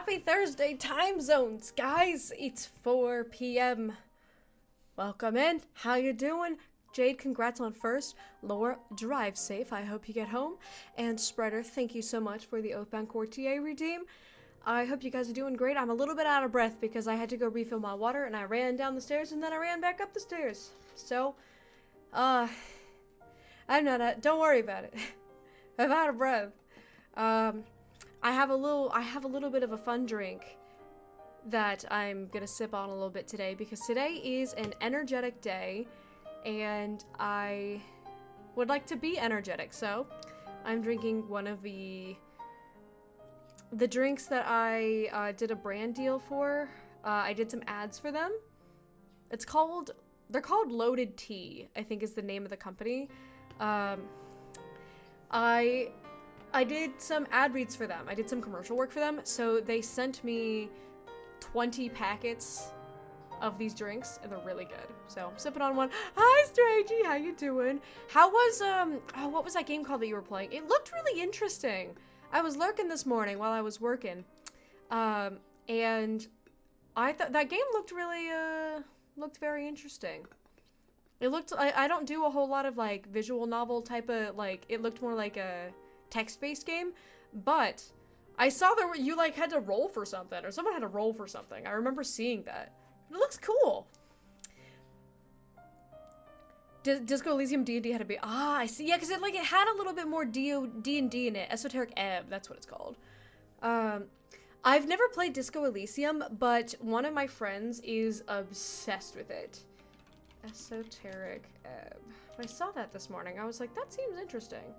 Happy Thursday time zones, guys. It's 4 p.m. Welcome in. How you doing? Jade, congrats on first. Laura, drive safe. I hope you get home. And Spreader, thank you so much for the Oathbound Courtier redeem. I hope you guys are doing great. I'm a little bit out of breath because I had to go refill my water and I ran down the stairs and then I ran back up the stairs. So, I'm not, don't worry about it. I'm out of breath. I have a little bit of a fun drink that I'm gonna sip on a little bit today because today is an energetic day and I would like to be energetic, so I'm drinking one of the drinks that I did a brand deal for. I did some ads for them. They're called Loaded Tea, I think is the name of the company. I did some ad reads for them. I did some commercial work for them, so they sent me 20 packets of these drinks, and they're really good. So I'm sipping on one. Hi, Strangey, how you doing? How was, what was that game called that you were playing? It looked really interesting. I was lurking this morning while I was working, and I thought that game looked really, looked very interesting. It looked, I don't do a whole lot of, like, visual novel type of, like, it looked more like a text-based game, but I saw you, like, had to roll for something, or someone had to roll for something. I remember seeing that. It looks cool. Disco Elysium D&D had to be, I see, yeah, because it had a little bit more D&D in it. Esoteric Ebb, that's what it's called. I've never played Disco Elysium, but one of my friends is obsessed with it. Esoteric Ebb. I saw that this morning. I was like, that seems interesting.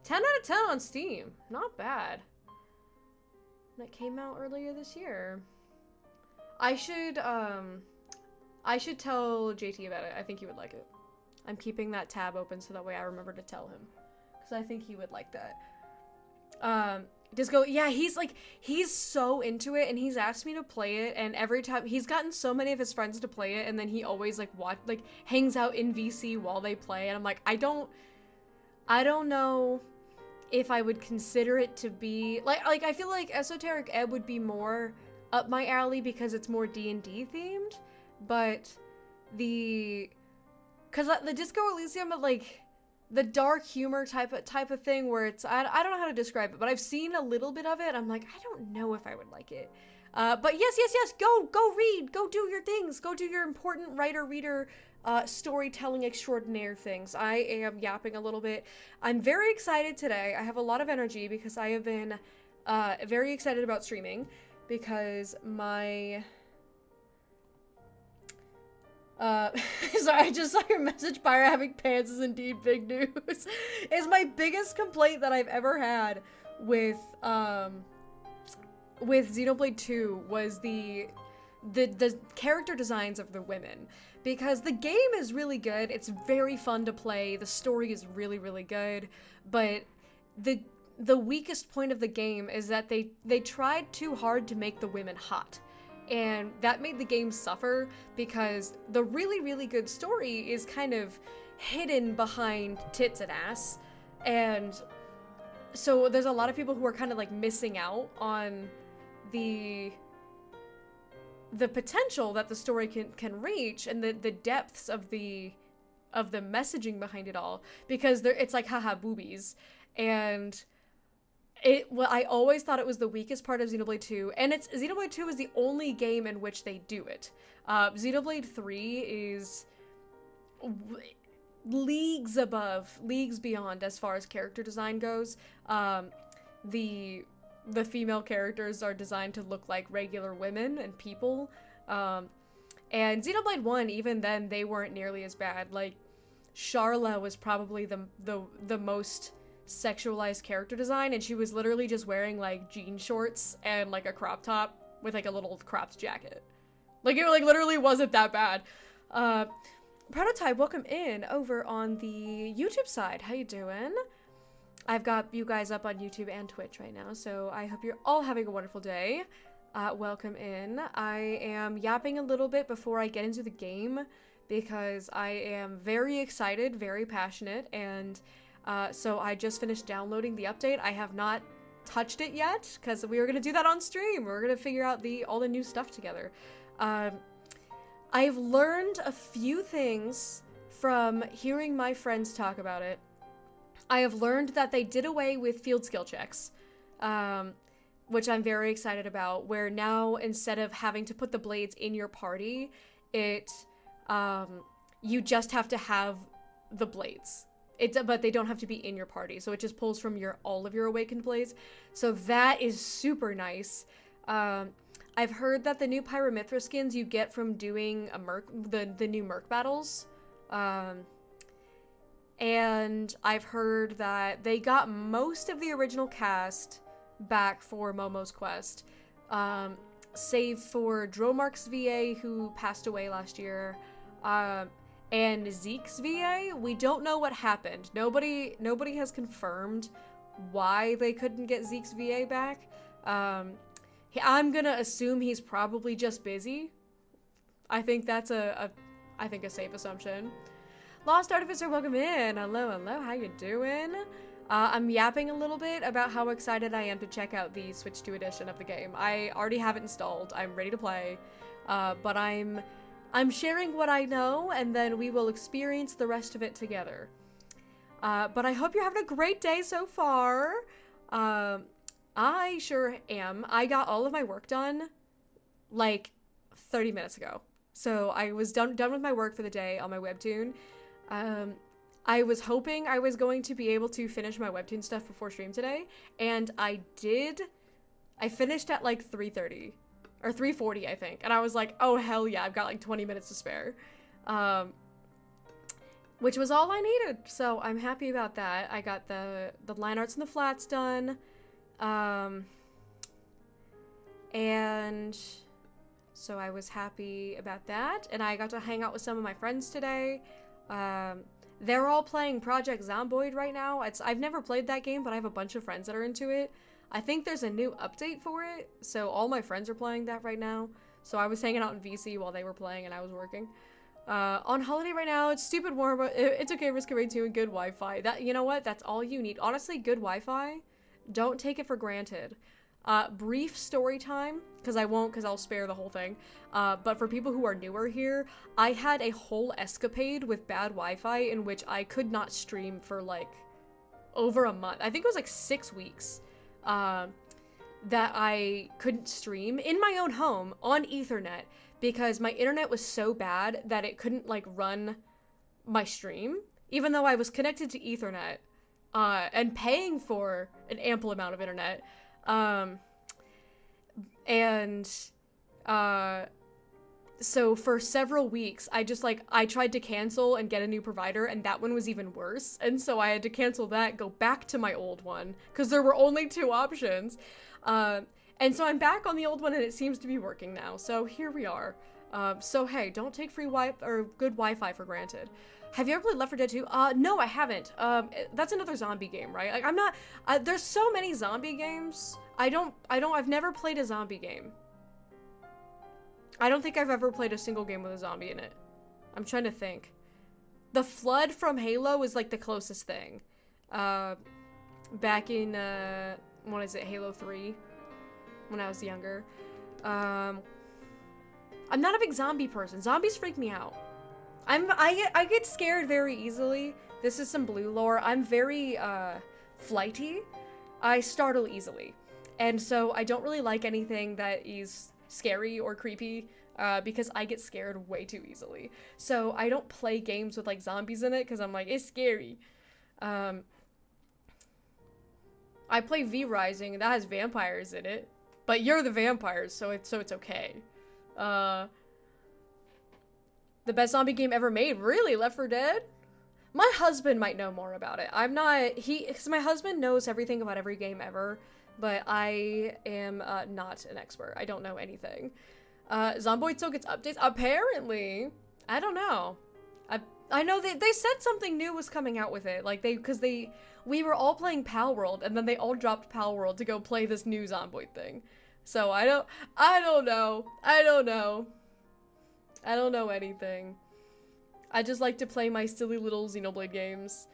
10 out of 10 on Steam. Not bad. That came out earlier this year. I should tell JT about it. I think he would like it. I'm keeping that tab open so that way I remember to tell him. Because I think he would like that. Disco, yeah, he's so into it, and he's asked me to play it, and every time, he's gotten so many of his friends to play it, and then he always, hangs out in VC while they play, and I'm like, I don't know if I would consider it to be, I feel like Esoteric Ebb would be more up my alley because it's more D&D themed, but because the Disco Elysium, the dark humor type of thing where it's, I don't know how to describe it, but I've seen a little bit of it. I'm like, I don't know if I would like it. But yes, go read, go do your things, go do your important writer-reader storytelling extraordinaire things. I am yapping a little bit. I'm very excited today. I have a lot of energy because I have been very excited about streaming because my... so I just saw your message, Pyra having pants is indeed big news. Is my biggest complaint that I've ever had with Xenoblade 2 was the character designs of the women. Because the game is really good, it's very fun to play, the story is really, really good, but the weakest point of the game is that they tried too hard to make the women hot. And that made the game suffer because the really, really good story is kind of hidden behind tits and ass. And so there's a lot of people who are kind of missing out on the potential that the story can reach and the depths of the messaging behind it all, because it's like haha boobies. And I always thought it was the weakest part of Xenoblade 2, and Xenoblade 2 is the only game in which they do it. Xenoblade 3 is leagues above, leagues beyond as far as character design goes. The female characters are designed to look like regular women and people. And Xenoblade 1, even then, they weren't nearly as bad. Like, Sharla was probably the most sexualized character design, and she was literally just wearing jean shorts and a crop top with a little cropped jacket. It literally wasn't that bad. Prototype, welcome in over on the YouTube side. How you doing? I've got you guys up on YouTube and Twitch right now, so I hope you're all having a wonderful day. Welcome in. I am yapping a little bit before I get into the game because I am very excited, very passionate, and so I just finished downloading the update. I have not touched it yet, because we were going to do that on stream. We were going to figure out all the new stuff together. I've learned a few things from hearing my friends talk about it. I have learned that they did away with field skill checks, which I'm very excited about, where now instead of having to put the blades in your party, you just have to have the blades. But they don't have to be in your party, so it just pulls from all of your awakened blades. So that is super nice. I've heard that the new Pyramithra skins you get from doing the new Merc battles. And I've heard that they got most of the original cast back for Momo's quest, save for Dromark's VA, who passed away last year, and Zeke's VA. We don't know what happened. Nobody has confirmed why they couldn't get Zeke's VA back. I'm gonna assume he's probably just busy. I think that's a safe assumption. Lost Artificer, welcome in. Hello, how you doing? I'm yapping a little bit about how excited I am to check out the Switch 2 edition of the game. I already have it installed. I'm ready to play, but I'm sharing what I know, and then we will experience the rest of it together. But I hope you're having a great day so far. I sure am. I got all of my work done like 30 minutes ago. So I was done with my work for the day on my webtoon. I was hoping I was going to be able to finish my webtoon stuff before stream today, and I did. I finished at like 3:30 or 3:40, I think, and I was like, oh hell yeah, I've got like 20 minutes to spare, which was all I needed. So I'm happy about that. I got the line arts and the flats done, and so I was happy about that, and I got to hang out with some of my friends today. They're all playing Project Zomboid right now. I've never played that game, but I have a bunch of friends that are into it. I think there's a new update for it, so all my friends are playing that right now. So I was hanging out in VC while they were playing and I was working. On holiday right now, it's stupid warm, but it's okay, risk of rain 2 and good Wi-Fi. You know what? That's all you need. Honestly, good Wi-Fi. Don't take it for granted. Brief story time, because I'll spare the whole thing. But for people who are newer here, I had a whole escapade with bad Wi-Fi in which I could not stream for like over a month. I think it was like 6 weeks that I couldn't stream in my own home on Ethernet because my internet was so bad that it couldn't like run my stream, even though I was connected to Ethernet and paying for an ample amount of internet. So for several weeks, I tried to cancel and get a new provider, and that one was even worse. And so I had to cancel that, go back to my old one, because there were only 2 options. And so I'm back on the old one, and it seems to be working now. So here we are. So hey, don't take free good Wi-Fi for granted. Have you ever played Left 4 Dead 2? No, I haven't. That's another zombie game, right? Like, I'm not, there's so many zombie games. I've never played a zombie game. I don't think I've ever played a single game with a zombie in it. I'm trying to think. The Flood from Halo is like the closest thing. Back in, what is it, Halo 3? When I was younger. I'm not a big zombie person. Zombies freak me out. I get scared very easily. This is some blue lore. I'm very flighty. I startle easily. And so I don't really like anything that is scary or creepy because I get scared way too easily. So I don't play games with like zombies in it because I'm like, it's scary. I play V Rising and that has vampires in it. But you're the vampires, so it's okay. The best zombie game ever made? Really? Left 4 Dead? My husband might know more about it. I'm not, because my husband knows everything about every game ever, but I am not an expert. I don't know anything. Zomboid still gets updates? Apparently. I don't know. I know they said something new was coming out with it. Like, we were all playing Pal World, and then they all dropped Pal World to go play this new Zomboid thing. So I don't know. I don't know anything. I just like to play my silly little Xenoblade games.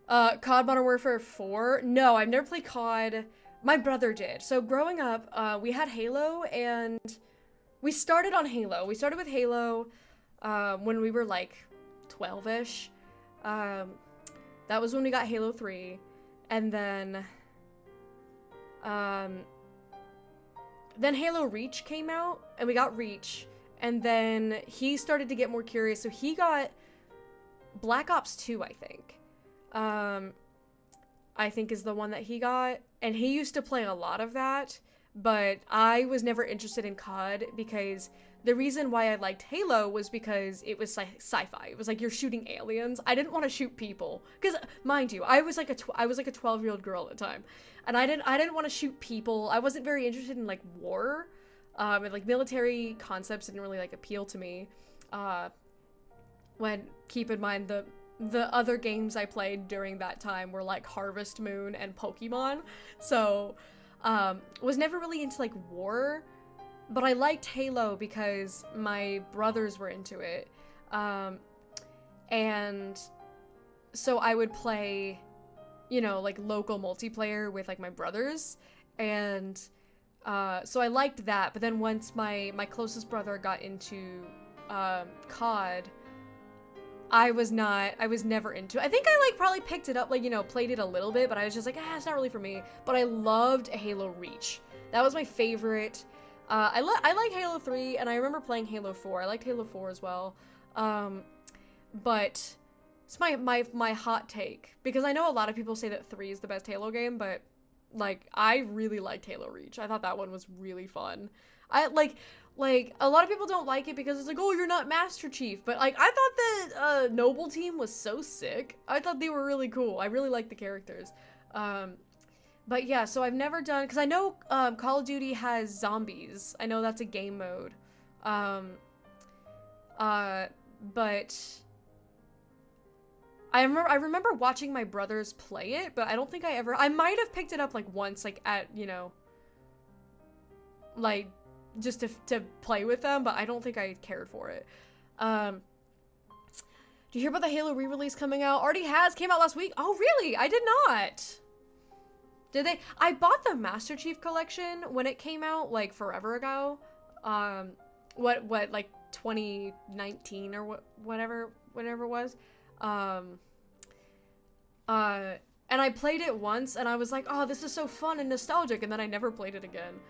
COD Modern Warfare 4? No, I've never played COD. My brother did. So growing up, we had Halo, and we started on Halo. We started with Halo when we were like 12-ish. That was when we got Halo 3. And then Halo Reach came out, and we got Reach. And then he started to get more curious, so he got Black Ops 2, I think. I think is the one that he got. And he used to play a lot of that, but I was never interested in COD because the reason why I liked Halo was because it was sci-fi. It was like you're shooting aliens. I didn't want to shoot people because, mind you, I was like a 12-year-old girl at the time, and I didn't want to shoot people. I wasn't very interested in like war, and like military concepts didn't really like appeal to me. When keep in mind the other games I played during that time were like Harvest Moon and Pokemon, so was never really into like war. But I liked Halo because my brothers were into it. And so I would play, you know, like local multiplayer with like my brothers. And so I liked that. But then once my closest brother got into COD, I was never into it. I think I like probably picked it up, like, you know, played it a little bit, but I was just like, it's not really for me. But I loved Halo Reach. That was my favorite. I like Halo 3, and I remember playing Halo 4. I liked Halo 4 as well. But it's my hot take, because I know a lot of people say that 3 is the best Halo game, but like I really liked Halo Reach. I thought that one was really fun. I like a lot of people don't like it because it's like, oh, you're not Master Chief, but like I thought the Noble team was so sick. I thought they were really cool. I really liked the characters. But yeah, so I've never done, because I know Call of Duty has zombies. I know that's a game mode. But I remember watching my brothers play it, but I don't think I might have picked it up like once, like at, you know, like just to play with them, but I don't think I cared for it. Do you hear about the Halo re-release coming out? Came out last week. Oh, really? I did not. Did they? I bought the Master Chief collection when it came out, like, forever ago. What, like, 2019 or whatever it was. And I played it once, and I was like, oh, this is so fun and nostalgic, and then I never played it again.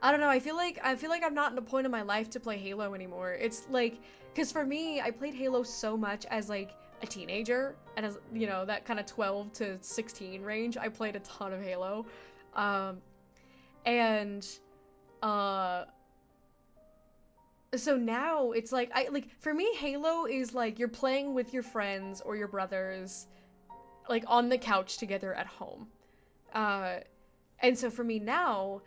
I don't know, I feel like I'm not in a point in my life to play Halo anymore. It's, like, because for me, I played Halo so much as, like, a teenager, and as, you know, that kind of 12 to 16 range, I played a ton of Halo. So now it's like, for me, Halo is like you're playing with your friends or your brothers, like on the couch together at home. And so for me now,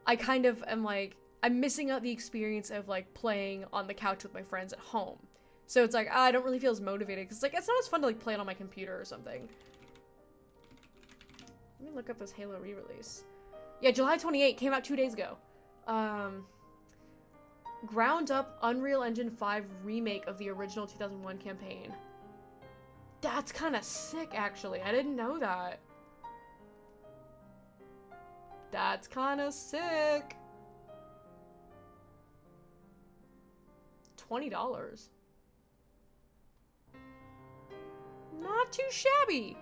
I kind of am like, I'm missing out the experience of like playing on the couch with my friends at home. So it's like, I don't really feel as motivated, because like, it's not as fun to like play it on my computer or something. Let me look up this Halo re-release. Yeah, July 28 came out 2 days ago. Ground up Unreal Engine 5 remake of the original 2001 campaign. That's kind of sick, actually. I didn't know that. That's kind of sick. $20. Not too shabby.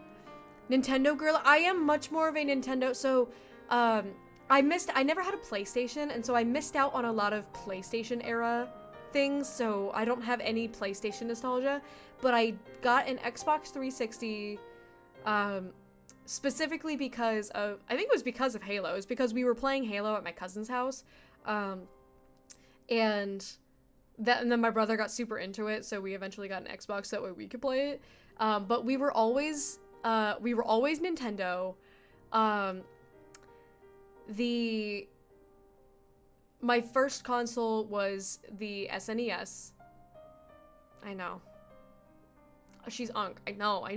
Nintendo girl. I am much more of a Nintendo. So, I never had a PlayStation, and so I missed out on a lot of PlayStation era things, so I don't have any PlayStation nostalgia, but I got an Xbox 360, specifically because of, I think it was because of Halo. It was because we were playing Halo at my cousin's house, and then my brother got super into it, so we eventually got an Xbox so that way we could play it. But we were always Nintendo. My first console was the SNES. I know. She's Unk. I know.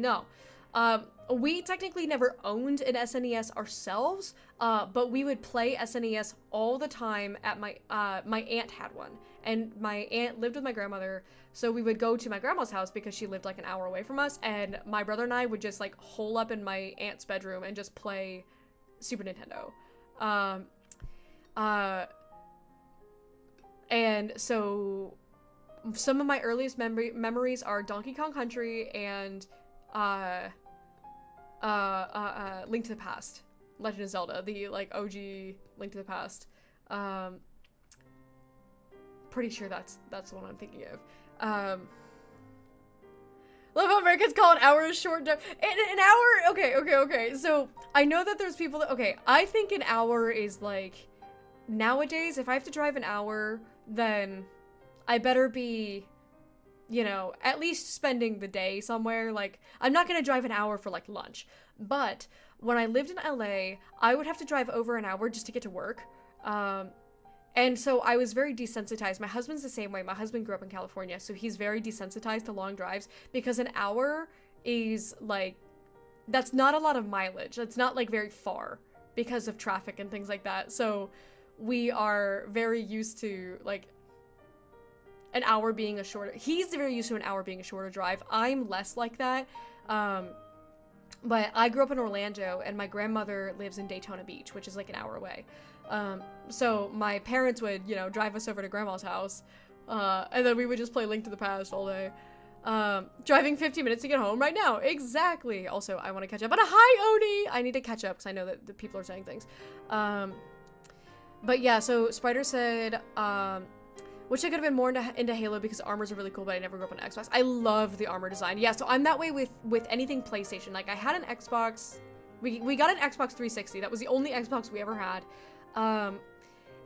We technically never owned an SNES ourselves, but we would play SNES all the time at my aunt had one, and my aunt lived with my grandmother, so we would go to my grandma's house because she lived like an hour away from us, and my brother and I would just like hole up in my aunt's bedroom and just play Super Nintendo. Um, and so some of my earliest memories are Donkey Kong Country and Link to the Past, Legend of Zelda, the like OG Link to the Past. Pretty sure that's the one I'm thinking of. Love how Americans call an hour a short drive. An hour, okay. So I know that there's people that, okay, I think an hour is like, nowadays, if I have to drive an hour, then I better be, you know, at least spending the day somewhere. Like, I'm not gonna drive an hour for like lunch. But when I lived in LA, I would have to drive over an hour just to get to work. And so I was very desensitized. My husband's the same way. My husband grew up in California, so he's very desensitized to long drives because an hour is like, that's not a lot of mileage. That's not like very far because of traffic and things like that. So we are very used to like an hour being a shorter, he's very used to an hour being a shorter drive. I'm less like that. But I grew up in Orlando and my grandmother lives in Daytona Beach, which is like an hour away. So my parents would, you know, drive us over to grandma's house, and then we would just play Link to the Past all day. Driving 50 minutes to get home right now. Exactly. Also, I want to catch up. But hi, Oni! I need to catch up because I know that the people are saying things. But yeah, so Spider said, wish I could have been more into Halo because armors are really cool, but I never grew up on Xbox. I love the armor design. Yeah, so I'm that way with anything PlayStation. Like, I had an Xbox. We got an Xbox 360. That was the only Xbox we ever had.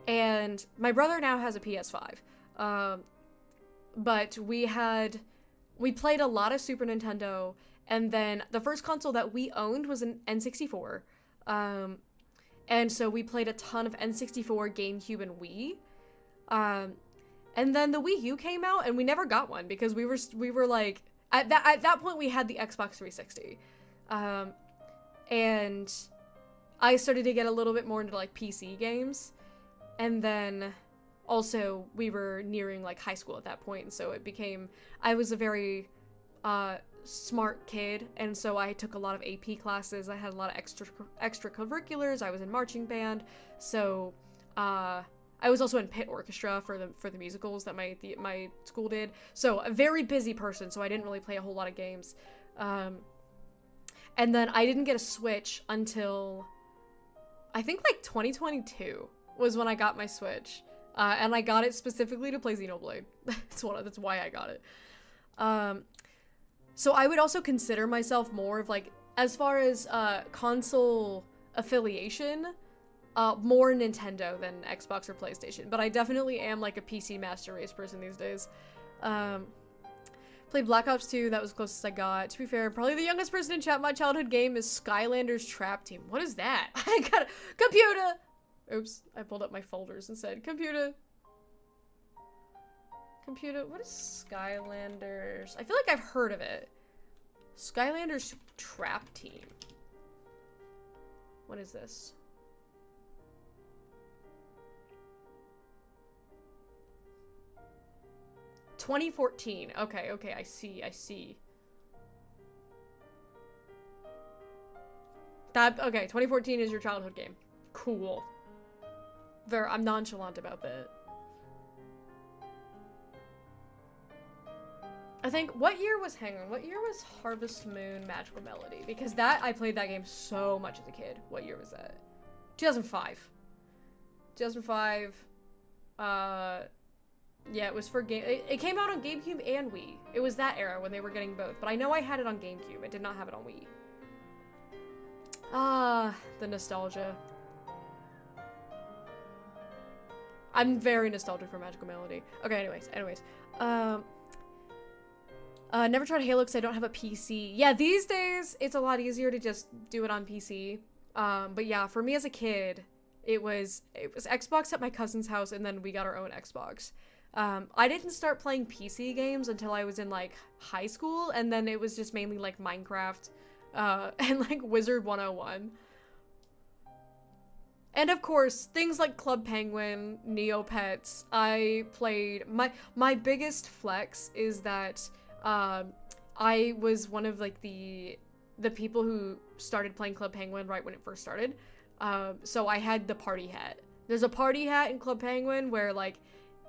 And my brother now has a PS5. But we played a lot of Super Nintendo, and then the first console that we owned was an N64. And so we played a ton of N64, GameCube, and Wii. And then the Wii U came out, and we never got one because we were like, at that point we had the Xbox 360. And I started to get a little bit more into like PC games, and then also we were nearing like high school at that point, and so it became, I was a very smart kid, and so I took a lot of AP classes. I had a lot of extracurriculars. I was in marching band, so I was also in pit orchestra for the musicals that my school did. So a very busy person, so I didn't really play a whole lot of games. And then I didn't get a Switch until I think like 2022 was when I got my Switch. And I got it specifically to play Xenoblade. That's why I got it. So I would also consider myself more of like, as far as console affiliation, more Nintendo than Xbox or PlayStation. But I definitely am like a PC Master Race person these days. Played Black Ops 2, that was the closest I got. To be fair, probably the youngest person in chat, my childhood game is Skylanders Trap Team. What is that? I got a computer! Oops, I pulled up my folders and said, computer, what is Skylanders? I feel like I've heard of it. Skylanders Trap Team. What is this? $2014. Okay, I see. Okay, 2014 is your childhood game. Cool. I'm nonchalant about that. I think, what year was Harvest Moon Magical Melody? Because I played that game so much as a kid. What year was that? 2005. 2005, yeah, it was for it came out on GameCube and Wii. It was that era when they were getting both, but I know I had it on GameCube. I did not have it on Wii. Ah, the nostalgia. I'm very nostalgic for Magical Melody. Okay, anyways. Never tried Halo because I don't have a PC. Yeah, these days, it's a lot easier to just do it on PC. But yeah, for me as a kid, it was Xbox at my cousin's house, and then we got our own Xbox. I didn't start playing PC games until I was in like high school, and then it was just mainly like Minecraft, and like Wizard 101. And of course, things like Club Penguin, Neopets. I played, my biggest flex is that, I was one of like the people who started playing Club Penguin right when it first started. So I had the party hat. There's a party hat in Club Penguin where, like,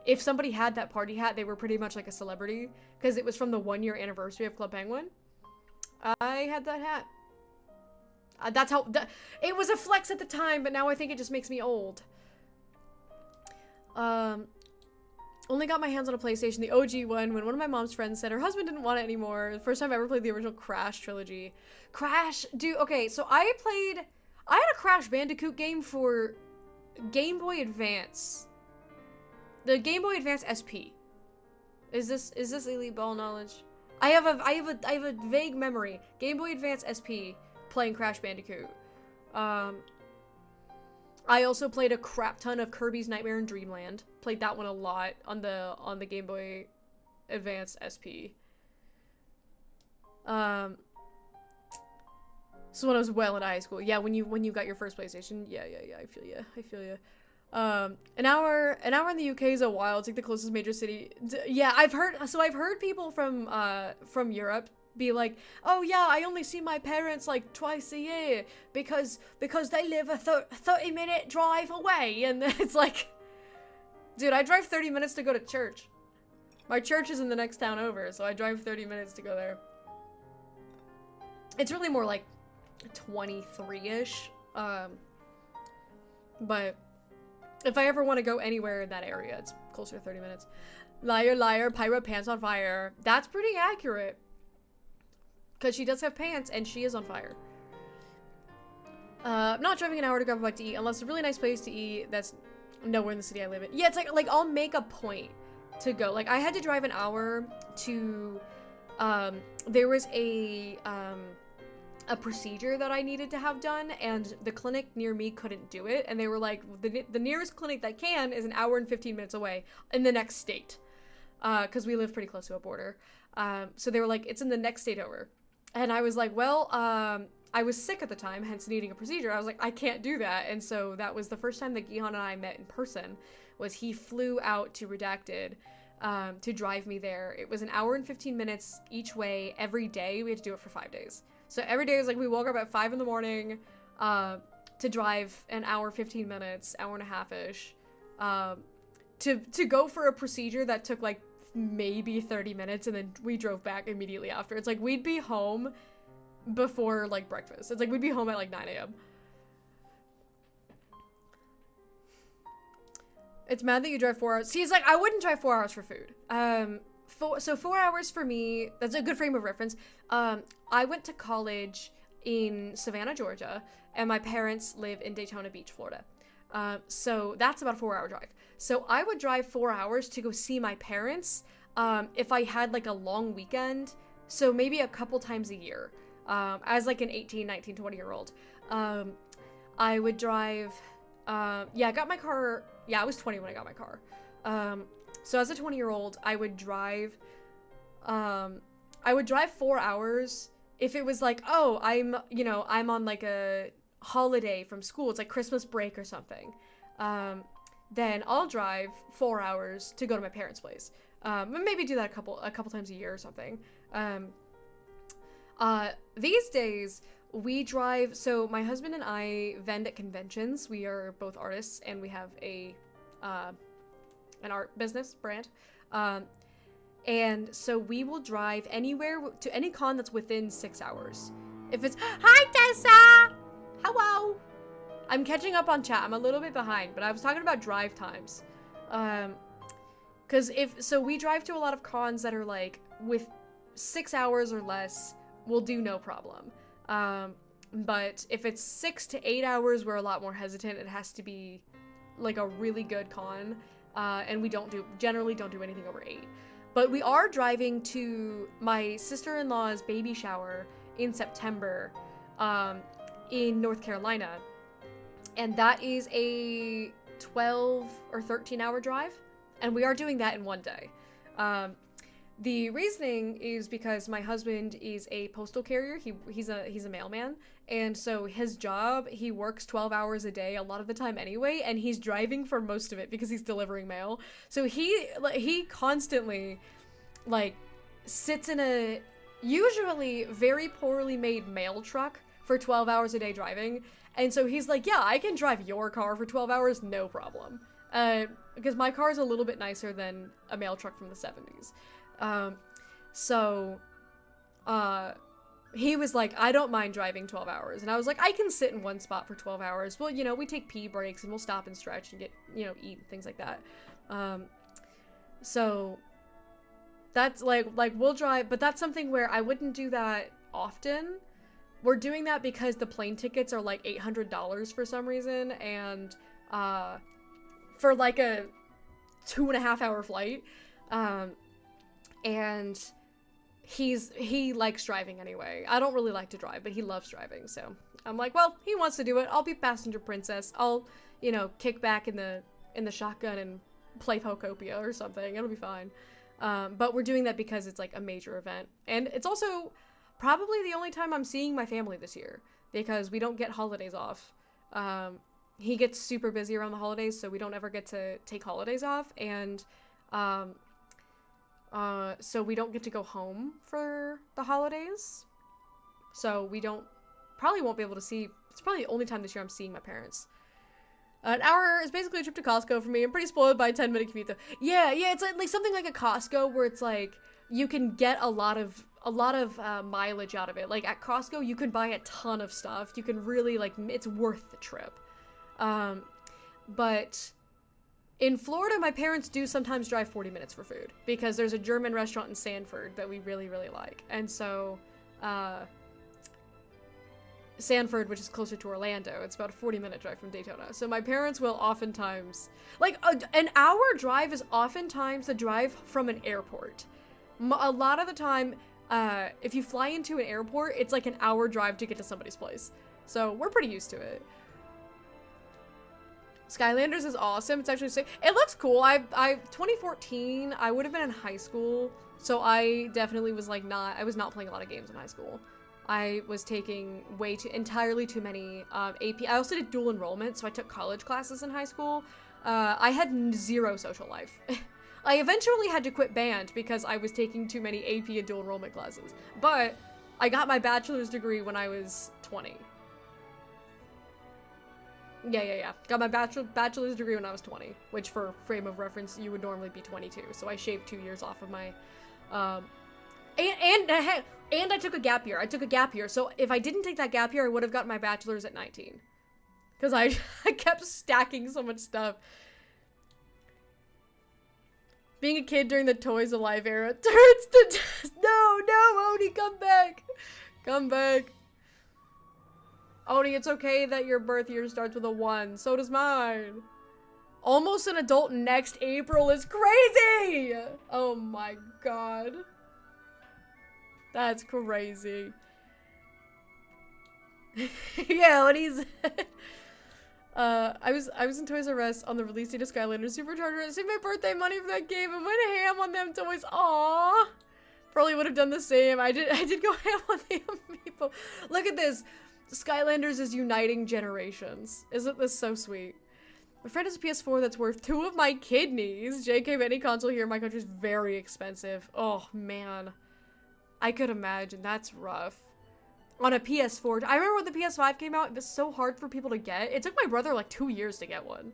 if somebody had that party hat, they were pretty much like a celebrity, because it was from the 1-year anniversary of Club Penguin. I had that hat. That's how, it was a flex at the time, but now I think it just makes me old. Only got my hands on a PlayStation, the OG one, when one of my mom's friends said her husband didn't want it anymore. The first time I ever played the original Crash trilogy. Crash, dude, okay, so I had a Crash Bandicoot game for Game Boy Advance. The Game Boy Advance SP. Is this elite ball knowledge? I have a vague memory. Game Boy Advance SP playing Crash Bandicoot. I also played a crap ton of Kirby's Nightmare in Dreamland. Played that one a lot on the Game Boy Advance SP. So when I was well into high school, yeah, when you got your first PlayStation, yeah, I feel you. An hour in the UK is a while. It's like the closest major city. Yeah, I've heard people from Europe be like, oh yeah, I only see my parents like twice a year because they live a 30-minute drive away. And it's like, dude, I drive 30 minutes to go to church. My church is in the next town over, so I drive 30 minutes to go there. It's really more like 23-ish. But if I ever want to go anywhere in that area, it's closer to 30 minutes. Liar, liar, Pyra pants on fire. That's pretty accurate. Because she does have pants, and she is on fire. I'm not driving an hour to grab a bite to eat, unless it's a really nice place to eat that's nowhere in the city I live in. Yeah, it's like I'll make a point to go. Like, I had to drive an hour to, there was a procedure that I needed to have done, and the clinic near me couldn't do it, and they were like, the nearest clinic that can is an hour and 15 minutes away in the next state, because we live pretty close to a border. So they were like, it's in the next state over. And I was like, well, I was sick at the time, hence needing a procedure. I was like, I can't do that. And so that was the first time that Gihan and I met in person, was he flew out to Redacted to drive me there. It was an hour and 15 minutes each way every day. We had to do it for 5 days. So every day was like, we woke up at 5 in the morning to drive an hour, 15 minutes, hour and a half-ish, to go for a procedure that took like maybe 30 minutes, and then we drove back immediately after. It's like we'd be home before like breakfast. It's like we'd be home at like 9 a.m. It's mad that you drive 4 hours. See, it's like I wouldn't drive 4 hours for food. So 4 hours for me, that's a good frame of reference. I went to college in Savannah, Georgia, and my parents live in Daytona Beach, Florida. So that's about a 4-hour drive. So I would drive 4 hours to go see my parents if I had like a long weekend. So maybe a couple times a year. As like an 18, 19, 20-year-old. I would drive, yeah, I got my car, yeah, I was 20 when I got my car. So as a 20-year-old, I would drive 4 hours if it was like, oh, I'm on like a holiday from school. It's like Christmas break or something. Then I'll drive 4 hours to go to my parents' place. Maybe do that a couple times a year or something. These days we drive, so my husband and I vend at conventions. We are both artists, and we have an art business brand. And so we will drive anywhere to any con that's within 6 hours. If it's, hi Tessa! Hello! I'm catching up on chat. I'm a little bit behind, but I was talking about drive times. Cause so we drive to a lot of cons that are like with 6 hours or less, we'll do no problem. But if it's 6 to 8 hours, we're a lot more hesitant. It has to be like a really good con. And we generally don't do anything over 8. But we are driving to my sister-in-law's baby shower in September, in North Carolina. And that is a 12 or 13 hour drive. And we are doing that in one day. The reasoning is because my husband is a postal carrier. He's a mailman. And so his job, he works 12 hours a day a lot of the time anyway, and he's driving for most of it because he's delivering mail. So he constantly like sits in a usually very poorly made mail truck for 12 hours a day driving. And so he's like, yeah, I can drive your car for 12 hours, no problem. Because my car is a little bit nicer than a mail truck from the 70s. He was like, I don't mind driving 12 hours. And I was like, I can sit in one spot for 12 hours. Well, you know, we take pee breaks and we'll stop and stretch and get, you know, eat and things like that. So that's like we'll drive, but that's something where I wouldn't do that often. We're doing that because the plane tickets are like $800 for some reason. And, for like a 2.5 hour flight. And he likes driving anyway. I don't really like to drive, but he loves driving. So I'm like, well, he wants to do it. I'll be passenger princess. I'll, you know, kick back in the shotgun and play Pokopia or something. It'll be fine. But we're doing that because it's like a major event. And it's also probably the only time I'm seeing my family this year because we don't get holidays off. He gets super busy around the holidays, so we don't ever get to take holidays off, and so we don't get to go home for the holidays. So we probably won't be able to see. It's probably the only time this year I'm seeing my parents. An hour is basically a trip to Costco for me. I'm pretty spoiled by a 10-minute commute though. Yeah, it's like something like a Costco where it's like you can get a lot of mileage out of it. Like at Costco, you can buy a ton of stuff. You can really like, it's worth the trip. But in Florida, my parents do sometimes drive 40 minutes for food because there's a German restaurant in Sanford that we really, really like. And so, Sanford, which is closer to Orlando, it's about a 40-minute drive from Daytona. So my parents will oftentimes, like an hour drive is oftentimes the drive from an airport. A lot of the time, if you fly into an airport, it's like an hour drive to get to somebody's place. So we're pretty used to it. Skylanders is awesome. It's actually sick. It looks cool. 2014, I would have been in high school, so I definitely was like I was not playing a lot of games in high school. I was taking entirely too many AP. I also did dual enrollment, so I took college classes in high school. I had zero social life. I eventually had to quit band because I was taking too many AP and dual enrollment classes. But I got my bachelor's degree when I was 20. Yeah. Got my bachelor's degree when I was 20, which for frame of reference, you would normally be 22. So I shaved 2 years off of my, and I took a gap year. So if I didn't take that gap year, I would have gotten my bachelor's at 19. Because I kept stacking so much stuff. Being a kid during the Toys Alive era turns to dust. No, Oni, come back. Come back. Oni, it's okay that your birth year starts with a 1. So does mine. Almost an adult next April is crazy! Oh my god. That's crazy. Yeah, Oni's... I was in Toys R Us on the release date of Skylanders Supercharger. I saved my birthday money for that game and went ham on them toys. Aww. Probably would have done the same. I did go ham on the amiibo. Look at this. Skylanders is uniting generations. Isn't this so sweet? My friend has a PS4 that's worth 2 of my kidneys. JK, any console here in my country is very expensive. Oh, man. I could imagine. That's rough. On a PS4. I remember when the PS5 came out, it was so hard for people to get. It took my brother like 2 years to get one.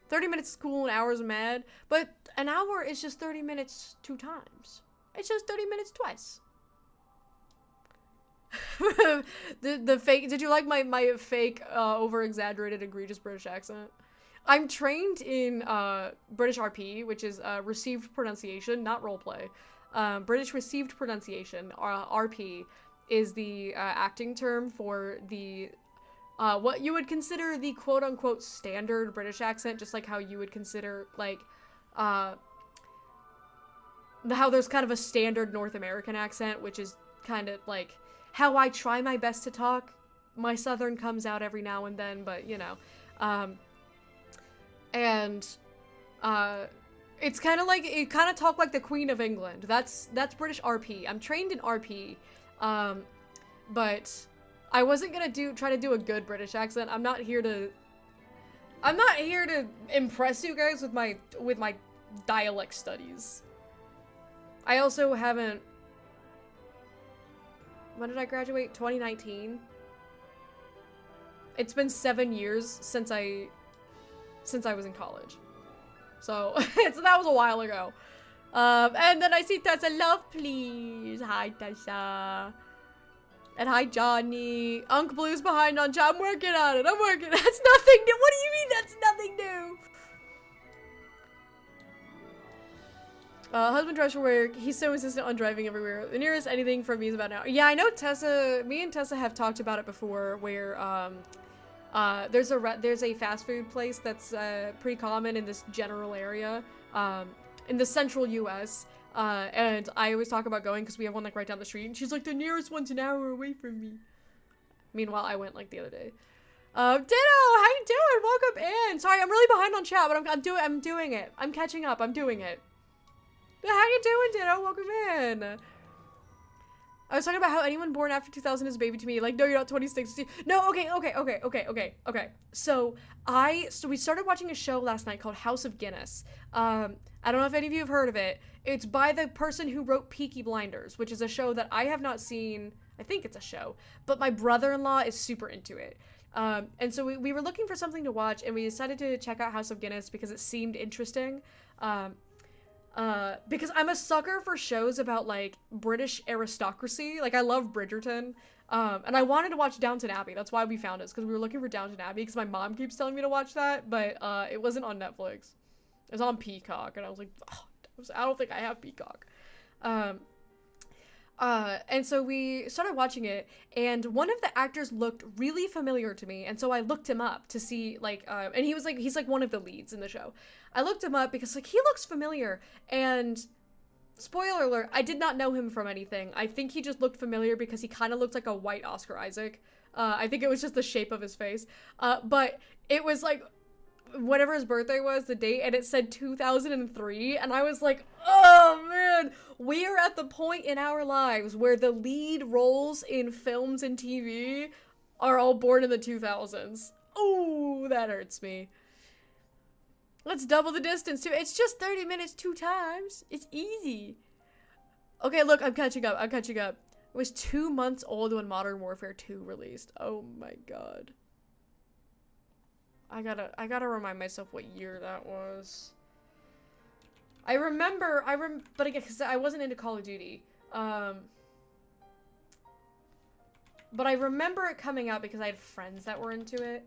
30 minutes is cool, an hour is mad. But an hour is just 30 minutes 2 times. It's just 30 minutes twice. the fake, did you like my fake over exaggerated egregious British accent? I'm trained in British RP, which is received pronunciation, not roleplay. British received pronunciation, RP, is the acting term for the what you would consider the quote-unquote standard British accent, just like how you would consider like how there's kind of a standard North American accent, which is kind of like how I try my best to talk. My Southern comes out every now and then, but you know. It's kind of like, it kind of talk like the Queen of England. That's British RP. I'm trained in RP, but I wasn't gonna try to do a good British accent. I'm not here to impress you guys with my dialect studies. I also haven't. when did I graduate? 2019. It's been 7 years since I was in college. So, that was a while ago. And then I see Tessa. Love, please. Hi, Tessa. And hi, Johnny. Unc Blue's behind on chat. I'm working on it. I'm working. That's nothing new. What do you mean that's nothing new? Husband drives for work. He's so insistent on driving everywhere. The nearest anything from me is about an hour. Yeah, I know Tessa. Me and Tessa have talked about it before where, there's a fast food place that's, pretty common in this general area, in the central US. And I always talk about going because we have one like right down the street, and she's like, the nearest one's an hour away from me. Meanwhile, I went like the other day. Ditto, how you doing? Welcome in. Sorry, I'm really behind on chat, but I'm doing it. I'm catching up. I'm doing it. How you doing, Ditto? Welcome in. I was talking about how anyone born after 2000 is a baby to me. Like, no, you're not 26. No, okay. So we started watching a show last night called House of Guinness. I don't know if any of you have heard of it. It's by the person who wrote Peaky Blinders, which is a show that I have not seen. I think it's a show, but my brother-in-law is super into it. And so we were looking for something to watch, and we decided to check out House of Guinness because it seemed interesting. Because I'm a sucker for shows about, like, British aristocracy. Like, I love Bridgerton. And I wanted to watch Downton Abbey. That's why we found it, because we were looking for Downton Abbey, because my mom keeps telling me to watch that, but, it wasn't on Netflix. It was on Peacock, and I was like, oh, I don't think I have Peacock. And so we started watching it, and one of the actors looked really familiar to me, and so I looked him up to see, like, and he's like one of the leads in the show. I looked him up because, like, he looks familiar, and spoiler alert, I did not know him from anything. I think he just looked familiar because he kind of looked like a white Oscar Isaac. I think it was just the shape of his face. But it was, like, whatever his birthday was, the date, and it said 2003, and I was like, oh man, we are at the point in our lives where the lead roles in films and TV are all born in the 2000s. Oh, that hurts me. Let's double the distance too. It's just 30 minutes 2 times. It's easy. Okay, look, I'm catching up. It was 2 months old when Modern Warfare 2 released. Oh my god. I gotta remind myself what year that was. But again, because I wasn't into Call of Duty. But I remember it coming out because I had friends that were into it.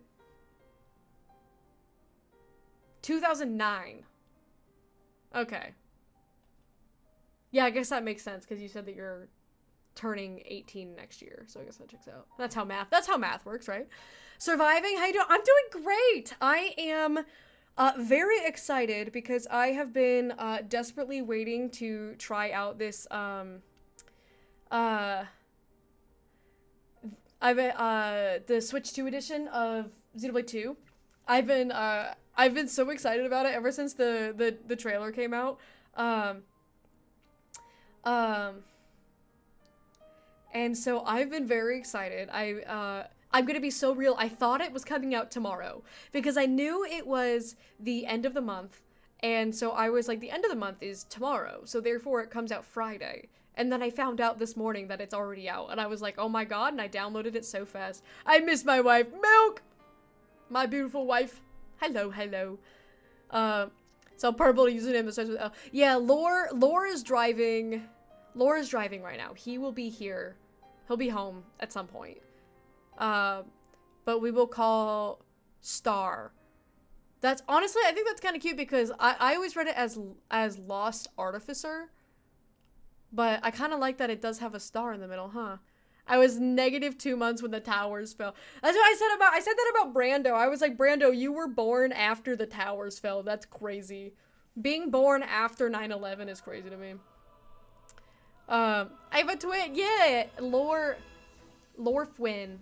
2009. Okay. Yeah, I guess that makes sense because you said that you're turning 18 next year, so I guess that checks out. That's how math works, right? Surviving, how you doing? I'm doing great. I am very excited because I have been desperately waiting to try out this the Switch 2 edition of Xenoblade 2. I've been so excited about it ever since the trailer came out. And so I've been very excited. I'm gonna be so real. I thought it was coming out tomorrow because I knew it was the end of the month. And so I was like, the end of the month is tomorrow. So therefore it comes out Friday. And then I found out this morning that it's already out. And I was like, oh my god. And I downloaded it so fast. I miss my wife. Milk! My beautiful wife. Hello, hello. So purple username that starts with L. Yeah, Lore is driving. Lore is driving right now. He will be here. He'll be home at some point. But we will call Star. That's honestly, I think that's kind of cute because I always read it as Lost Artificer. But I kind of like that it does have a star in the middle, huh? I was -2 months when the towers fell. That's what I said that about Brando. I was like, Brando, you were born after the towers fell. That's crazy. Being born after 9/11 is crazy to me. I have a twin. Yeah, Lore Fwynn.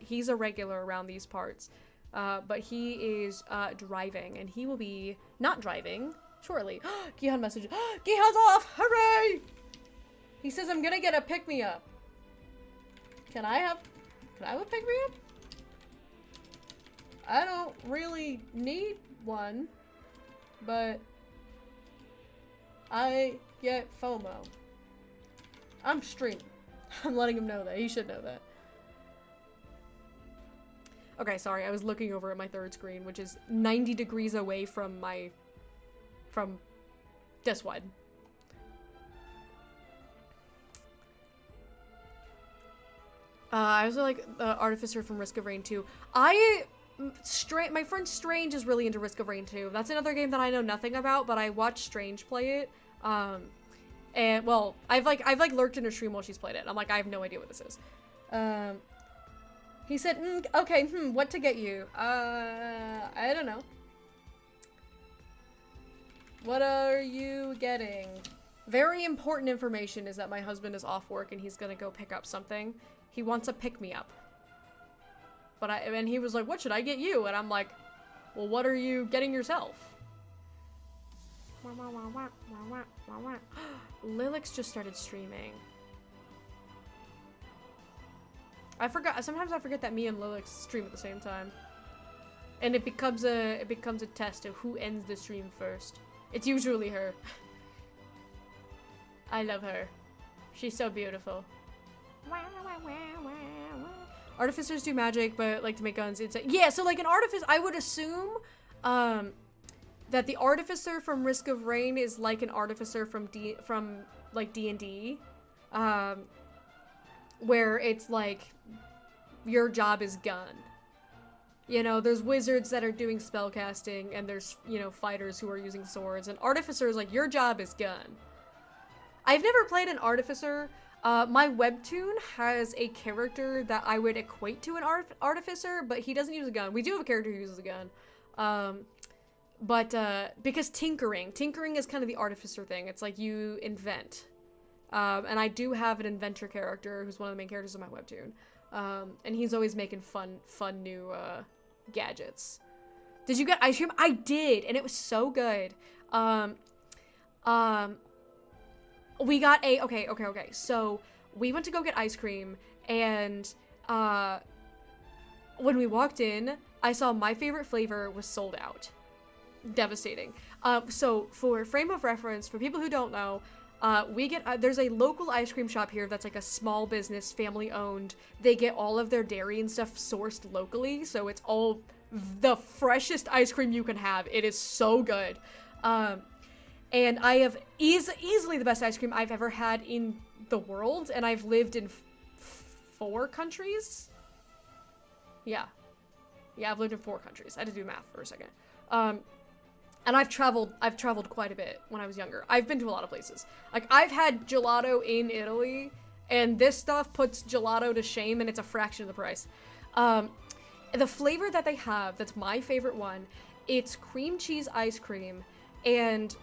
He's a regular around these parts. But he is driving, and he will be not driving shortly. Gihan message. Gihan's off! Hooray! He says I'm gonna get a pick-me-up. Can I have a pick-me-up? I don't really need one, but I get FOMO. I'm streaming. I'm letting him know that. He should know that. Okay, sorry, I was looking over at my third screen, which is 90 degrees away from this one. I also like Artificer from Risk of Rain 2. My friend Strange is really into Risk of Rain 2. That's another game that I know nothing about, but I watched Strange play it. And well, I've lurked in her stream while she's played it. I'm like, I have no idea what this is. He said, okay, what to get you? I don't know. What are you getting? Very important information is that my husband is off work and he's gonna go pick up something. He wants a pick-me-up. And he was like, what should I get you? And I'm like, well, what are you getting yourself? Lilix just started streaming. Sometimes I forget that me and Lilix stream at the same time. And it becomes a test of who ends the stream first. It's usually her. I love her. She's so beautiful. Artificers do magic, but like to make guns. Yeah, so like an artificer, I would assume that the artificer from Risk of Rain is like an artificer from D&D, where it's like your job is gun. You know, there's wizards that are doing spellcasting, and there's, you know, fighters who are using swords, and artificers, like, your job is gun. I've never played an artificer. My webtoon has a character that I would equate to an artificer, but he doesn't use a gun. We do have a character who uses a gun. Because tinkering is kind of the artificer thing. It's like you invent. And I do have an inventor character who's one of the main characters of my webtoon. And he's always making fun new, gadgets. Did you get ice cream? I did, and it was so good. We got okay. So we went to go get ice cream, and when we walked in, I saw my favorite flavor was sold out. Devastating. So for frame of reference, for people who don't know, there's a local ice cream shop here that's like a small business, family owned. They get all of their dairy and stuff sourced locally, so it's all the freshest ice cream you can have. It is so good. And I have easily the best ice cream I've ever had in the world, and I've lived in 4 countries? Yeah, I've lived in 4 countries. I had to do math for a second. And I've traveled quite a bit when I was younger. I've been to a lot of places. Like, I've had gelato in Italy, and this stuff puts gelato to shame, and it's a fraction of the price. The flavor that they have, that's my favorite one, it's cream cheese ice cream and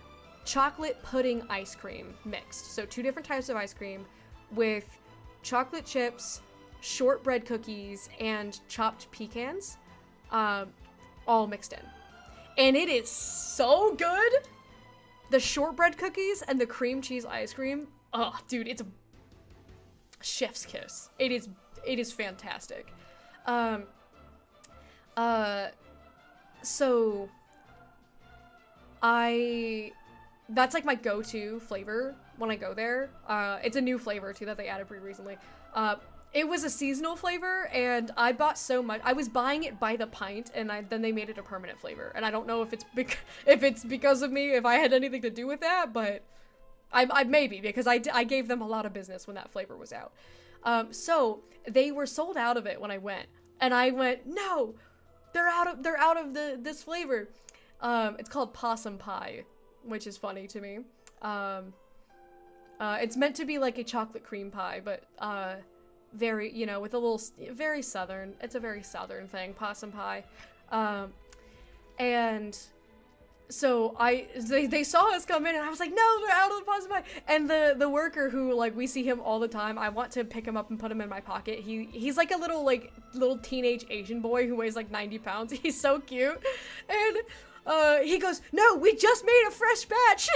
chocolate pudding ice cream mixed. So 2 different types of ice cream with chocolate chips, shortbread cookies, and chopped pecans, all mixed in. And it is so good. The shortbread cookies and the cream cheese ice cream. Oh, dude, it's a chef's kiss. It is fantastic. So that's like my go-to flavor when I go there. It's a new flavor too that they added pretty recently. It was a seasonal flavor, and I bought so much. I was buying it by the pint, and then they made it a permanent flavor. And I don't know if it's because of me, if I had anything to do with that, but I maybe, because I gave them a lot of business when that flavor was out. So they were sold out of it when I went, and I went, no, they're out of this flavor. It's called possum pie, which is funny to me. It's meant to be like a chocolate cream pie, but very, you know, with a little, very southern. It's a very southern thing, possum pie. And so they saw us come in, and I was like, no, they're out of the possum pie. And the worker who, like, we see him all the time, I want to pick him up and put him in my pocket. He's like a little teenage Asian boy who weighs like 90 pounds. He's so cute. And he goes, no, we just made a fresh batch.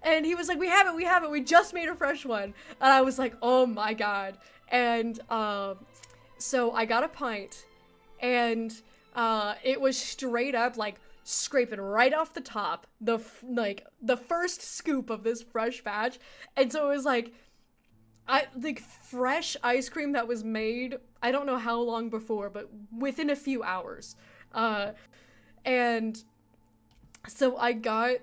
And he was like, we haven't, we just made a fresh one. And I was like, oh my god. And so I got a pint, and it was straight up like scraping right off the top, the first scoop of this fresh batch. And so it was like like fresh ice cream that was made, I don't know how long before, but within a few hours. And so I got,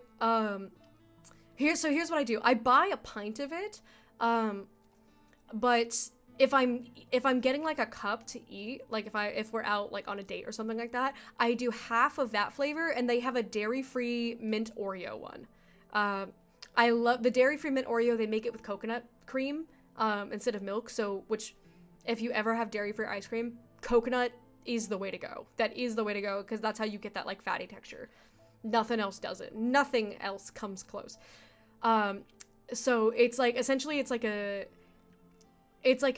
here's what I do. I buy a pint of it, but if I'm getting like a cup to eat, like if we're out like on a date or something like that, I do half of that flavor, and they have a dairy-free mint Oreo one. I love the dairy-free mint Oreo. They make it with coconut cream instead of milk. So, which, if you ever have dairy-free ice cream, coconut is the way to go. That is the way to go, because that's how you get that like fatty texture. Nothing else does it. Nothing else comes close. So it's like, essentially it's like a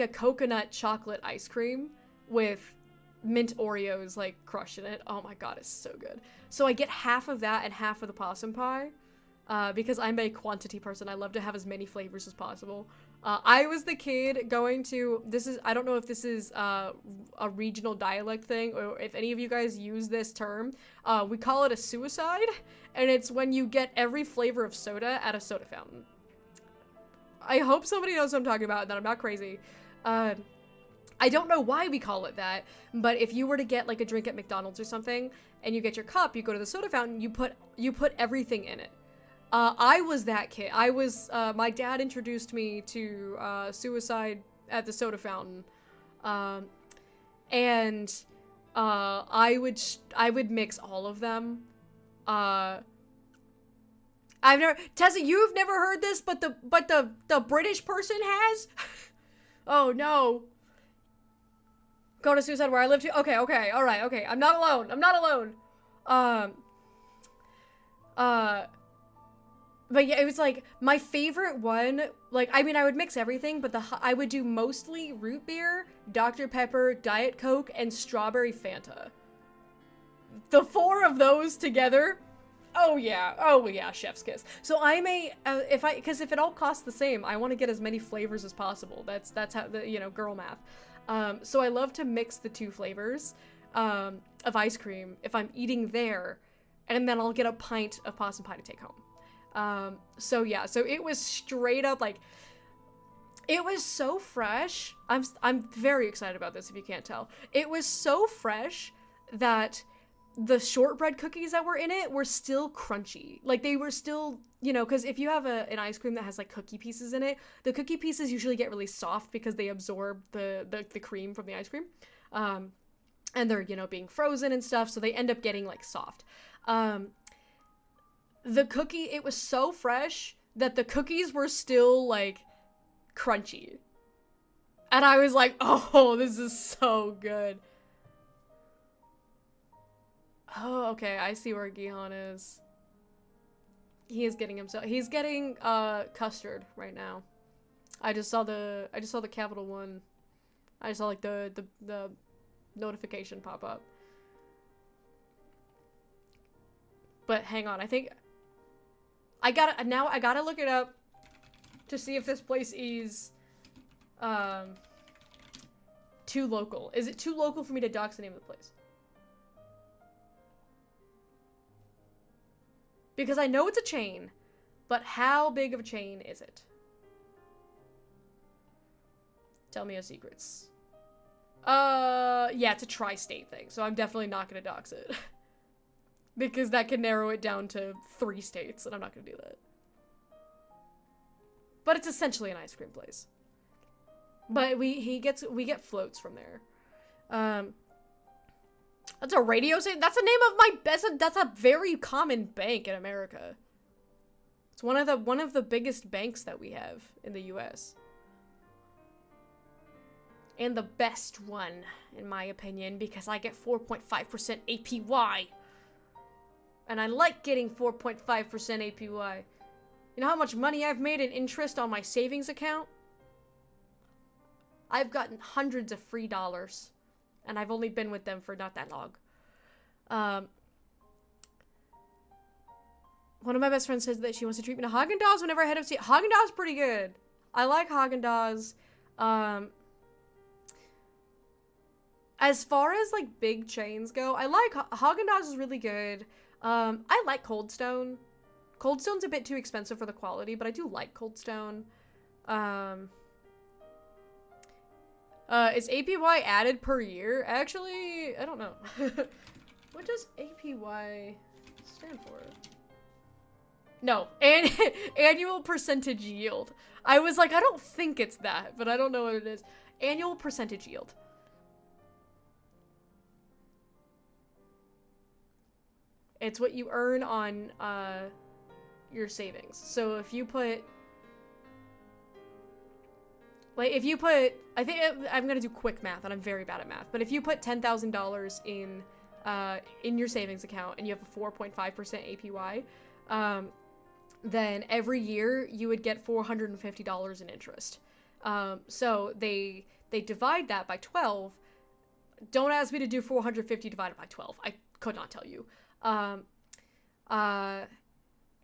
coconut chocolate ice cream with mint Oreos like crushed in it. Oh my god, it's so good. So I get half of that and half of the possum pie. Because I'm a quantity person. I love to have as many flavors as possible. I was the kid going to, I don't know if this is a regional dialect thing, or if any of you guys use this term. We call it a suicide, and it's when you get every flavor of soda at a soda fountain. I hope somebody knows what I'm talking about, and that I'm not crazy. I don't know why we call it that, but if you were to get like a drink at McDonald's or something, and you get your cup, you go to the soda fountain, you put everything in it. I was that kid. My dad introduced me to, suicide at the soda fountain. And, I would mix all of them. Tessa, you've never heard this, but the British person has? Oh no. Go to suicide where I live too? Okay, alright, okay. I'm not alone. But yeah, it was like my favorite one. Like, I mean, I would mix everything, but I would do mostly root beer, Dr. Pepper, Diet Coke, and strawberry Fanta. The four of those together. Oh yeah, chef's kiss. So I'm because if it all costs the same, I want to get as many flavors as possible. That's how girl math. So I love to mix the two flavors of ice cream if I'm eating there, and then I'll get a pint of possum pie to take home. So yeah, so it was straight up like, it was so fresh. I'm very excited about this if you can't tell. It was so fresh that the shortbread cookies that were in it were still crunchy. Like, they were still, because if you have an ice cream that has like cookie pieces in it, the cookie pieces usually get really soft because they absorb the cream from the ice cream. And they're, being frozen and stuff, so they end up getting like soft. The cookie, it was so fresh that the cookies were still, like, crunchy. And I was like, oh, this is so good. Oh, okay, I see where Gihan is. He is getting himself, he's getting, custard right now. I just saw the Capital One. I saw, like, the notification pop up. But hang on, I think... I gotta look it up to see if this place is too local. Is it too local for me to dox the name of the place? Because I know it's a chain, but how big of a chain is it? Tell me your secrets. Yeah, it's a tri-state thing, so I'm definitely not gonna dox it. Because that can narrow it down to 3 states, and I'm not gonna do that. But it's essentially an ice cream place. But we get floats from there. That's a radio station. That's the name of my that's a very common bank in America. It's one of the biggest banks that we have in the US. And the best one, in my opinion, because I get 4.5% APY. And I like getting 4.5% APY. You know how much money I've made in interest on my savings account? I've gotten hundreds of free dollars. And I've only been with them for not that long. One of my best friends says that she wants to treat me to Haagen-Dazs whenever I head up to Haagen-Dazs is pretty good. I like Haagen-Dazs. As far as like big chains go, I like Haagen-Dazs is really good. I like Cold Stone. Cold Stone's a bit too expensive for the quality, but I do like Cold Stone. Is APY added per year? Actually, I don't know. What does APY stand for? No, annual percentage yield. I was like, I don't think it's that, but I don't know what it is. Annual percentage yield. It's what you earn on your savings. So if you put, like, I think I'm gonna do quick math, and I'm very bad at math. But if you put $10,000 in your savings account and you have a 4.5% APY, then every year you would get $450 in interest. So they divide that by 12. Don't ask me to do 450 divided by 12. I could not tell you.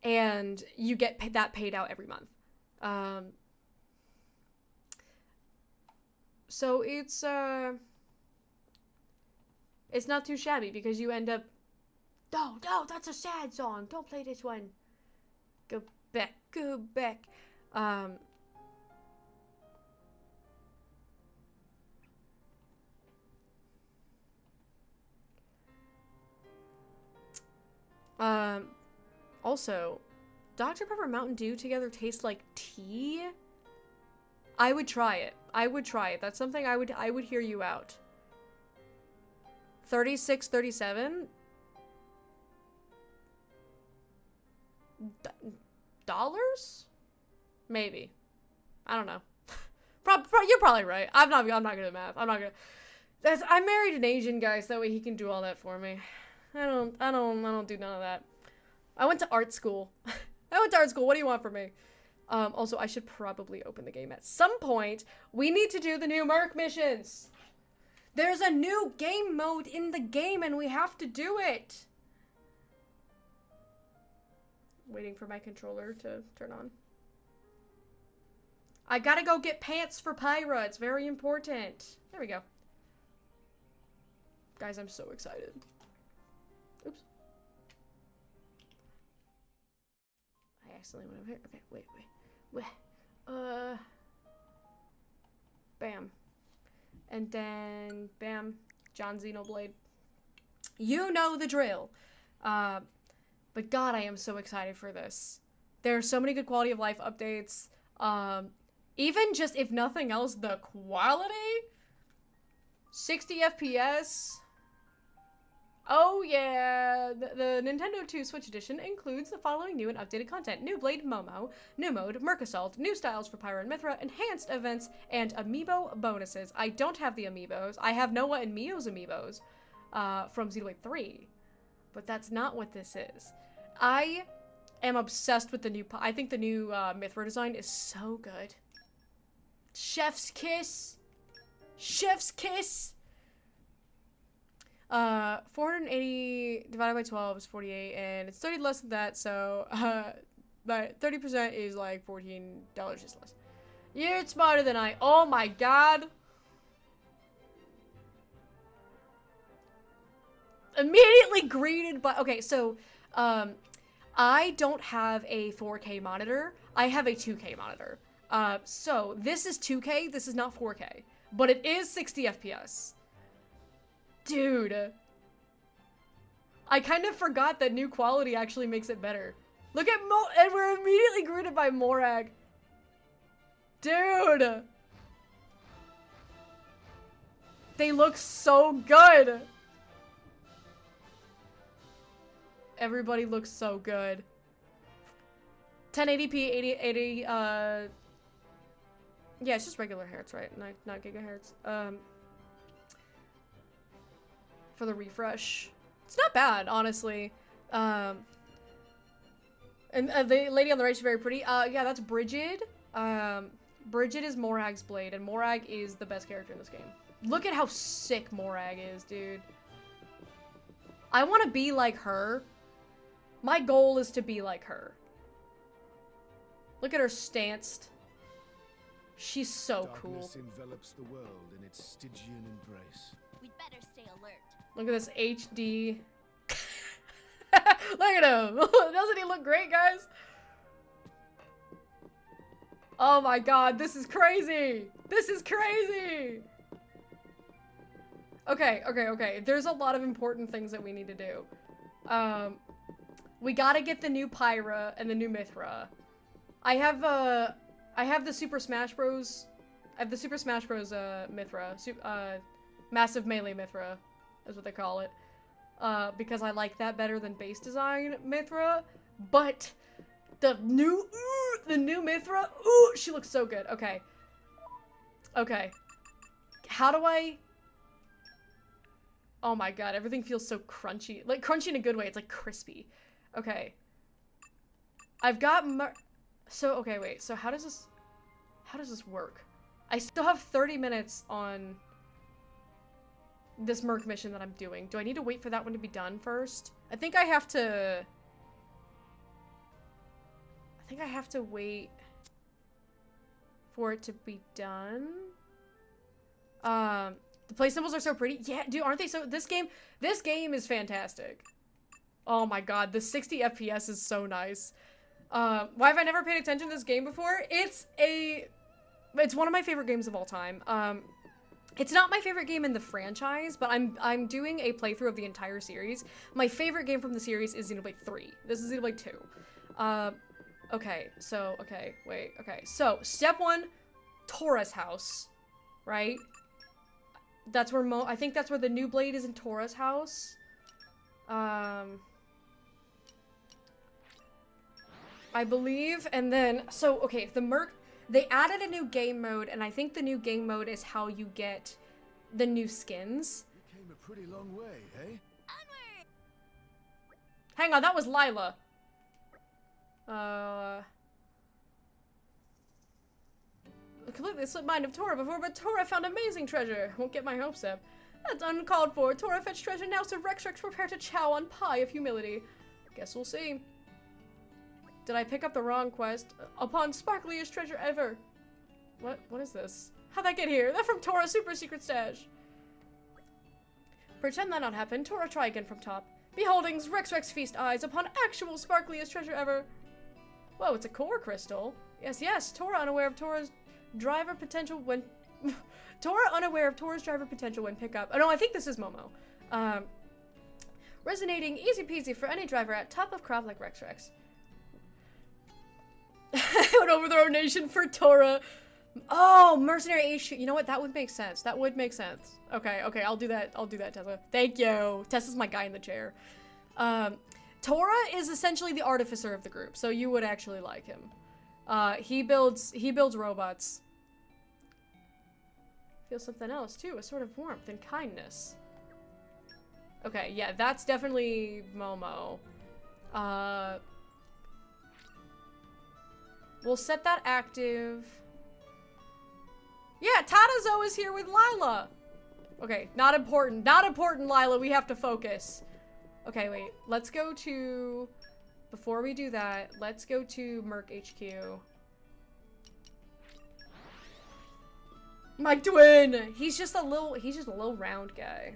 And you get that paid out every month. So it's not too shabby because you end up, no, that's a sad song. Don't play this one. Go back, go back. Also, Dr. Pepper and Mountain Dew together taste like tea? I would try it. I would try it. That's something I would hear you out. 36, 37? Dollars? Maybe. I don't know. You're probably right. I'm not good at math. I married an Asian guy so that way he can do all that for me. I don't do none of that. I went to art school. What do you want from me? Also, I should probably open the game at some point. We need to do the new Merc missions. There's a new game mode in the game and we have to do it. Waiting for my controller to turn on. I gotta go get pants for Pyra. It's very important. There we go. Guys, I'm so excited. Oops. I accidentally went over here. Okay, wait. Bam. And then, bam, John Xenoblade. You know the drill. But God, I am so excited for this. There are so many good quality of life updates. Even just, if nothing else, the quality? 60 FPS. Oh yeah, the Nintendo 2 Switch Edition includes the following new and updated content. New Blade Momo, new mode, Merc Assault, new styles for Pyra and Mithra, enhanced events, and amiibo bonuses. I don't have the amiibos. I have Noah and Mio's amiibos from Xenoblade 3, but that's not what this is. I am obsessed with the new, I think the new Mithra design is so good. Chef's kiss. Chef's kiss. 480 divided by 12 is 48, and it's 30 less than that, so, but 30% is like $14 just less. You're smarter than I. Oh my God. Immediately greeted by, okay, so, I don't have a 4K monitor. I have a 2K monitor. So this is 2K, this is not 4K, but it is 60 FPS. Dude. I kind of forgot that new quality actually makes it better. Look at and we're immediately greeted by Morag. Dude. They look so good. Everybody looks so good. 1080p, 80, yeah, it's just regular hertz, right? Not gigahertz. For the refresh. It's not bad, honestly. And the lady on the right is very pretty. Yeah, that's Brigid. Brigid is Morag's blade, and Morag is the best character in this game. Look at how sick Morag is, dude. I want to be like her. My goal is to be like her. Look at her stanced. She's so cool. Darkness envelops the world in its Stygian embrace. We'd better stay alert. Look at this HD. Look at him. Doesn't he look great, guys? Oh my God, this is crazy. This is crazy. Okay. There's a lot of important things that we need to do. We gotta get the new Pyra and the new Mithra. I have the Super Smash Bros. I have the Super Smash Bros. Mithra. Massive Melee Mithra is what they call it. Because I like that better than base design Mithra. But the new Mithra, ooh, she looks so good. Okay. How do I... Oh my god, everything feels so crunchy. Like, crunchy in a good way. It's like crispy. Okay. I've got okay, wait. So how does this work? I still have 30 minutes on this Merc mission that I'm doing. Do I need to wait for that one to be done first? I think I have to wait for it to be done. The play symbols are so pretty. Yeah, dude, aren't they so... This game is fantastic. Oh my god, the 60 FPS is so nice. Why have I never paid attention to this game before? It's one of my favorite games of all time. It's not my favorite game in the franchise, but I'm doing a playthrough of the entire series. My favorite game from the series is Xenoblade 3. This is Xenoblade 2. Okay, so step 1, Tora's house, right? That's where I think that's where the new blade is, in Tora's house. I believe, and then, so, okay, the Merc, they added a new game mode, and I think the new game mode is how you get the new skins. You came a pretty long way, eh? Hang on, that was Lila. Completely slipped mind of Tora before, but Tora found amazing treasure. Won't get my hopes up. That's uncalled for. Tora fetched treasure now, so Rex prepare to chow on pie of humility. Guess we'll see. Did I pick up the wrong quest? Upon sparkliest treasure ever. What is this? How'd that get here? They're from Tora's super secret stash. Pretend that not happened. Tora, try again from top. Beholdings, Rex feast eyes upon actual sparkliest treasure ever. Whoa, it's a core crystal. Yes. Tora unaware of Tora's driver potential when... Tora unaware of Tora's driver potential when pick up. Oh no, I think this is Momo. Resonating easy peasy for any driver at top of crop like Rex. I would overthrow a nation for Tora. Oh, mercenary HQ. You know what? That would make sense. That would make sense. Okay, I'll do that. Tessa. Thank you. Tessa's my guy in the chair. Tora is essentially the artificer of the group, so you would actually like him. He builds robots. Feel something else too, a sort of warmth and kindness. Okay, yeah, that's definitely Momo. We'll set that active. Yeah, Tadazo is here with Lila. Okay, not important, Lila, we have to focus. Okay, wait, let's go to, before we do that, let's go to Merc HQ. My twin! He's just a little round guy.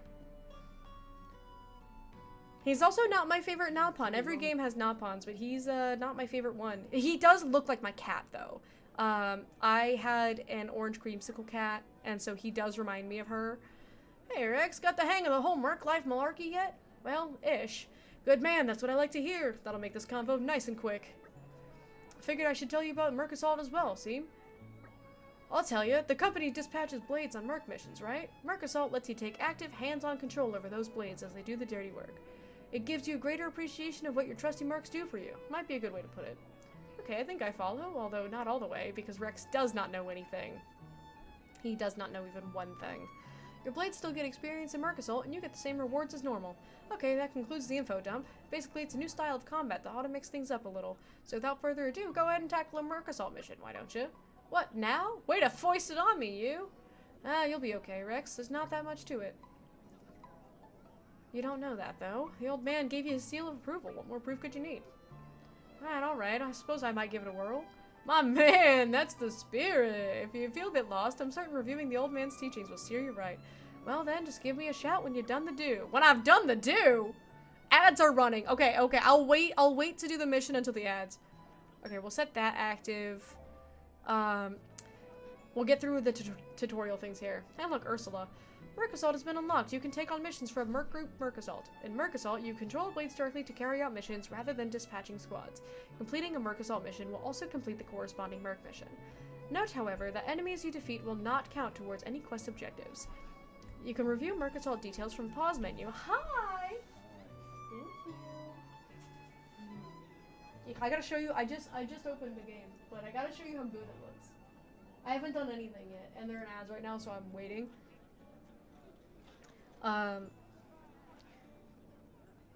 He's also not my favorite Naupon. Every game has Naupons, but he's not my favorite one. He does look like my cat, though. I had an orange creamsicle cat, and so he does remind me of her. Hey, Rex, got the hang of the whole Merc life malarkey yet? Well, ish. Good man, that's what I like to hear. That'll make this convo nice and quick. Figured I should tell you about Merc Assault as well, see? I'll tell you, the company dispatches blades on Merc missions, right? Merc Assault lets you take active, hands-on control over those blades as they do the dirty work. It gives you a greater appreciation of what your trusty Mercs do for you. Might be a good way to put it. Okay, I think I follow, although not all the way, because Rex does not know anything. He does not know even one thing. Your blades still get experience in Merc Assault, and you get the same rewards as normal. Okay, that concludes the info dump. Basically, it's a new style of combat that ought to mix things up a little. So without further ado, go ahead and tackle a Merc Assault mission, why don't you? What, now? Way to foist it on me, you! You'll be okay, Rex. There's not that much to it. You don't know that, though. The old man gave you a seal of approval. What more proof could you need? Alright. I suppose I might give it a whirl. My man, that's the spirit. If you feel a bit lost, I'm certain reviewing the old man's teachings will steer you right. Well then, just give me a shout when you've done the do. When I've done the do? Ads are running. Okay. I'll wait to do the mission until the ads. Okay, we'll set that active. We'll get through the tutorial things here. Hey, look, Ursula. Merc Assault has been unlocked. You can take on missions from Merc Group Merc Assault. In Merc Assault, you control blades directly to carry out missions rather than dispatching squads. Completing a Merc Assault mission will also complete the corresponding Merc mission. Note, however, that enemies you defeat will not count towards any quest objectives. You can review Merc Assault details from the pause menu. Hi! Thank you. I gotta show you, I just opened the game, but I gotta show you how good it looks. I haven't done anything yet, and they're in ads right now, so I'm waiting.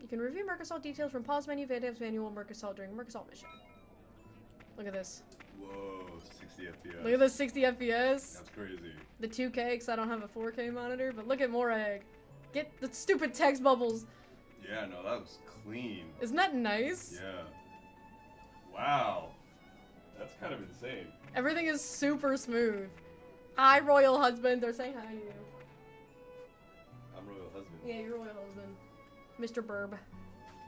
You can review Merc Assault details from pause menu, VODs manual, Merc Assault during Merc Assault mission. Look at this. Whoa, 60 FPS. Look at this 60 FPS. That's crazy. The 2K, because I don't have a 4K monitor, but look at Morag. Get the stupid text bubbles. Yeah, no, that was clean. Isn't that nice? Yeah. Wow. That's kind of insane. Everything is super smooth. Hi, Royal Husband. They're saying hi to you. I'm Royal Husband. Yeah, you're Royal Husband. Mr. Burb.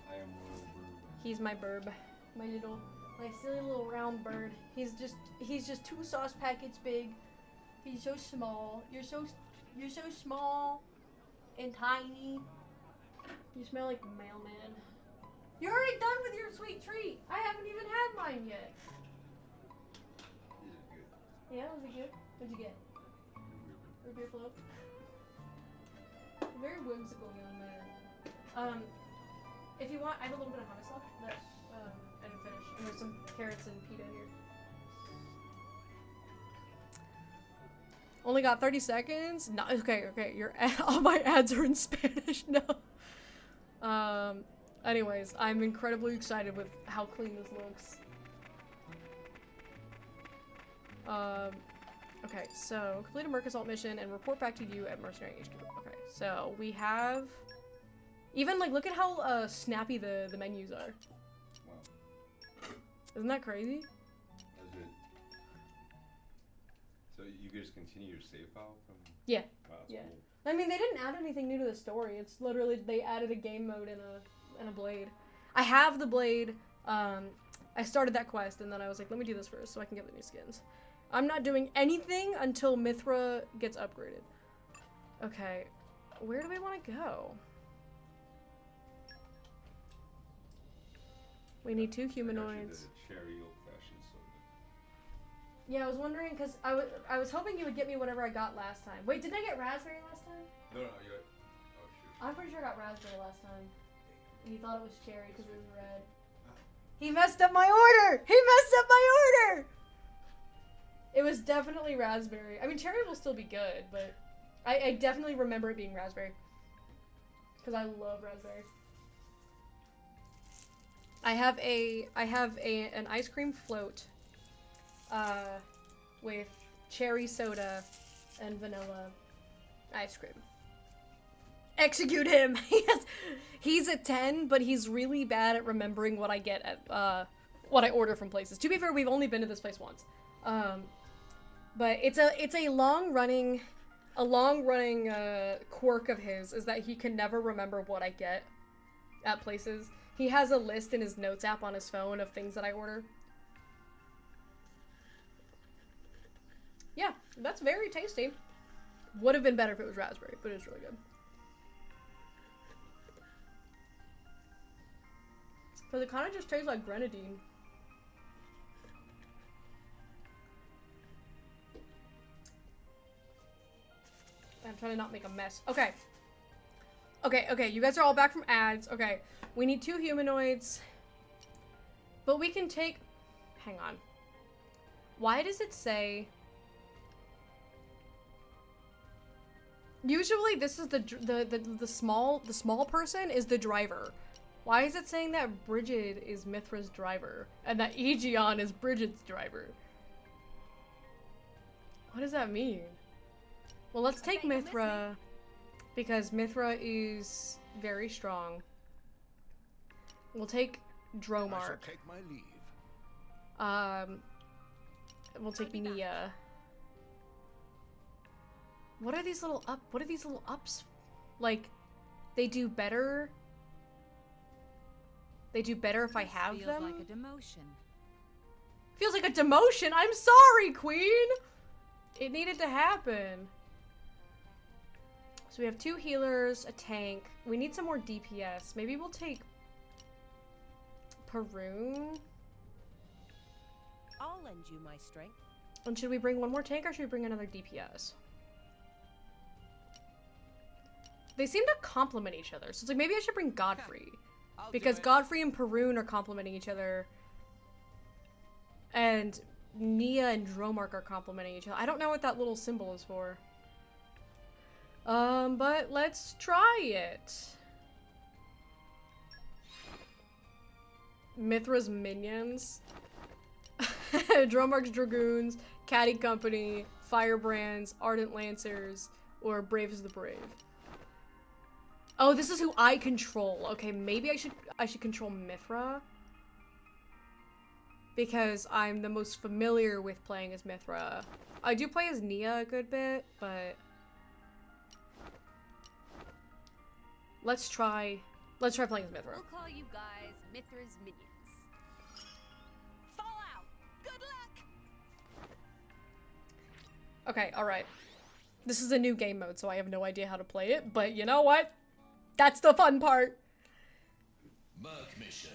I am Royal Burb. He's my burb. My silly little round bird. He's just 2 sauce packets big. He's so small. You're so small and tiny. You smell like mailman. You're already done with your sweet treat. I haven't even had mine yet. These are good. Yeah, was it good? What'd you get? Root beer float. Very whimsical young man. If you want, I have a little bit of hummus left that I didn't finish. And there's some carrots and pita here. Only got 30 seconds? No, okay, all my ads are in Spanish, no. Anyways, I'm incredibly excited with how clean this looks. Okay, so complete a Merc Assault mission and report back to you at Mercenary HQ. Okay, so we have... Even, like, look at how snappy the menus are. Wow. Isn't that crazy? That's it. So you could just continue your save file from... Yeah. Wow, that's Yeah. cool. I mean, they didn't add anything new to the story. It's literally, they added a game mode and a blade. I have the blade. I started that quest, and then I was like, let me do this first so I can get the new skins. I'm not doing anything until Mithra gets upgraded. Okay, where do we want to go? We need 2 humanoids. Cherry old-fashioned soda. Yeah, I was wondering, because I was hoping you would get me whatever I got last time. Wait, didn't I get raspberry last time? No, you got... Oh, shoot. I'm pretty sure I got raspberry last time. And you thought it was cherry because it was red. He messed up my order! He messed up my order! It was definitely raspberry. I mean, cherry will still be good, but I definitely remember it being raspberry. Because I love raspberry. I have an ice cream float with cherry soda and vanilla ice cream. Execute him! He's a 10, but he's really bad at remembering what I get at what I order from places. To be fair, we've only been to this place once. But it's a long running quirk of his is that he can never remember what I get at places. He has a list in his notes app on his phone of things that I order. Yeah, that's very tasty. Would have been better if it was raspberry, but it's really good. Because it kind of just tastes like grenadine. I'm trying to not make a mess. Okay. Okay, you guys are all back from ads. Okay, we need 2 humanoids. But we can take... Hang on. Why does it say... Usually this is the small person is the driver. Why is it saying that Bridget is Mithra's driver and that Aegeon is Bridget's driver? What does that mean? Well, let's take Mithra because Mithra is very strong. We'll take Dromark. I shall take my leave. We'll take Nia. What are these little ups? Like, they do better. They do better if I have them. Feels like a demotion. Feels like a demotion. I'm sorry, Queen. It needed to happen. So we have 2 healers, a tank. We need some more DPS. Maybe we'll take Perun. I'll lend you my strength. And should we bring one more tank or should we bring another DPS? They seem to complement each other. So it's like maybe I should bring Godfrey. Because Godfrey and Perun are complementing each other. And Nia and Dromark are complementing each other. I don't know what that little symbol is for. But let's try it. Mithra's minions. Dromark's Dragoons, Caddy Company, Firebrands, Ardent Lancers, or Brave as the Brave. Oh, this is who I control. Okay, maybe I should control Mithra. Because I'm the most familiar with playing as Mithra. I do play as Nia a good bit, but let's try playing as Mithra. We'll call you guys Mithra's minions. Fall out. Good luck. Okay, alright. This is a new game mode, so I have no idea how to play it, but you know what? That's the fun part. Merc mission.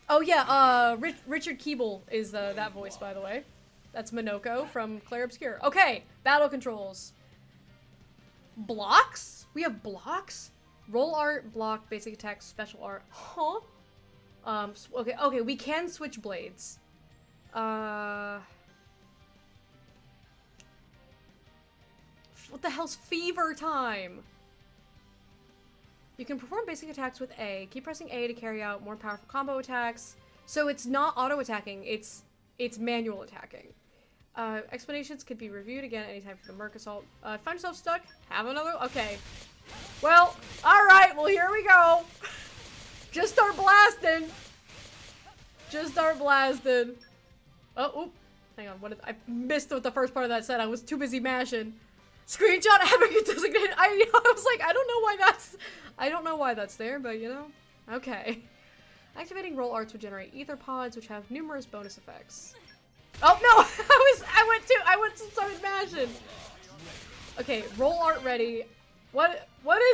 Oh yeah, Richard Keeble is that voice, by the way. That's Minoko from Clair Obscure. Okay, battle controls. Blocks? We have blocks? Roll art, block, basic attack, special art. Huh? Okay, we can switch blades. What the hell's fever time? You can perform basic attacks with A. Keep pressing A to carry out more powerful combo attacks. So it's not auto-attacking, it's manual attacking. Explanations could be reviewed again anytime for the Merc Assault. Find yourself stuck? Have another? Okay. Well, alright, well here we go. Just start blasting. Just start blasting. Oh, oop. Hang on, I missed what the first part of that said. I was too busy mashing. Screenshot having it designated. I was like, I don't know why that's there, but you know. Okay. Activating roll arts would generate ether pods, which have numerous bonus effects. Oh no! I went to start mashing. Okay, roll art ready. What is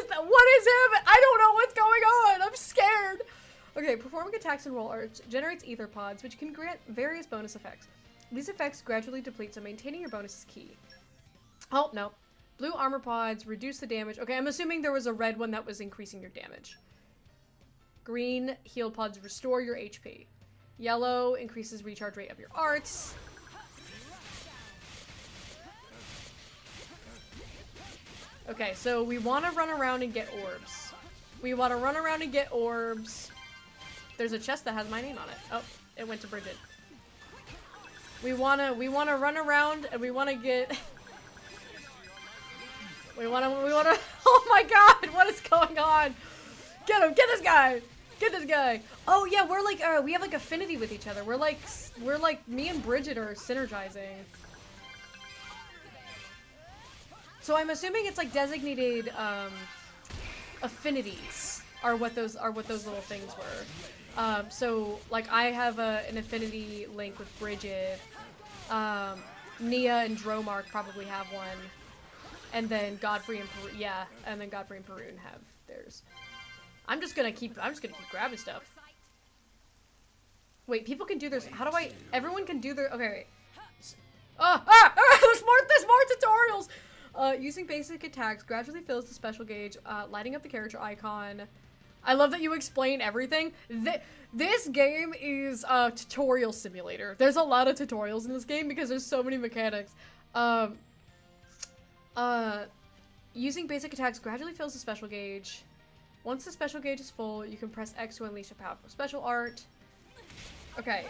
that? What is him? I don't know what's going on. I'm scared. Okay, performing attacks and roll arts generates ether pods, which can grant various bonus effects. These effects gradually deplete, so maintaining your bonus is key. Oh, no. Blue armor pods reduce the damage. Okay, I'm assuming there was a red one that was increasing your damage. Green heal pods restore your HP. Yellow increases recharge rate of your arts. Okay, so we want to run around and get orbs. There's a chest that has my name on it. Oh, it went to Bridget. We wanna run around and we wanna get. We wanna. Oh my God! What is going on? Get him! Get this guy! Get this guy! Oh yeah, we're like we have like affinity with each other. We're like me and Bridget are synergizing. So I'm assuming it's like designated affinities are what those little things were. So like I have an affinity link with Bridget. Nia and Dromark probably have one. And then Godfrey and Perun have theirs. I'm just gonna keep grabbing stuff. Wait, people can do this. How do I? Everyone can do their. Okay, wait. There's more tutorials. Using basic attacks gradually fills the special gauge, lighting up the character icon. I love that you explain everything. This game is a tutorial simulator. There's a lot of tutorials in this game because there's so many mechanics. Using basic attacks gradually fills the special gauge. Once the special gauge is full, you can press X to unleash a powerful special art. Okay.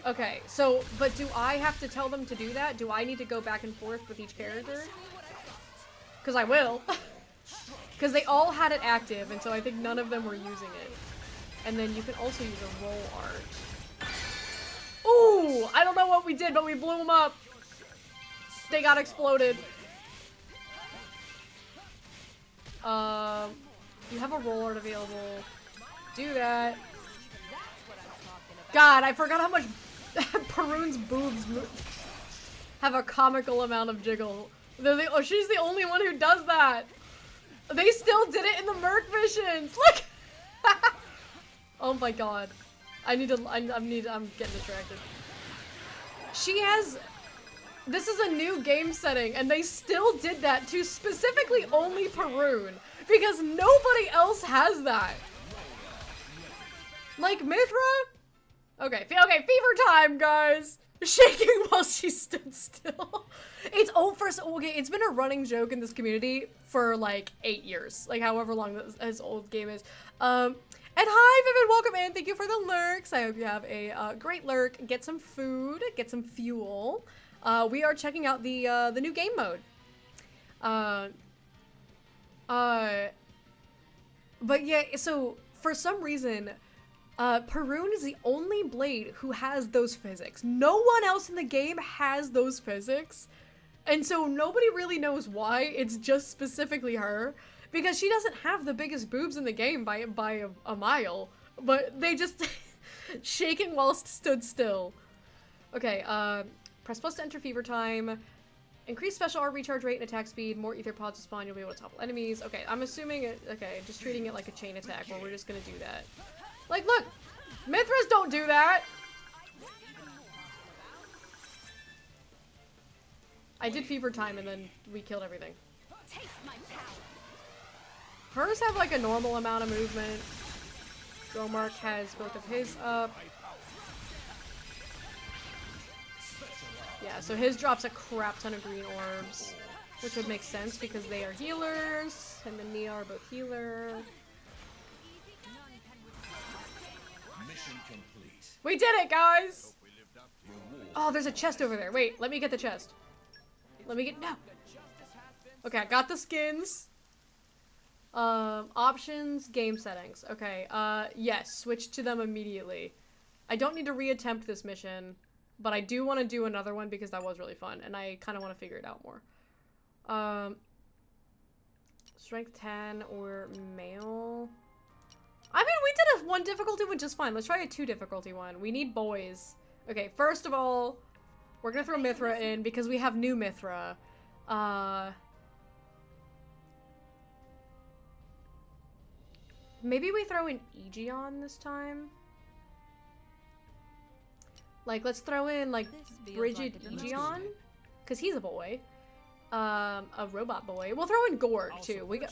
Okay, so, but do I have to tell them to do that? Do I need to go back and forth with each character? Because I will. Because they all had it active, and so I think none of them were using it. And then you can also use a roll art. Ooh! I don't know what we did, but we blew them up. They got exploded. You have a roll art available. Do that. God, I forgot how much Perun's boobs have a comical amount of jiggle. Oh, she's the only one who does that. They still did it in the Merc missions. Look. Oh my god. I'm getting distracted. She has. This is a new game setting, and they still did that to specifically only Perun because nobody else has that. Like Mithra. Okay, fever time, guys. Shaking while she stood still. It's been a running joke in this community for like 8 years, like however long this old game is. And hi, Vivid, welcome in. Thank you for the lurks. I hope you have a great lurk. Get some food, get some fuel. We are checking out the new game mode. But yeah, so for some reason, Perun is the only blade who has those physics. No one else in the game has those physics. And so nobody really knows why. It's just specifically her. Because she doesn't have the biggest boobs in the game by a mile. But they just shaking whilst stood still. Okay, press plus to enter fever time. Increase special art recharge rate and attack speed. More ether pods to spawn. You'll be able to topple enemies. Okay, I'm assuming it. Okay, just treating it like a chain attack where we're just gonna do that. Like, look! Mithras don't do that! I did fever time and then we killed everything. Hers have like a normal amount of movement. Dromark has both of his up. Yeah, so his drops a crap ton of green orbs. Which would make sense because they are healers. And the Nia are both healer. Mission complete. We did it, guys! Oh, there's a chest over there. Wait, let me get the chest. No! Okay, I got the skins. Options, game settings. Okay, yes, switch to them immediately. I don't need to reattempt this mission, but I do want to do another one because that was really fun, and I kind of want to figure it out more. Strength 10 or male. I mean, we did a 1 difficulty one just fine. Let's try a 2 difficulty one. We need boys. Okay, first of all, we're gonna throw Mithra in because we have new Mithra. Maybe we throw in Aegeon this time? Like, let's throw in, like, Brigid Aegeon? Because he's a boy. A robot boy. We'll throw in Gorg, too. We'll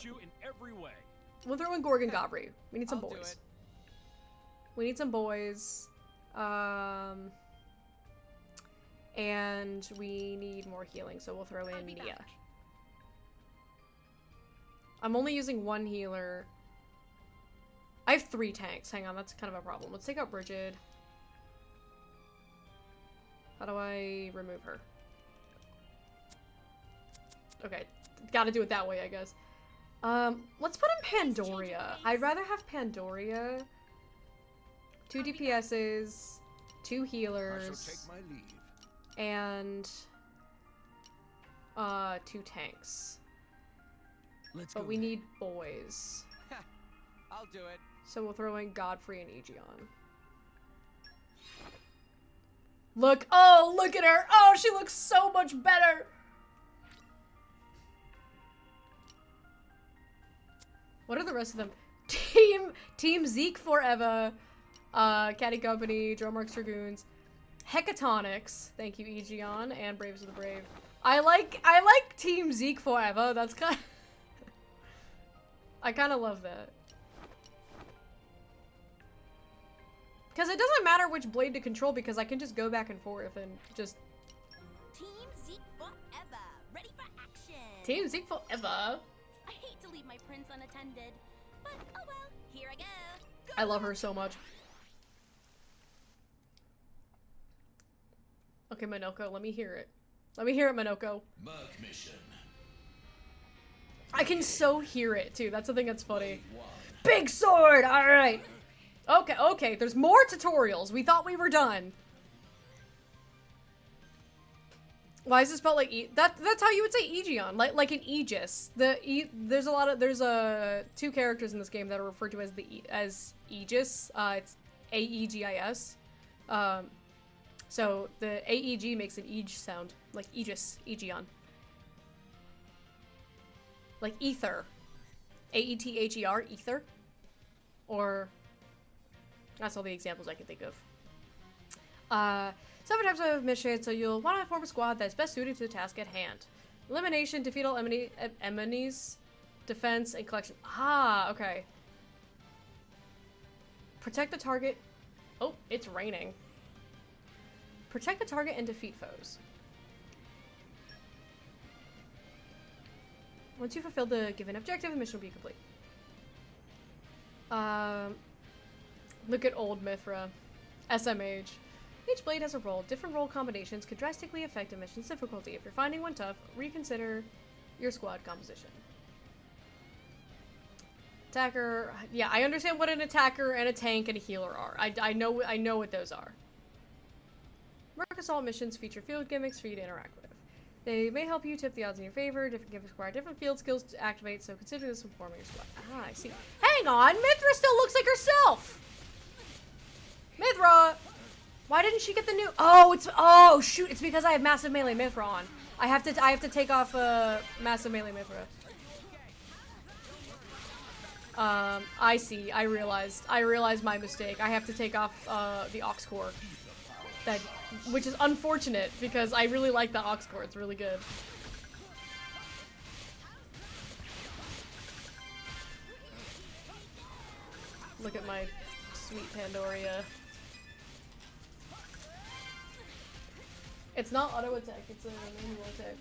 throw in Gorg and Gobri. We need some boys. We need some boys. And we need more healing, so we'll throw in Nia. I'm only using 1 healer. I have 3 tanks. Hang on, that's kind of a problem. Let's take out Brigid. How do I remove her? Okay, gotta do it that way, I guess. Let's put in Pandoria. I'd rather have Pandoria. 2 DPSs, 2 healers. I shall take my leave. And 2 tanks. But we need boys. I'll do it. So we'll throw in Godfrey and Aegeon. Look, oh, look at her. Oh, she looks so much better. What are the rest of them? Team Zeke Forever, Catty Company, Dromark's Dragoons, Hecatonics. Thank you, Aegeon, and Braves of the Brave. I like Team Zeke Forever. That's kind of I kind of love that. Because it doesn't matter which blade to control because I can just go back and forth and just... Team Zeke forever. Ready for action. Team Zeke Forever. I hate to leave my prince unattended, but oh well, here I go. I love her so much. Okay, Minoko, let me hear it. Let me hear it, Minoko. Merc mission. I can so hear it, too. That's the thing that's funny. Big sword! Alright. Okay, okay, there's more tutorials. We thought we were done. Why is it spelled like that's how you would say Aegeon, like an Aegis. There's 2 characters in this game that are referred to as as Aegis. It's AEGIS. So the AEG makes an Aeg sound, like Aegis, Aegeon. Like ether. A-E-T-H-E-R, ether. Or, that's all the examples I can think of. 7 types of missions, so you'll want to form a squad that's best suited to the task at hand. Elimination, defeat all enemies, defense, and collection. Ah, okay. Protect the target. Oh, it's raining. Protect the target and defeat foes. Once you fulfill the given objective, the mission will be complete. Look at old Mithra. SMH. Each blade has a role. Different role combinations could drastically affect a mission's difficulty. If you're finding one tough, reconsider your squad composition. Attacker. Yeah, I understand what an attacker and a tank and a healer are. I know what those are. Merc assault missions feature field gimmicks for you to interact with. They may help you tip the odds in your favor. Different gimmicks require different field skills to activate, so consider this when forming your squad. Ah, I see. Hang on! Mithra still looks like herself! Mithra! Why didn't she get the new? Oh shoot! It's because I have massive melee Mithra on. I have to take off massive melee Mithra. I see. I realized my mistake. I have to take off the Ox Core. Which is unfortunate because I really like the Ox Core. It's really good. Look at my sweet Pandoria. It's not auto attack, it's a manual attack.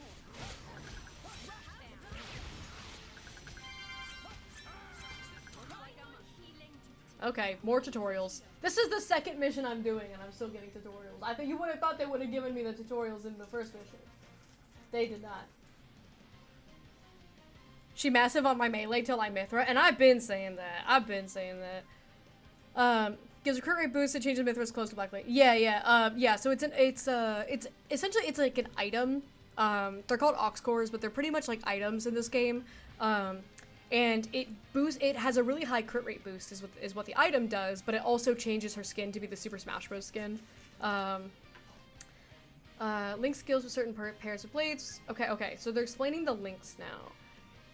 Okay, more tutorials. This is the second mission I'm doing and I'm still getting tutorials. I think you would have thought they would have given me the tutorials in the first mission. They did not. She massive on my melee till I Mithra, and I've been saying that. Gives a crit rate boost that changes Mithra's close to black blade. Yeah. So it's essentially it's like an item. They're called Ox Cores, but they're pretty much like items in this game. And it has a really high crit rate boost is what the item does, but it also changes her skin to be the Super Smash Bros. Skin. Link skills with certain pairs of blades. Okay, so they're explaining the links now.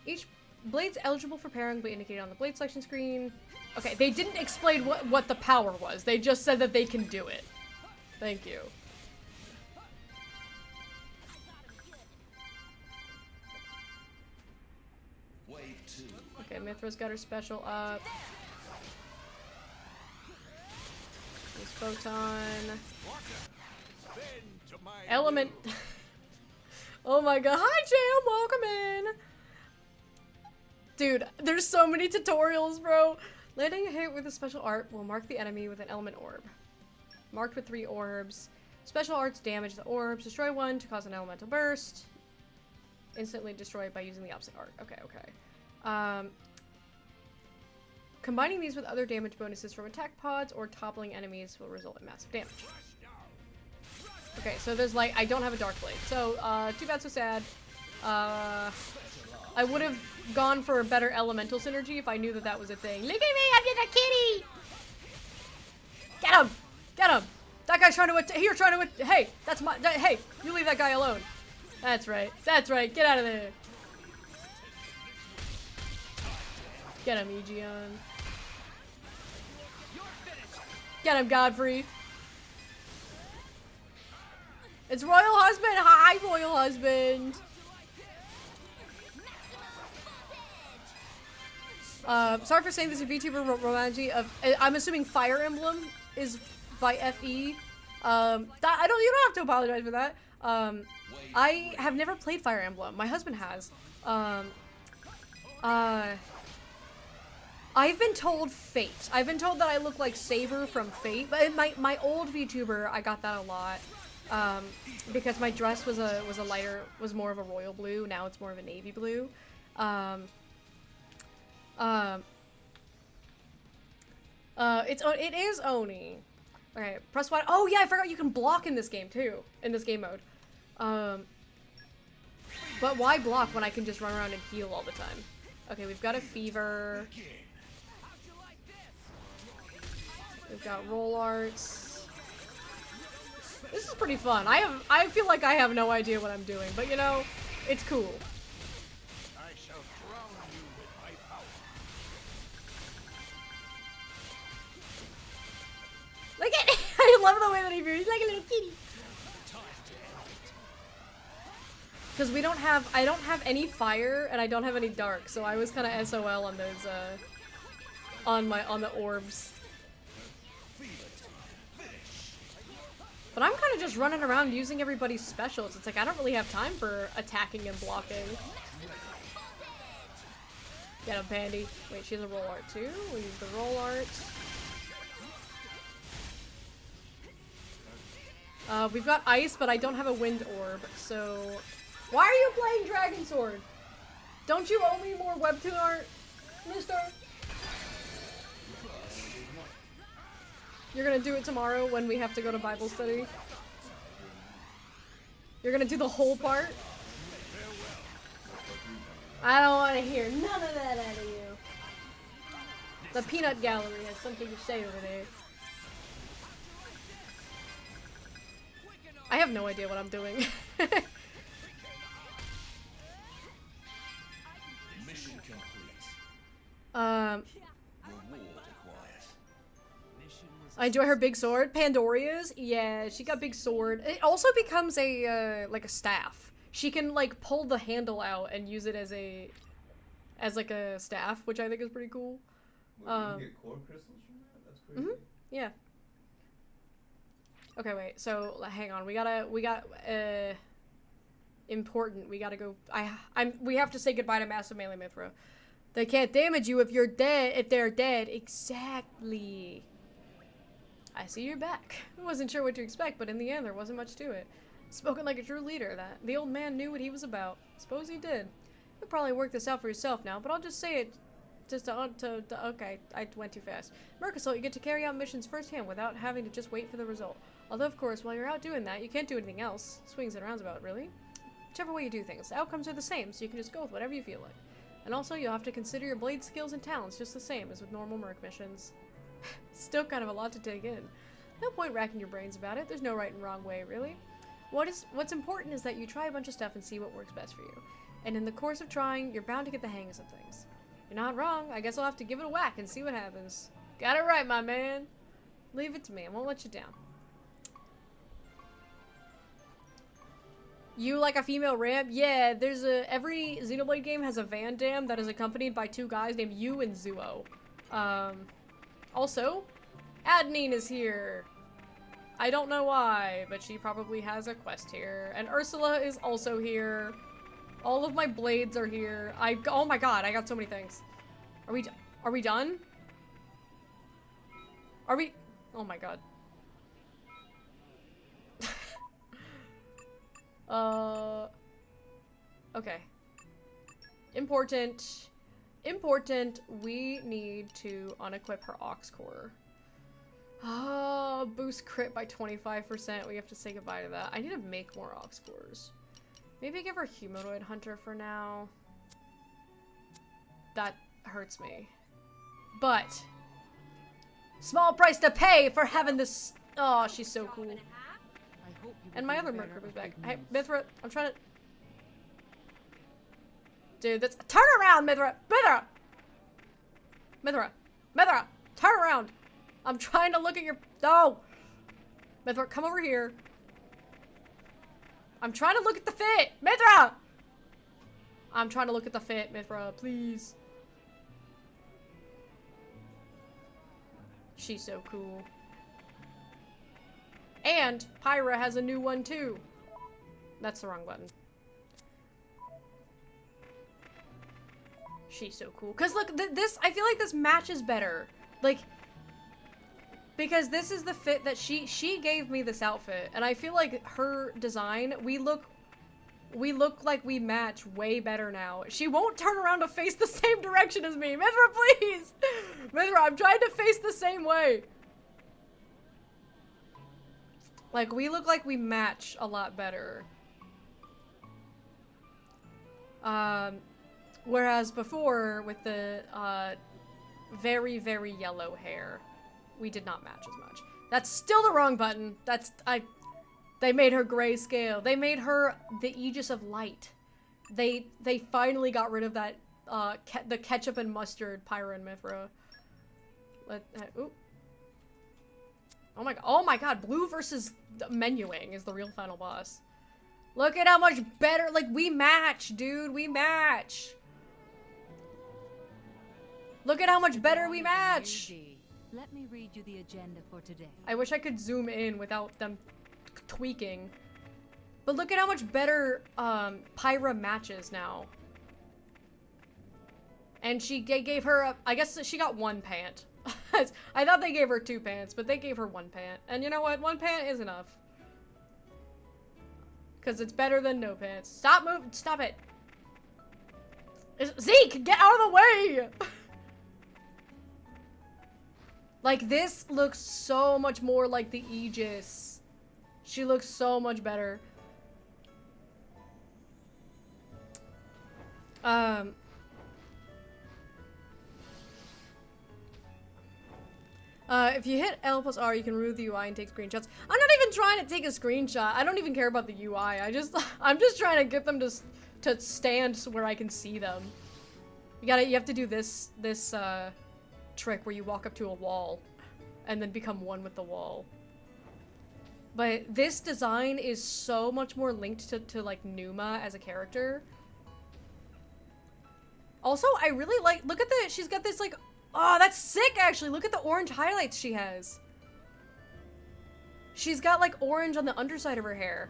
Each blade's eligible for pairing will be indicated on the blade selection screen. Okay, they didn't explain what the power was. They just said that they can do it. Thank you. Okay, Mithra's got her special up. This photon. Element. Oh my god. Hi, Jam. Welcome in. Dude, there's so many tutorials, bro. Landing a hit with a special art will mark the enemy with an element orb. Marked with 3 orbs. Special arts damage the orbs. Destroy 1 to cause an elemental burst. Instantly destroyed by using the opposite art. Okay. Combining these with other damage bonuses from attack pods or toppling enemies will result in massive damage. Okay, so there's like, I don't have a Dark Blade. So, too bad, so sad. I would have gone for a better elemental synergy if I knew that was a thing. Look at me, I'm just a kitty! Get him! Get him! That guy's trying to you're trying to hey, that's my, hey, you leave that guy alone. That's right, get out of there. Get him, Aegeon. Get him, Godfrey. It's Royal Husband! Hi, Royal Husband! Sorry for saying this is VTuber Romanji of, I'm assuming Fire Emblem is by FE. You don't have to apologize for that. I have never played Fire Emblem. My husband has. I've been told Fate. I've been told that I look like Saber from Fate, but in my old VTuber, I got that a lot. Because my dress was more of a royal blue. Now it's more of a navy blue. It is Oni. Okay, press Y. Oh yeah, I forgot you can block in this game too. In this game mode. But why block when I can just run around and heal all the time? Okay, we've got a fever. We've got roll arts. This is pretty fun. I feel like I have no idea what I'm doing, but you know, it's cool. love the way that he moves. He's like a little kitty. Because we don't have, I don't have any fire and I don't have any dark, so I was kind of SOL on those, on the orbs. But I'm kind of just running around using everybody's specials. It's like I don't really have time for attacking and blocking. Get him, Pandy. Wait, she has a roll art too? We use the roll art. We've got ice, but I don't have a wind orb, so... Why are you playing Dragon Sword? Don't you owe me more webtoon art, mister? You're gonna do it tomorrow when we have to go to Bible study? You're gonna do the whole part? I don't want to hear none of that out of you. The peanut gallery has something to say over there. I have no idea what I'm doing. Mission complete. I enjoy her big sword. Pandoria's? Yeah, she got big sword. It also becomes a, like a staff. She can, like, pull the handle out and use it as like a staff, which I think is pretty cool. Wait, you can get core crystals from that? That's crazy. Yeah. Okay, wait, so, hang on, we got, important, we gotta go, we have to say goodbye to Massive Melee Mithra. They can't damage you if you're dead, if they're dead. Exactly. I see you're back. I wasn't sure what to expect, but in the end, there wasn't much to it. Spoken like a true leader, that. The old man knew what he was about. Suppose he did. You'll probably work this out for yourself now, but I'll just say it, okay, I went too fast. Mercasol, you get to carry out missions firsthand without having to just wait for the result. Although, of course, while you're out doing that, you can't do anything else. Swings and roundabout, really. Whichever way you do things, the outcomes are the same, so you can just go with whatever you feel like. And also, you'll have to consider your blade skills and talents just the same as with normal merc missions. Still kind of a lot to take in. No point racking your brains about it. There's no right and wrong way, really. What's important is that you try a bunch of stuff and see what works best for you. And in the course of trying, you're bound to get the hang of some things. You're not wrong. I guess I'll have to give it a whack and see what happens. Got it right, my man. Leave it to me. I won't let you down. You like a female ramp? Yeah, there's every Xenoblade game has a Van Dam that is accompanied by two guys named Yu and Zuo. Also, Adenine is here. I don't know why, but she probably has a quest here. And Ursula is also here. All of my blades are here. Oh my god, I got so many things. Are we done? Are we? Oh my god. Okay. Important, we need to unequip her Ox Core. Oh, boost crit by 25%. We have to say goodbye to that. I need to make more Ox Cores. Maybe give her Humanoid Hunter for now. That hurts me. But, small price to pay for having this. Oh, she's so cool. And my other Merc is back. Hey, Mithra, I'm trying to... Dude, that's... Turn around, Mithra! Mithra! Mithra! Mithra! Turn around! I'm trying to look at your... No! Mithra, come over here. I'm trying to look at the fit! Mithra! I'm trying to look at the fit, Mithra, please. She's so cool. And Pyra has a new one too. That's the wrong button. She's so cool. Cause look, this, I feel like this matches better. Like, because this is the fit that she gave me this outfit. And I feel like her design, we look like we match way better now. She won't turn around to face the same direction as me. Mithra, please! Mithra, I'm trying to face the same way. Like, we look like we match a lot better. Whereas before, with the, very, very yellow hair, we did not match as much. That's still the wrong button. They made her grayscale. They made her the Aegis of Light. They finally got rid of that, the ketchup and mustard Pyra and Mithra. Ooh. Oh my god, blue versus menuing is the real final boss. Look at how much better, like, we match, dude, we match. Look at how much better we match. Let me read you the agenda for today. I wish I could zoom in without them tweaking. But look at how much better Pyra matches now. And she gave her I guess she got 1 pant. I thought they gave her 2 pants, but they gave her 1 pant. And you know what? 1 pant is enough. Because it's better than no pants. Stop moving. Stop it. Zeke, get out of the way. Like, this looks so much more like the Aegis. She looks so much better. If you hit L plus R, you can remove the UI and take screenshots. I'm not even trying to take a screenshot. I don't even care about the UI. I'm just trying to get them to stand where I can see them. You have to do this trick where you walk up to a wall and then become one with the wall. But this design is so much more linked to like Numa as a character. Also, I really like, look at the, she's got this like, oh, that's sick actually. Look at the orange highlights she has. She's got like orange on the underside of her hair.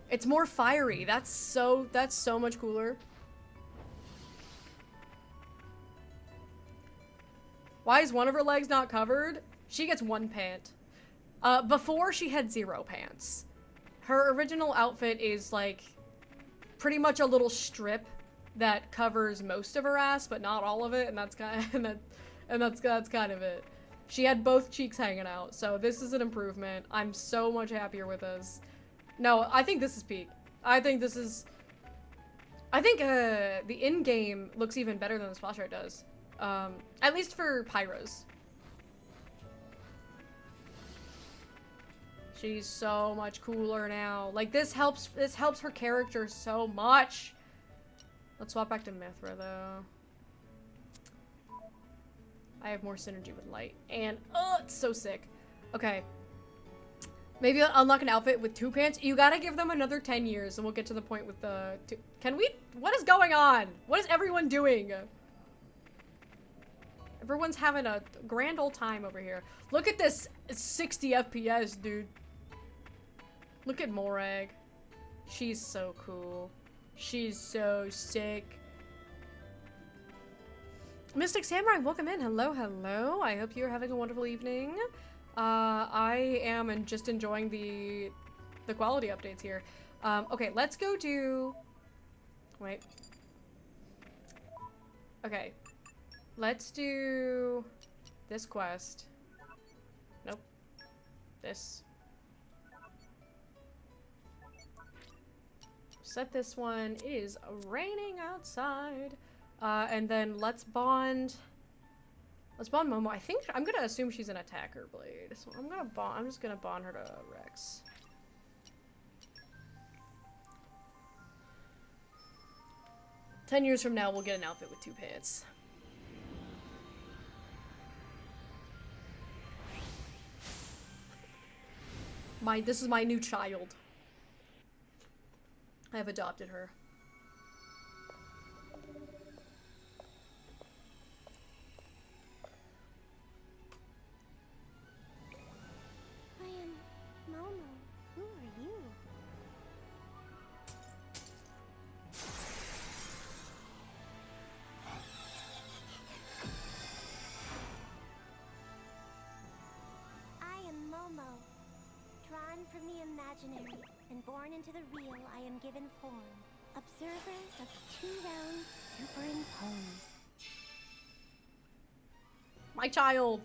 It's more fiery. That's so much cooler. Why is one of her legs not covered? She gets 1 pant. Before she had 0 pants. Her original outfit is like pretty much a little strip that covers most of her ass, but not all of it, and that's kind of it. She had both cheeks hanging out, so this is an improvement. I'm so much happier with this. No, I think this is peak. I think the in-game looks even better than the splash art does. At least for Pyros. She's so much cooler now. Like, this helps her character so much. Let's swap back to Mithra, though. I have more synergy with light. And, oh, it's so sick. Okay. Maybe I'll unlock an outfit with 2 pants. You gotta give them another 10 years, and we'll get to the point with the 2. Can we? What is going on? What is everyone doing? Everyone's having a grand old time over here. Look at this 60 FPS, dude. Look at Morag. She's so cool. She's so sick. Mystic Samurai, welcome in. Hello, hello. I hope you're having a wonderful evening. I am just enjoying the quality updates here. Okay, let's go to... Wait. Okay. Let's do this quest. Nope. This. Set this one. It is raining outside. And then let's bond Momo. I think I'm gonna assume she's an attacker blade. So I'm just gonna bond her to Rex. "10 years from now, we'll get an outfit with 2 pants." This is my new child. I have adopted her. I am Momo. Who are you? I am Momo. Drawn from the imaginary and born into the real, I am given form. Observer of 2 rounds superimposed. My child.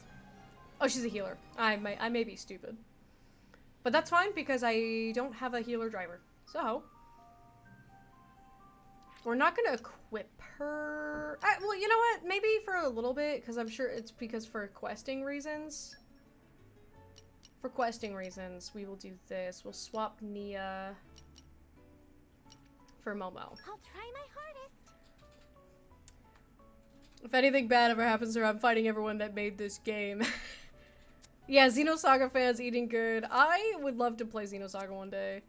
Oh, she's a healer. I may be stupid. But that's fine because I don't have a healer driver. So we're not gonna equip her. Well, you know what? Maybe for a little bit, because I'm sure it's because for questing reasons. For questing reasons, we will do this. We'll swap Nia for Momo. I'll try my hardest. If anything bad ever happens to her, I'm fighting everyone that made this game. Yeah, Xenosaga fans eating good. I would love to play Xenosaga one day.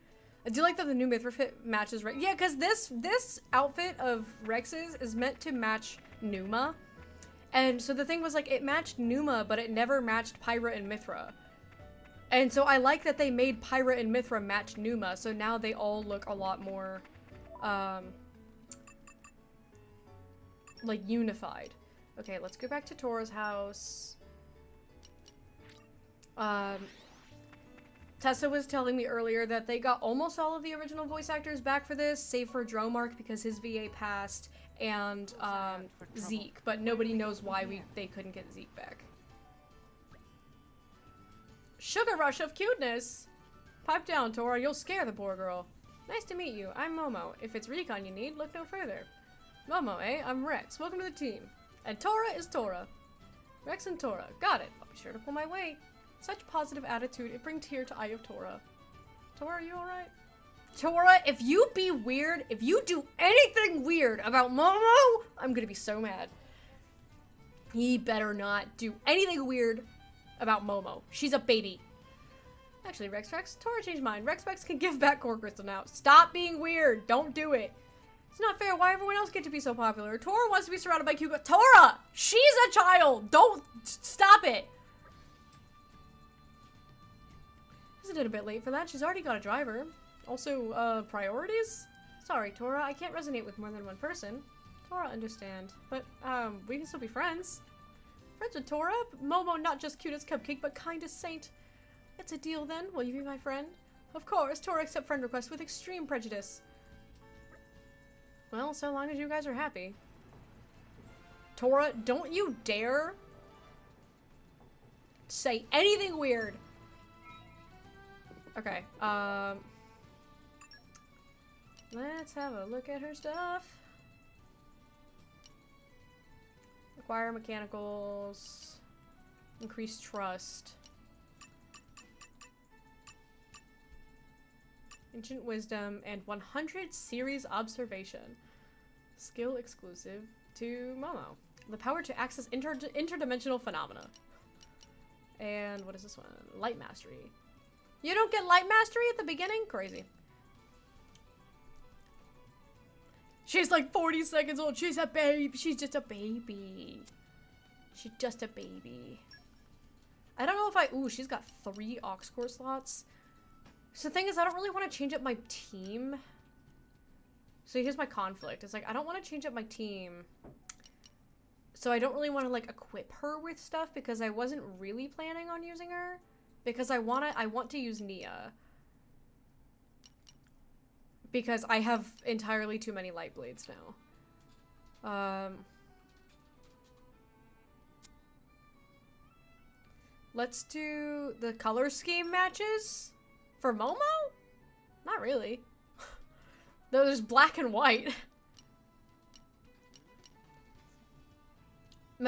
I do like that the new Mithra fit matches Rex. Yeah, because this outfit of Rex's is meant to match Numa. And so the thing was, like, it matched Numa, but it never matched Pyra and Mithra. And so I like that they made Pyra and Mithra match Numa, so now they all look a lot more, like, unified. Okay, let's go back to Tora's house. Tessa was telling me earlier that they got almost all of the original voice actors back for this, save for Dromark because his VA passed, and Zeke, but nobody knows why they couldn't get Zeke back. Sugar rush of cuteness! Pipe down, Tora, you'll scare the poor girl. Nice to meet you, I'm Momo. If it's recon you need, look no further. Momo, eh? I'm Rex. Welcome to the team. And Tora is Tora. Rex and Tora. Got it. I'll be sure to pull my weight. Such positive attitude, it brings tear to eye of Tora. Tora, are you alright? Tora, if you be weird, if you do anything weird about Momo, I'm gonna be so mad. He better not do anything weird about Momo. She's a baby. Actually, Rex, Tora changed mine. Rex can give back Core Crystal now. Stop being weird. Don't do it. It's not fair. Why everyone else get to be so popular? Tora wants to be surrounded by cute girls. Tora! She's a child! Don't stop it! Isn't it a bit late for that? She's already got a driver. Also, priorities? Sorry, Tora, I can't resonate with more than one person. Tora, understand. But, we can still be friends. Friends with Tora? Momo, not just cute as cupcake, but kind as saint. It's a deal then. Will you be my friend? Of course, Tora accept friend request with extreme prejudice. Well, so long as you guys are happy. Tora, don't you dare say anything weird. Okay, let's have a look at her stuff. Acquire mechanicals. Increase trust. Ancient wisdom and 100 series observation. Skill exclusive to Momo. The power to access interdimensional phenomena. And what is this one? Light mastery. You don't get light mastery at the beginning? Crazy. She's like 40 seconds old. She's a baby. She's just a baby. She's just a baby. I don't know if I... Ooh, she's got 3 aux core slots. So the thing is, I don't really want to change up my team. So here's my conflict. It's like, I don't want to change up my team. So I don't really want to, like, equip her with stuff because I wasn't really planning on using her. Because I want to use Nia. Because I have entirely too many light blades now. Let's do the color scheme matches for Momo? Not really. Though there's black and white.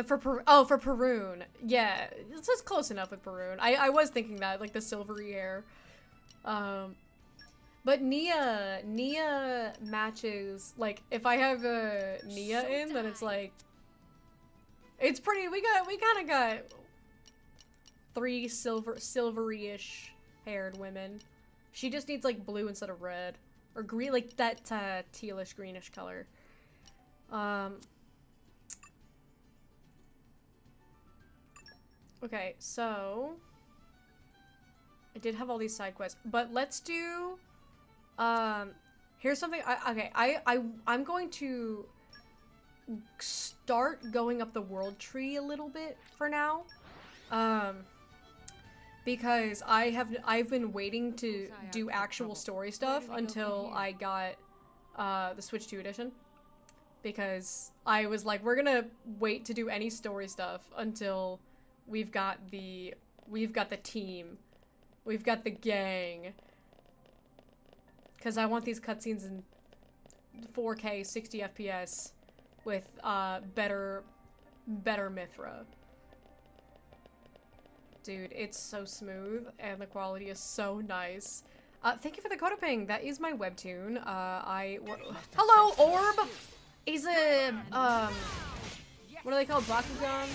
For Perun. Yeah, it's just close enough with Perun. I was thinking that, like the silvery hair. But Nia matches, like, if I have Nia in, then it's like, it's pretty, we kind of got 3 silvery-ish haired women. She just needs, like, blue instead of red. Or green, like that tealish greenish color. Okay, so I did have all these side quests, but let's do, here's something, I'm going to start going up the world tree a little bit for now, because I've been waiting to do actual story stuff until I got, the Switch 2 edition, because I was like, we're gonna wait to do any story stuff until we've got the team. We've got the gang. Because I want these cutscenes in 4K, 60 FPS with better Mithra. Dude, it's so smooth and the quality is so nice. Thank you for the Coda ping. That is my webtoon. Hello, Orb! He's a, what are they called? Bakugan?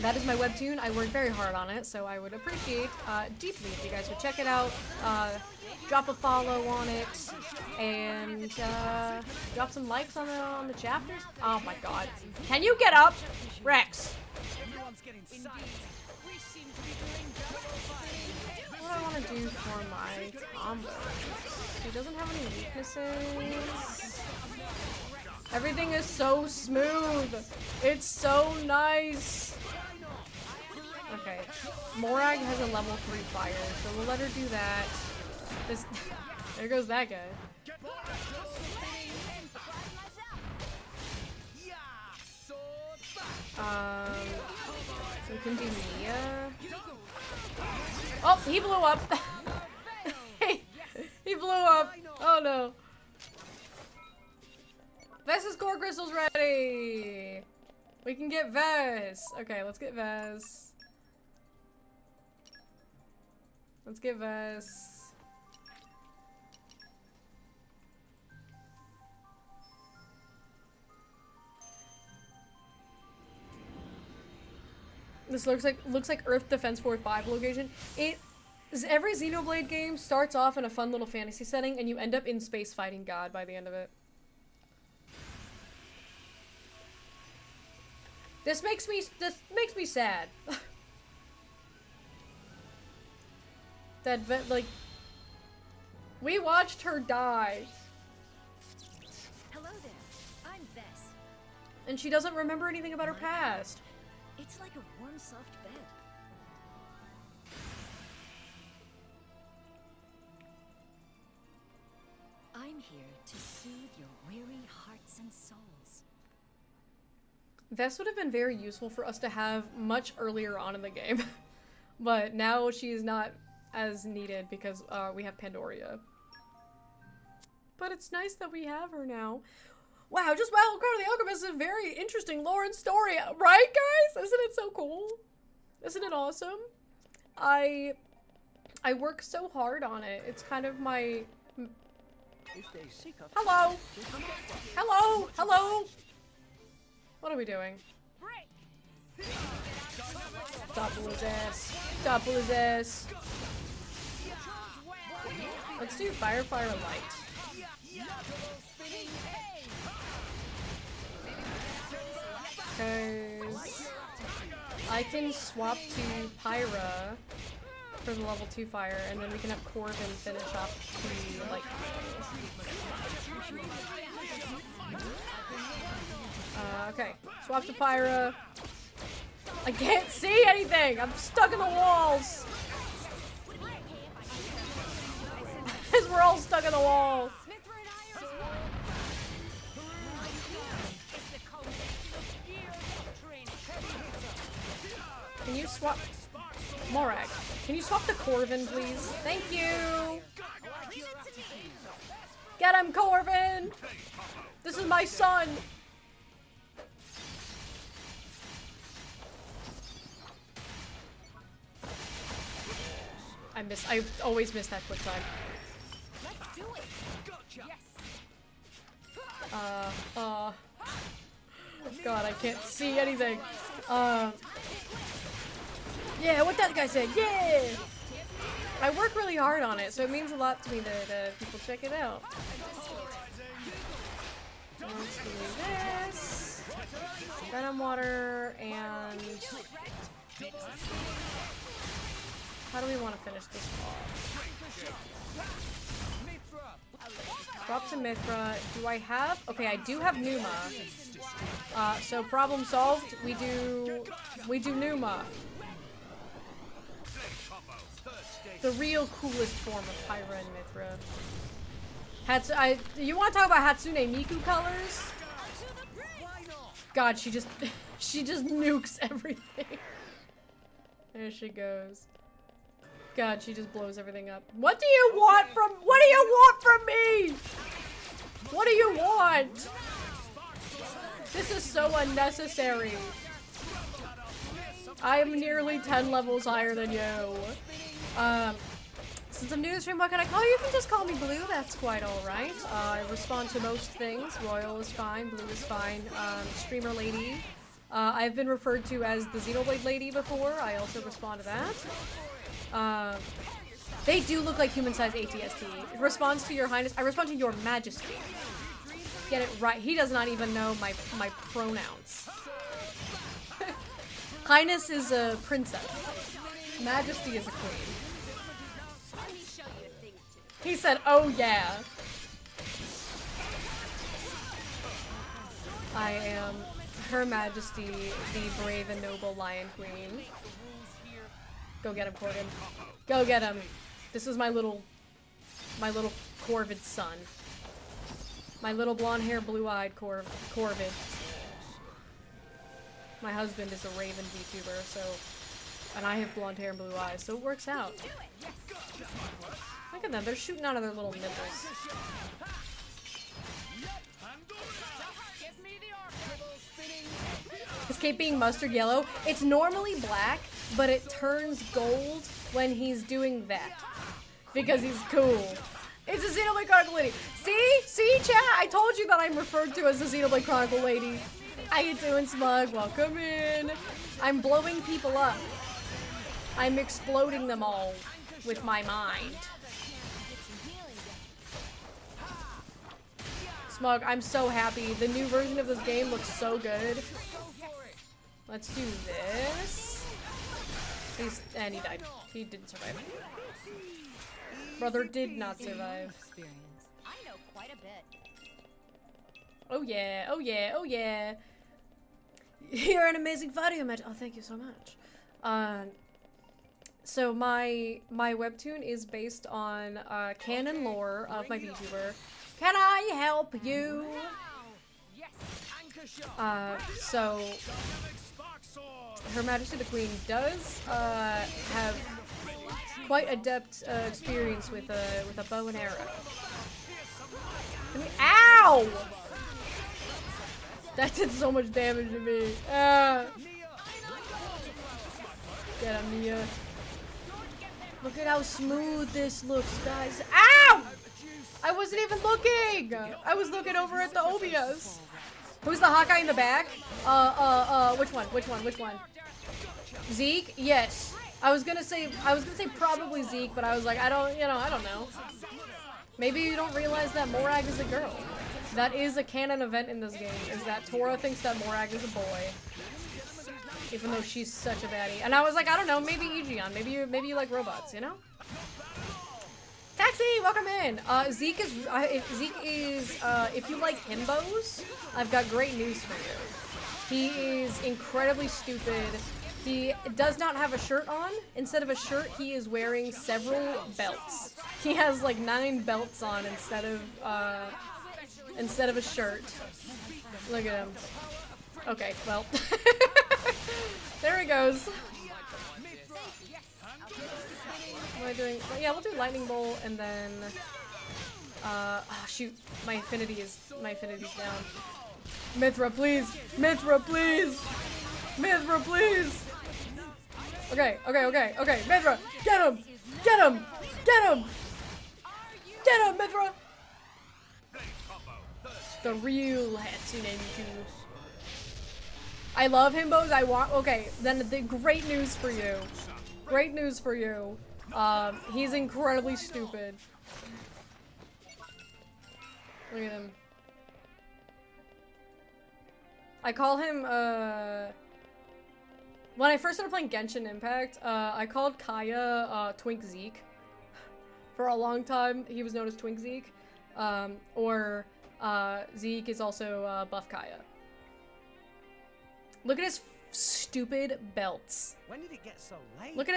That is my webtoon. I worked very hard on it, so I would appreciate deeply if you guys would check it out. Drop a follow on it, and drop some likes on the chapters. Oh my god. Can you get up? Rex. What do I want to do for my combo? He doesn't have any weaknesses. Everything is so smooth. It's so nice. Okay, Morag has a level 3 fire, so we'll let her do that. There goes that guy. We can do Mia. Oh, he blew up. He blew up. Oh no. Vess's core crystal's ready. We can get Vess. Okay, let's get Vess. Let's get Vess. This looks like Earth Defense Force 5 location. Every Xenoblade game starts off in a fun little fantasy setting, and you end up in space fighting God by the end of it. This makes me sad. That like we watched her die. Hello there. I'm Vess. And she doesn't remember anything about her past. It's like a warm, soft bed. I'm here to soothe your weary hearts and souls. Vess would have been very useful for us to have much earlier on in the game. But now she is not as needed because we have Pandoria. But it's nice that we have her now. Wow, just Wild Crown of the Alchemist is a very interesting lore and story, right guys? Isn't it so cool? Isn't it awesome? I work so hard on it. It's kind of my... Hello! Hello! Hello! What are we doing? Double his ass. Double his ass. Let's do Fire, Fire, Light. Because I can swap to Pyra for the level 2 fire, and then we can have Corvin finish off the light. Okay, swap to Pyra. I can't see anything! I'm stuck in the walls! Because we're all stuck in the walls! Can you swap... Morag, can you swap to Corvin, please? Thank you! Get him, Corvin! This is my son! I always miss that quick time. God, I can't see anything. Yeah, what that guy said, yeah! I work really hard on it, so it means a lot to me that people check it out. Let's do this. Venom water, and... How do we want to finish this off? Drop to Mithra. Do I have? Okay, I do have Numa. So problem solved. We do Numa. The real coolest form of Pyra and Mithra. You want to talk about Hatsune Miku colors? God, she just nukes everything. There she goes. God, she just blows everything up. What do you want from me? What do you want? This is so unnecessary. I am nearly 10 levels higher than you. Since I'm new to the stream, what can I call you? You can just call me Blue, that's quite alright. I respond to most things. Royal is fine, Blue is fine. Streamer Lady. I've been referred to as the Xenoblade lady before. I also respond to that. They do look like human-sized ATST. It responds to your highness. I respond to your majesty. Get it right. He does not even know my pronouns. Highness is a princess. Majesty is a queen. He said, oh yeah. I am Her Majesty, the brave and noble Lion Queen. Go get him, Corgan. Go get him. This is my little Corvid son. My little blonde hair, blue-eyed Corvid. My husband is a Raven VTuber, so, and I have blonde hair and blue eyes, so it works out. Look at them, they're shooting out of their little nipples. His cape being mustard yellow. It's normally black, but it turns gold when he's doing that. Because he's cool. It's a Xenoblade Chronicle lady. See? See, chat? I told you that I'm referred to as the Xenoblade Chronicle lady. How you doing, Smug? Welcome in. I'm blowing people up. I'm exploding them all with my mind. Smug, I'm so happy. The new version of this game looks so good. Let's do this. And he died. He didn't survive. Brother did not survive. I know quite a bit. Oh yeah, oh yeah, oh yeah. You're an amazing video match. Oh, thank you so much. So my webtoon is based on canon lore of my VTuber. Can I help you? So Her Majesty the Queen does have quite adept experience with a bow and arrow. Ow! That did so much damage to me. Get him, Nia. Look at how smooth this looks, guys. Ow! I wasn't even looking! I was looking over at the OBS. Who's the hot guy in the back? Which one? Zeke? Yes. I was gonna say probably Zeke, but I was like, I don't know. Maybe you don't realize that Morag is a girl. That is a canon event in this game, is that Tora thinks that Morag is a boy. Even though she's such a baddie. And I was like, I don't know, maybe Egeon, maybe you like robots, you know? Taxi, welcome in! Zeke is, if you like himbos, I've got great news for you. He is incredibly stupid. He does not have a shirt on. Instead of a shirt, he is wearing several belts. He has like 9 belts on instead of a shirt. Look at him. Okay, well. There he goes. What am I doing? Yeah, we'll do lightning bolt and then oh shoot, my infinity's down. Mithra, please! Mithra, please! Mithra, please! Okay, Mithra! Get him! Get him! Get him! Get him, Mithra! The real Hatsune Miku. I love himbos. Okay, then the great news for you. Great news for you. He's incredibly stupid. Look at him. I call him, when I first started playing Genshin Impact, I called Kaya, Twink Zeke. For a long time, he was known as Twink Zeke. Zeke is also, Buff Kaya. Look at his stupid belts. When did it get so late? Look at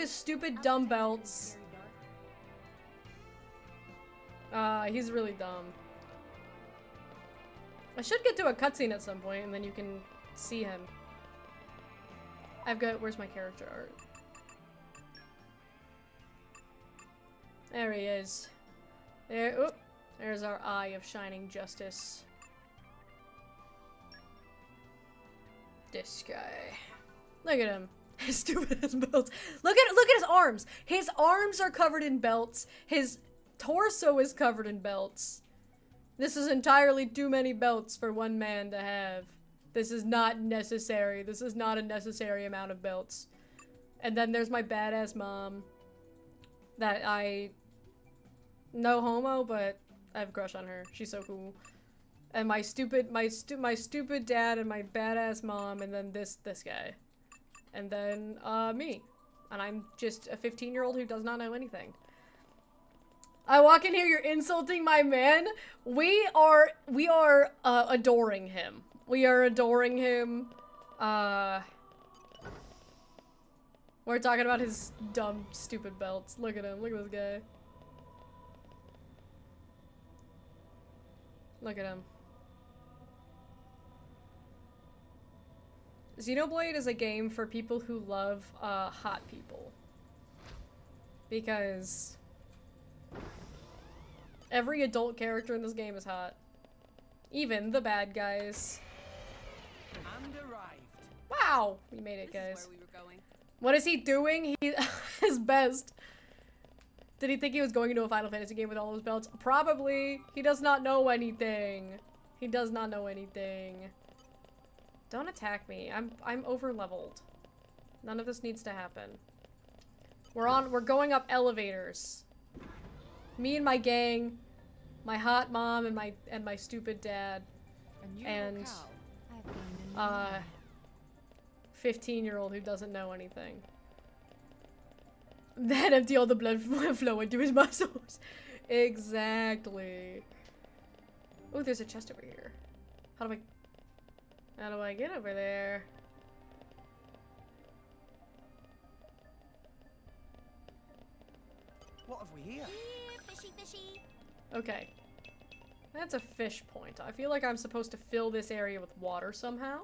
his stupid dumb belts. He's really dumb. I should get to a cutscene at some point and then you can see him. Where's my character art? There he is. There's our Eye of Shining Justice. This guy. Look at him. His stupid ass belts. Look at his arms. His arms are covered in belts. His torso is covered in belts. This is entirely too many belts for one man to have. This is not necessary. This is not a necessary amount of belts. And then there's my badass mom. That no homo, but I have a crush on her. She's so cool. And my stupid dad and my badass mom, and then this guy. And then, me. And I'm just a 15-year-old who does not know anything. I walk in here, you're insulting my man. We are adoring him. We are adoring him. We're talking about his dumb, stupid belts. Look at him. Look at this guy. Look at him. Xenoblade is a game for people who love, hot people. Because every adult character in this game is hot. Even the bad guys. And arrived. Wow! We made it, This guys. is where we were going. What is he doing? He his best. Did he think he was going into a Final Fantasy game with all those belts? Probably. He does not know anything. He does not know anything. Don't attack me. I'm over leveled. None of this needs to happen. We're going up elevators. Me and my gang, my hot mom and my stupid dad, and 15-year-old who doesn't know anything. Then empty all the blood flow into his muscles. Exactly. Oh, there's a chest over here. How do I get over there? What have we here? Here, fishy, fishy. Okay. That's a fish point. I feel like I'm supposed to fill this area with water somehow.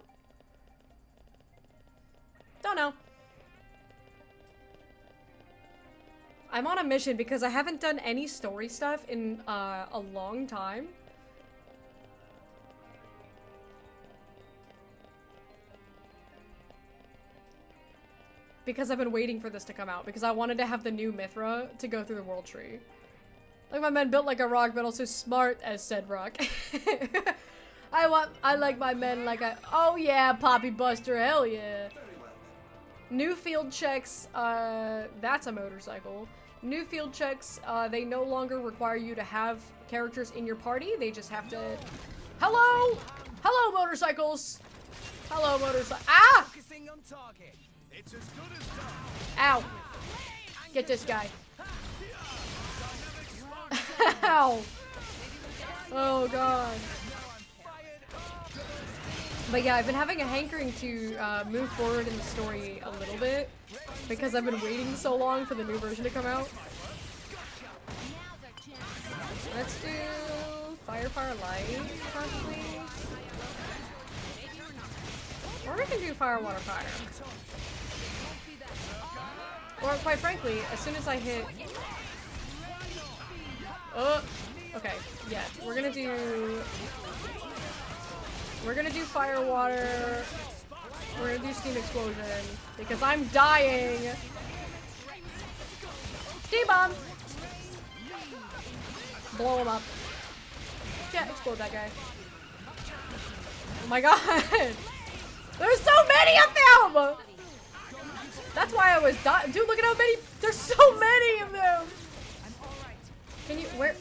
Don't know. I'm on a mission because I haven't done any story stuff in a long time. Because I've been waiting for this to come out. Because I wanted to have the new Mithra to go through the world tree. Like my men built like a rock, but also smart as said rock. I like my men like a— oh yeah, Poppy Buster, hell yeah. New field checks, that's a motorcycle. New field checks, they no longer require you to have characters in your party. They just have to— hello! Hello, motorcycles! Hello, motorcycle— ah! Focusing on target. It's as good as done. Ow! Get this guy. Ow! Oh god. But yeah, I've been having a hankering to move forward in the story a little bit because I've been waiting so long for the new version to come out. Let's do Fire Light, probably. Or we can do Fire, Water, Fire. Or quite frankly, as soon as I hit— oh, okay, yeah, we're gonna do Fire, Water. We're gonna do Steam Explosion because I'm dying. Steam Bomb. Blow him up. Yeah, explode that guy. Oh my god. There's so many of them! That's why I was dying. Dude, look at how many— there's so many of them! Can you— where?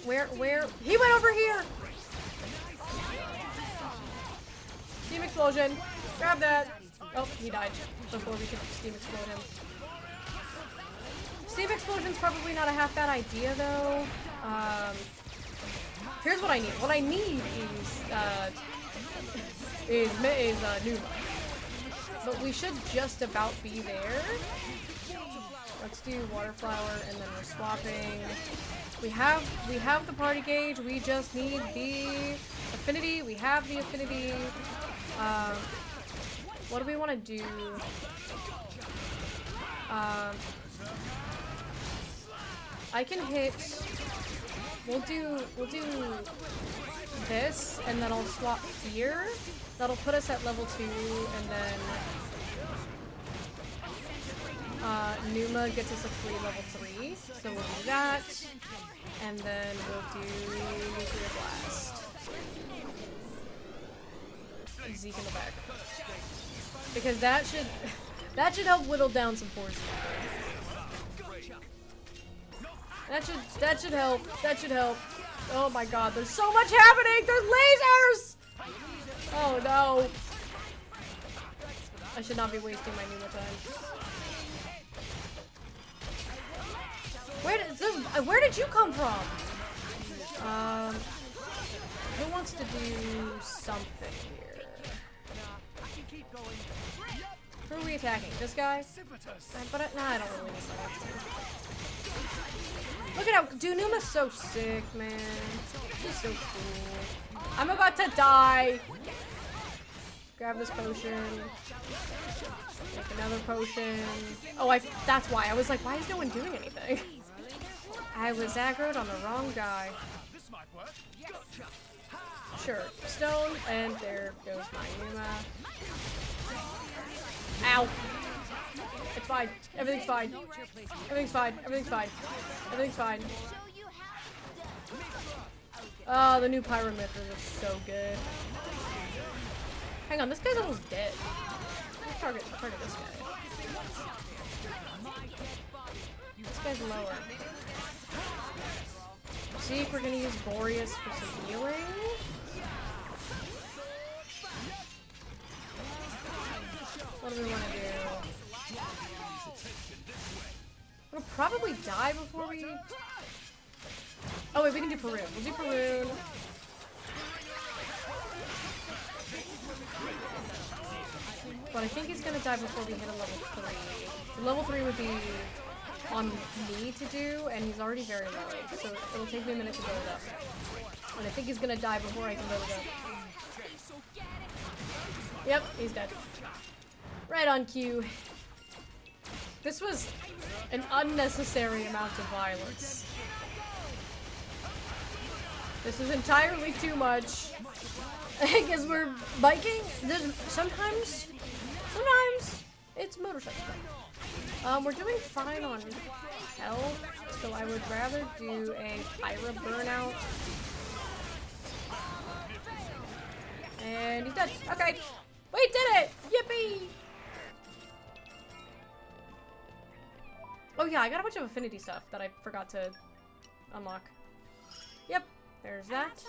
He went over here! Steam Explosion. Grab that. Oh, he died before we could Steam Explode him. Steam Explosion's probably not a half bad idea, though. Here's what I need. What I need is Numa. But we should just about be there. Let's do Water Flower, and then we're swapping. We have the party gauge. We just need the affinity. We have the affinity. What do we want to do? I can hit— we'll do this, and then I'll swap here. That'll put us at level 2, and then Numa gets us a free level 3. So we'll do that, and then we'll do Nuclear Blast. Zeke in the back. because that should help whittle down some force. That should help. That should help. Oh my god, there's so much happening! There's lasers! Oh no. I should not be wasting my Numa time. Where did you come from? Who wants to do something here? Who are we attacking? This guy? Nah, I don't really need someone. Look at how Numa's so sick, man. He's so cool. I'm about to die. Grab this potion. Make another potion. Oh, that's why. I was like, why is no one doing anything? I was aggroed on the wrong guy. Sure. Stone, and there goes my Numa. Ow. It's fine. Everything's fine. Everything's fine. Everything's fine. Everything's fine. Oh, the new Pyromancer is so good. Hang on, this guy's almost dead. Let's target this guy. This guy's lower. See, we're gonna use Boreas for some healing. What do we want to do? We'll probably die before we... Oh wait, we can do Perun. We'll do Perun. But I think he's gonna die before we hit a level 3. Level 3 would be on me to do, and he's already very low, so it'll take me a minute to build up. And I think he's gonna die before I can build up. Yep, he's dead. Right on cue. This was an unnecessary amount of violence. This is entirely too much. Because we're biking. Sometimes it's motorcycle. We're doing fine on health, so I would rather do a Pyra burnout. And he's dead. Okay. We did it! Yippee! Oh yeah, I got a bunch of affinity stuff that I forgot to unlock. Yep, there's that.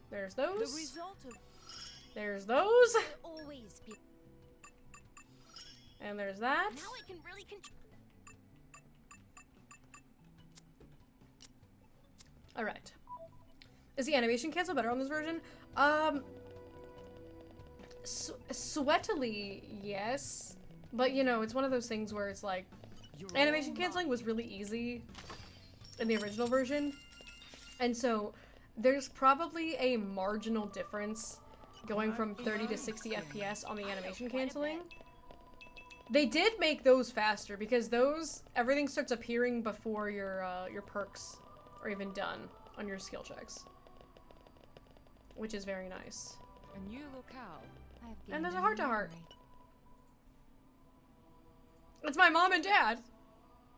There's those. There's those. And there's that. Now I can really Alright. Is the animation cancel better on this version? Sweatily, yes. But you know, it's one of those things where it's like, animation canceling was really easy in the original version. And so, there's probably a marginal difference going from 30 to 60 FPS on the animation canceling. They did make those faster because those, everything starts appearing before your perks are even done on your skill checks. Which is very nice. A new locale. And there's a heart-to-heart. It's my mom and dad!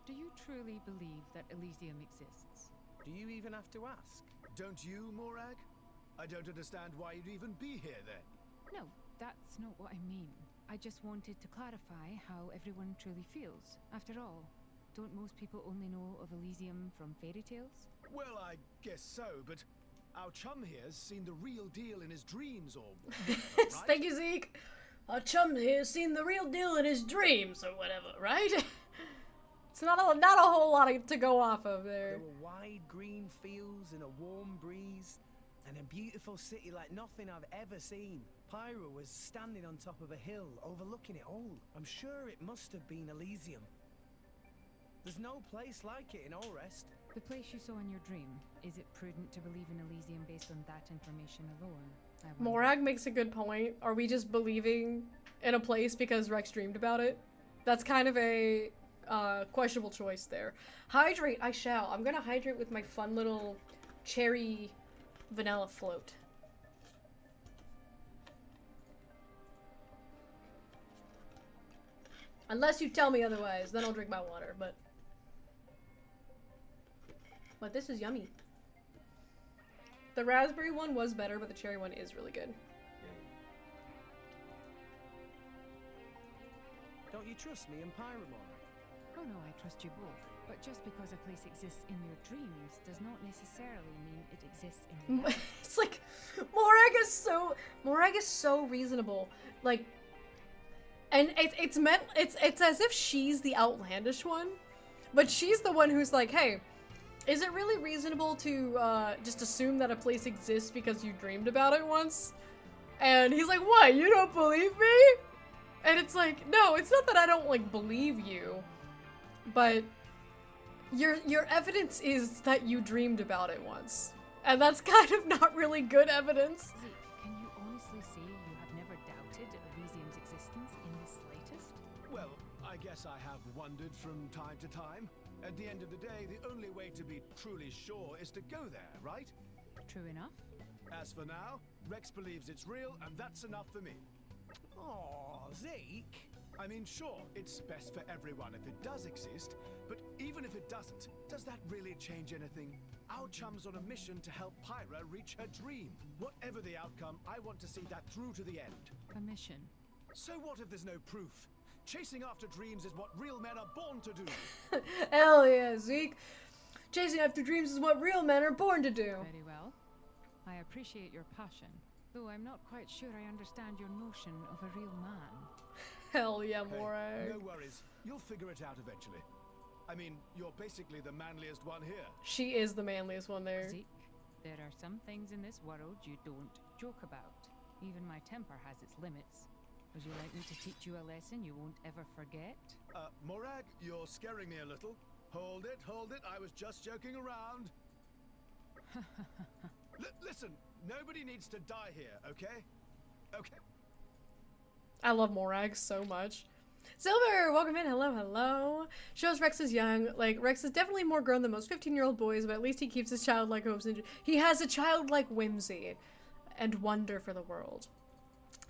Do you truly believe that Elysium exists? Do you even have to ask? Don't you, Morag? I don't understand why you'd even be here then. No, that's not what I mean. I just wanted to clarify how everyone truly feels. After all, don't most people only know of Elysium from fairy tales? Well, I guess so, but our chum here's seen the real deal in his dreams, or right? Thank you, Zeke! Our chum here's seen the real deal in his dreams, or whatever, right? It's not a whole lot to go off of there. There were wide green fields and a warm breeze, and a beautiful city like nothing I've ever seen. Pyra was standing on top of a hill, overlooking it all. I'm sure it must have been Elysium. There's no place like it in Orest. The place you saw in your dream, is it prudent to believe in Elysium based on that information alone? I wonder. Morag makes a good point. Are we just believing in a place because Rex dreamed about it? That's kind of a questionable choice there. Hydrate, I shall. I'm gonna hydrate with my fun little cherry vanilla float. Unless you tell me otherwise, then I'll drink my water, but this is yummy. The raspberry one was better, but the cherry one is really good. Don't you trust me and Pyramora? Oh no, I trust you both. But just because a place exists in your dreams does not necessarily mean it exists in reality. It's like Morag is so reasonable. Like, and it's as if she's the outlandish one, but she's the one who's like, hey, is it really reasonable to just assume that a place exists because you dreamed about it once? And he's like, what, you don't believe me? And it's like, no, it's not that I don't like believe you, but your evidence is that you dreamed about it once. And that's kind of not really good evidence. Zeke, can you honestly say you have never doubted Elysium's existence in the slightest? Well, I guess I have wondered from time to time. At the end of the day, the only way to be truly sure is to go there, right? True enough. As for now, Rex believes it's real, and that's enough for me. Oh, Zeke. I mean, sure, it's best for everyone if it does exist, but even if it doesn't, does that really change anything? Our chum's on a mission to help Pyra reach her dream. Whatever the outcome, I want to see that through to the end. A mission. So what if there's no proof? Chasing after dreams is what real men are born to do. Hell yeah, Zeke. Chasing after dreams is what real men are born to do. Very well. I appreciate your passion, though I'm not quite sure I understand your notion of a real man. Hell yeah, Hey, Morag. no worries. You'll figure it out eventually. I mean, you're basically the manliest one here. She is the manliest one there. Zeke, there are some things in this world you don't joke about. Even my temper has its limits. Would you like me to teach you a lesson you won't ever forget? Morag, you're scaring me a little. Hold it, I was just joking around. Listen, nobody needs to die here, okay? Okay. I love Morag so much. Silver, welcome in. Hello, hello. Shows Rex is young. Like, Rex is definitely more grown than most 15-year-old boys, but at least he keeps his childlike hopes and he has a childlike whimsy and wonder for the world.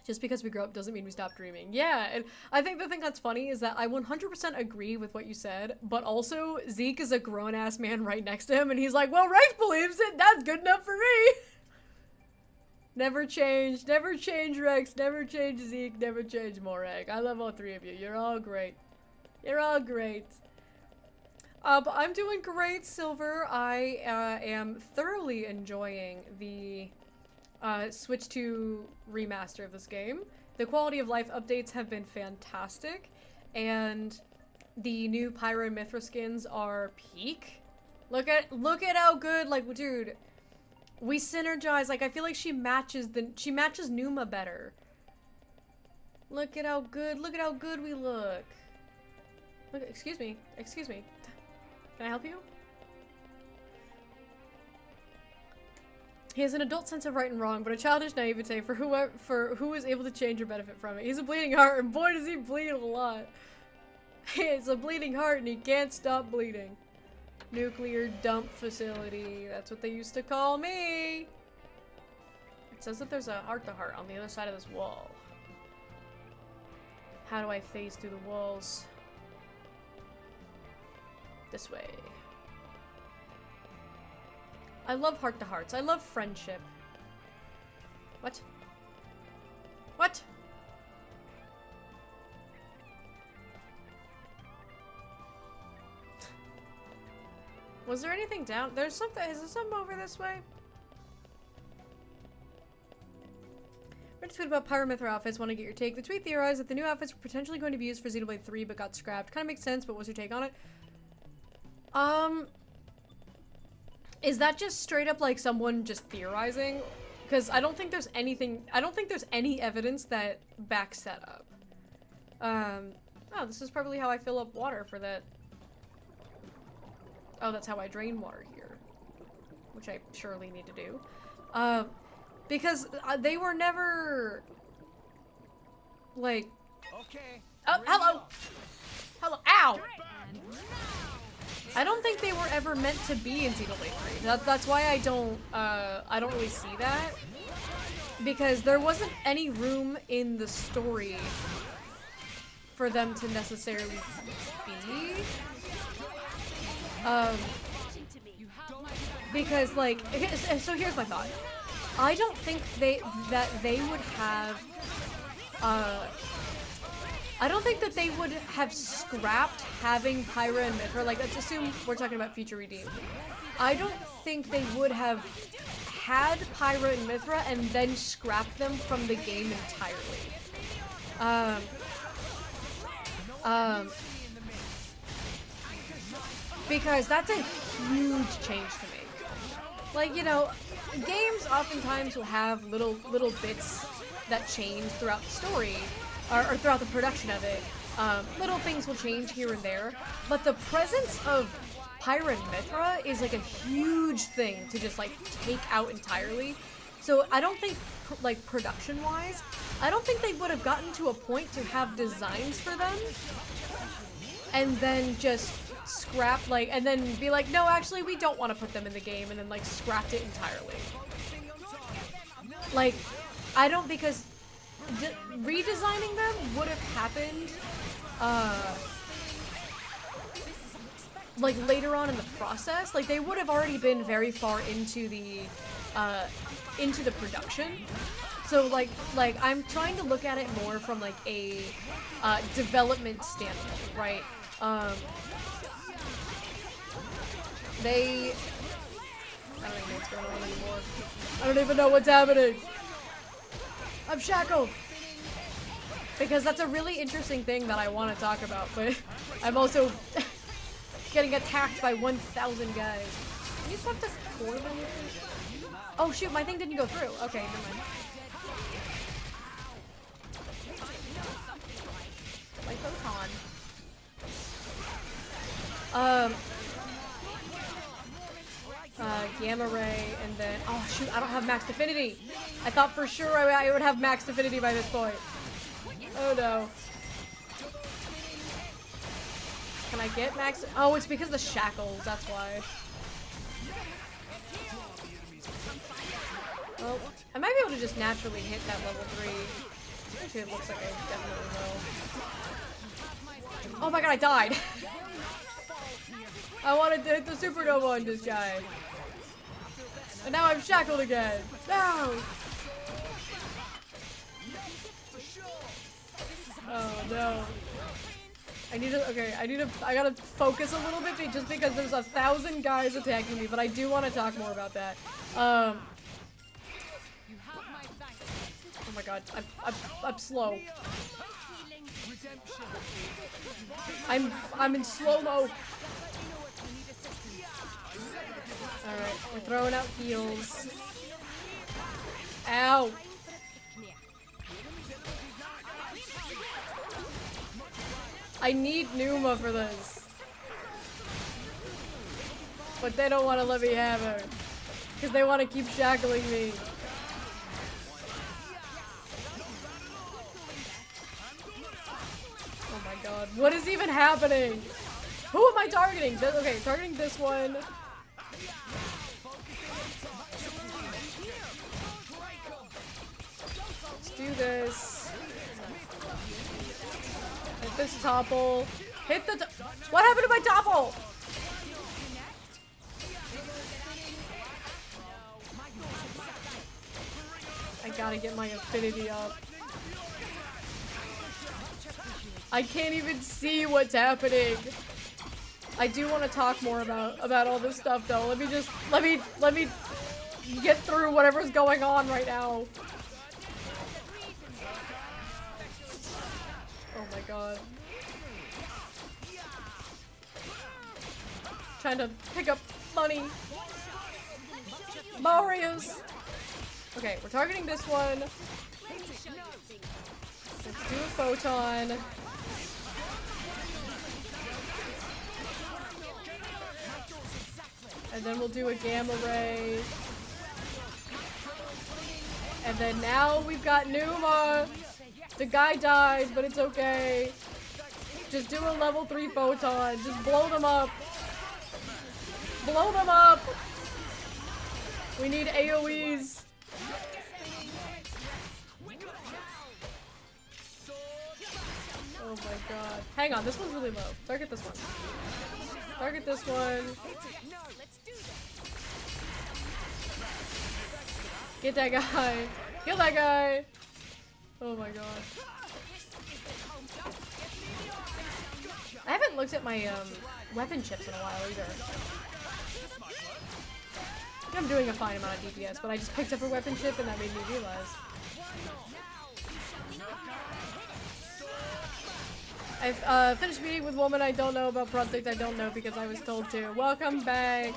Just because we grow up doesn't mean we stop dreaming. Yeah, and I think the thing that's funny is that I 100% agree with what you said, but also Zeke is a grown-ass man right next to him, and he's like, well, Rex believes it, that's good enough for me! Never change, Rex, never change Zeke, never change Morag. I love all three of you, you're all great. You're all great. But I'm doing great, Silver. I am thoroughly enjoying the Switch 2 remaster of this game. The quality of life updates have been fantastic, and the new Pyro and Mithra skins are peak. Look at how good, like, dude, we synergize. Like, I feel like she matches Numa better. Look at how good we look. Look, excuse me. Can I help you? He has an adult sense of right and wrong, but a childish naivete for who is able to change or benefit from it. He's a bleeding heart, and boy does he bleed a lot. It's a bleeding heart, and he can't stop bleeding. Nuclear dump facility. That's what they used to call me. It says that there's a heart-to-heart on the other side of this wall. How do I phase through the walls? This way. I love heart-to-hearts. I love friendship. What? What? Was there anything down? There's something. Is there something over this way? Read a tweet about Pyramithra outfits. Want to get your take. The tweet theorized that the new outfits were potentially going to be used for Xenoblade 3 but got scrapped. Kind of makes sense, but what's your take on it? Is that just straight up like someone just theorizing? Because I don't think there's anything. I don't think there's any evidence that backs that up. Oh, this is probably how I fill up water for that. Oh, that's how I drain water here, which I surely need to do. Because they were never like. Okay. Oh, hello. Hello. Ow. I don't think they were ever meant to be in Xenoblade 3. That's why I don't really see that. Because there wasn't any room in the story for them to necessarily be. Because like, so here's my thought. I don't think they would have I don't think that they would have scrapped having Pyra and Mithra. Like, let's assume we're talking about Future Redeem. I don't think they would have had Pyra and Mithra and then scrapped them from the game entirely. Because that's a huge change to make. Like, you know, games oftentimes will have little bits that change throughout the story, or throughout the production of it. Little things will change here and there, but the presence of Pyra and Mithra is like a huge thing to just like take out entirely. So I don't think, like, production-wise, I don't think they would have gotten to a point to have designs for them and then just scrap, like, and then be like, no, actually, we don't want to put them in the game, and then, like, scrapped it entirely. Like, I don't, because redesigning them would have happened, like, later on in the process. Like, they would have already been very far into the production. So, like, I'm trying to look at it more from, like, a, development standpoint, right? I don't even know what's going on anymore. I don't even know what's happening. I'm shackled. Because that's a really interesting thing that I want to talk about, but I'm also getting attacked by 1,000 guys. Can you stop this portal? Oh shoot, my thing didn't go through. Okay, never mind. My photon. Gamma ray, and then, oh shoot, I don't have max affinity. I thought for sure I would have max affinity by this point. Oh no. Can I get max? Oh, it's because of the shackles, that's why. Well, I might be able to just naturally hit that level 3. Actually, it looks like I definitely will. Oh my god, I died! I wanted to hit the supernova on this guy. And now I'm shackled again. No! Oh no. I gotta focus a little bit just because there's 1,000 guys attacking me, but I do want to talk more about that. Oh my god, I'm slow. I'm in slow-mo. Alright, we're throwing out heals. Ow! I need Numa for this. But they don't want to let me have her. Because they want to keep shackling me. Oh my god, what is even happening? Who am I targeting? Okay, targeting this one. Let's do this. Hit this topple. Hit the what happened to my topple? I gotta get my affinity up. I can't even see what's happening. I do want to talk more about all this stuff though. Let me get through whatever's going on right now. Oh my god. Trying to pick up money. Marios. Okay, we're targeting this one. Let's do a photon. And then we'll do a gamma ray. And then now we've got Numa. The guy died, but it's okay. Just do a level 3 photon. Just blow them up. Blow them up! We need AoEs. Oh my god. Hang on, this one's really low. Target this one. Target this one. Get that guy. Kill that guy. Oh my god. I haven't looked at my weapon chips in a while either. I think I'm doing a fine amount of DPS, but I just picked up a weapon chip and that made me realize. I've finished meeting with woman I don't know about project I don't know because I was told to. Welcome back.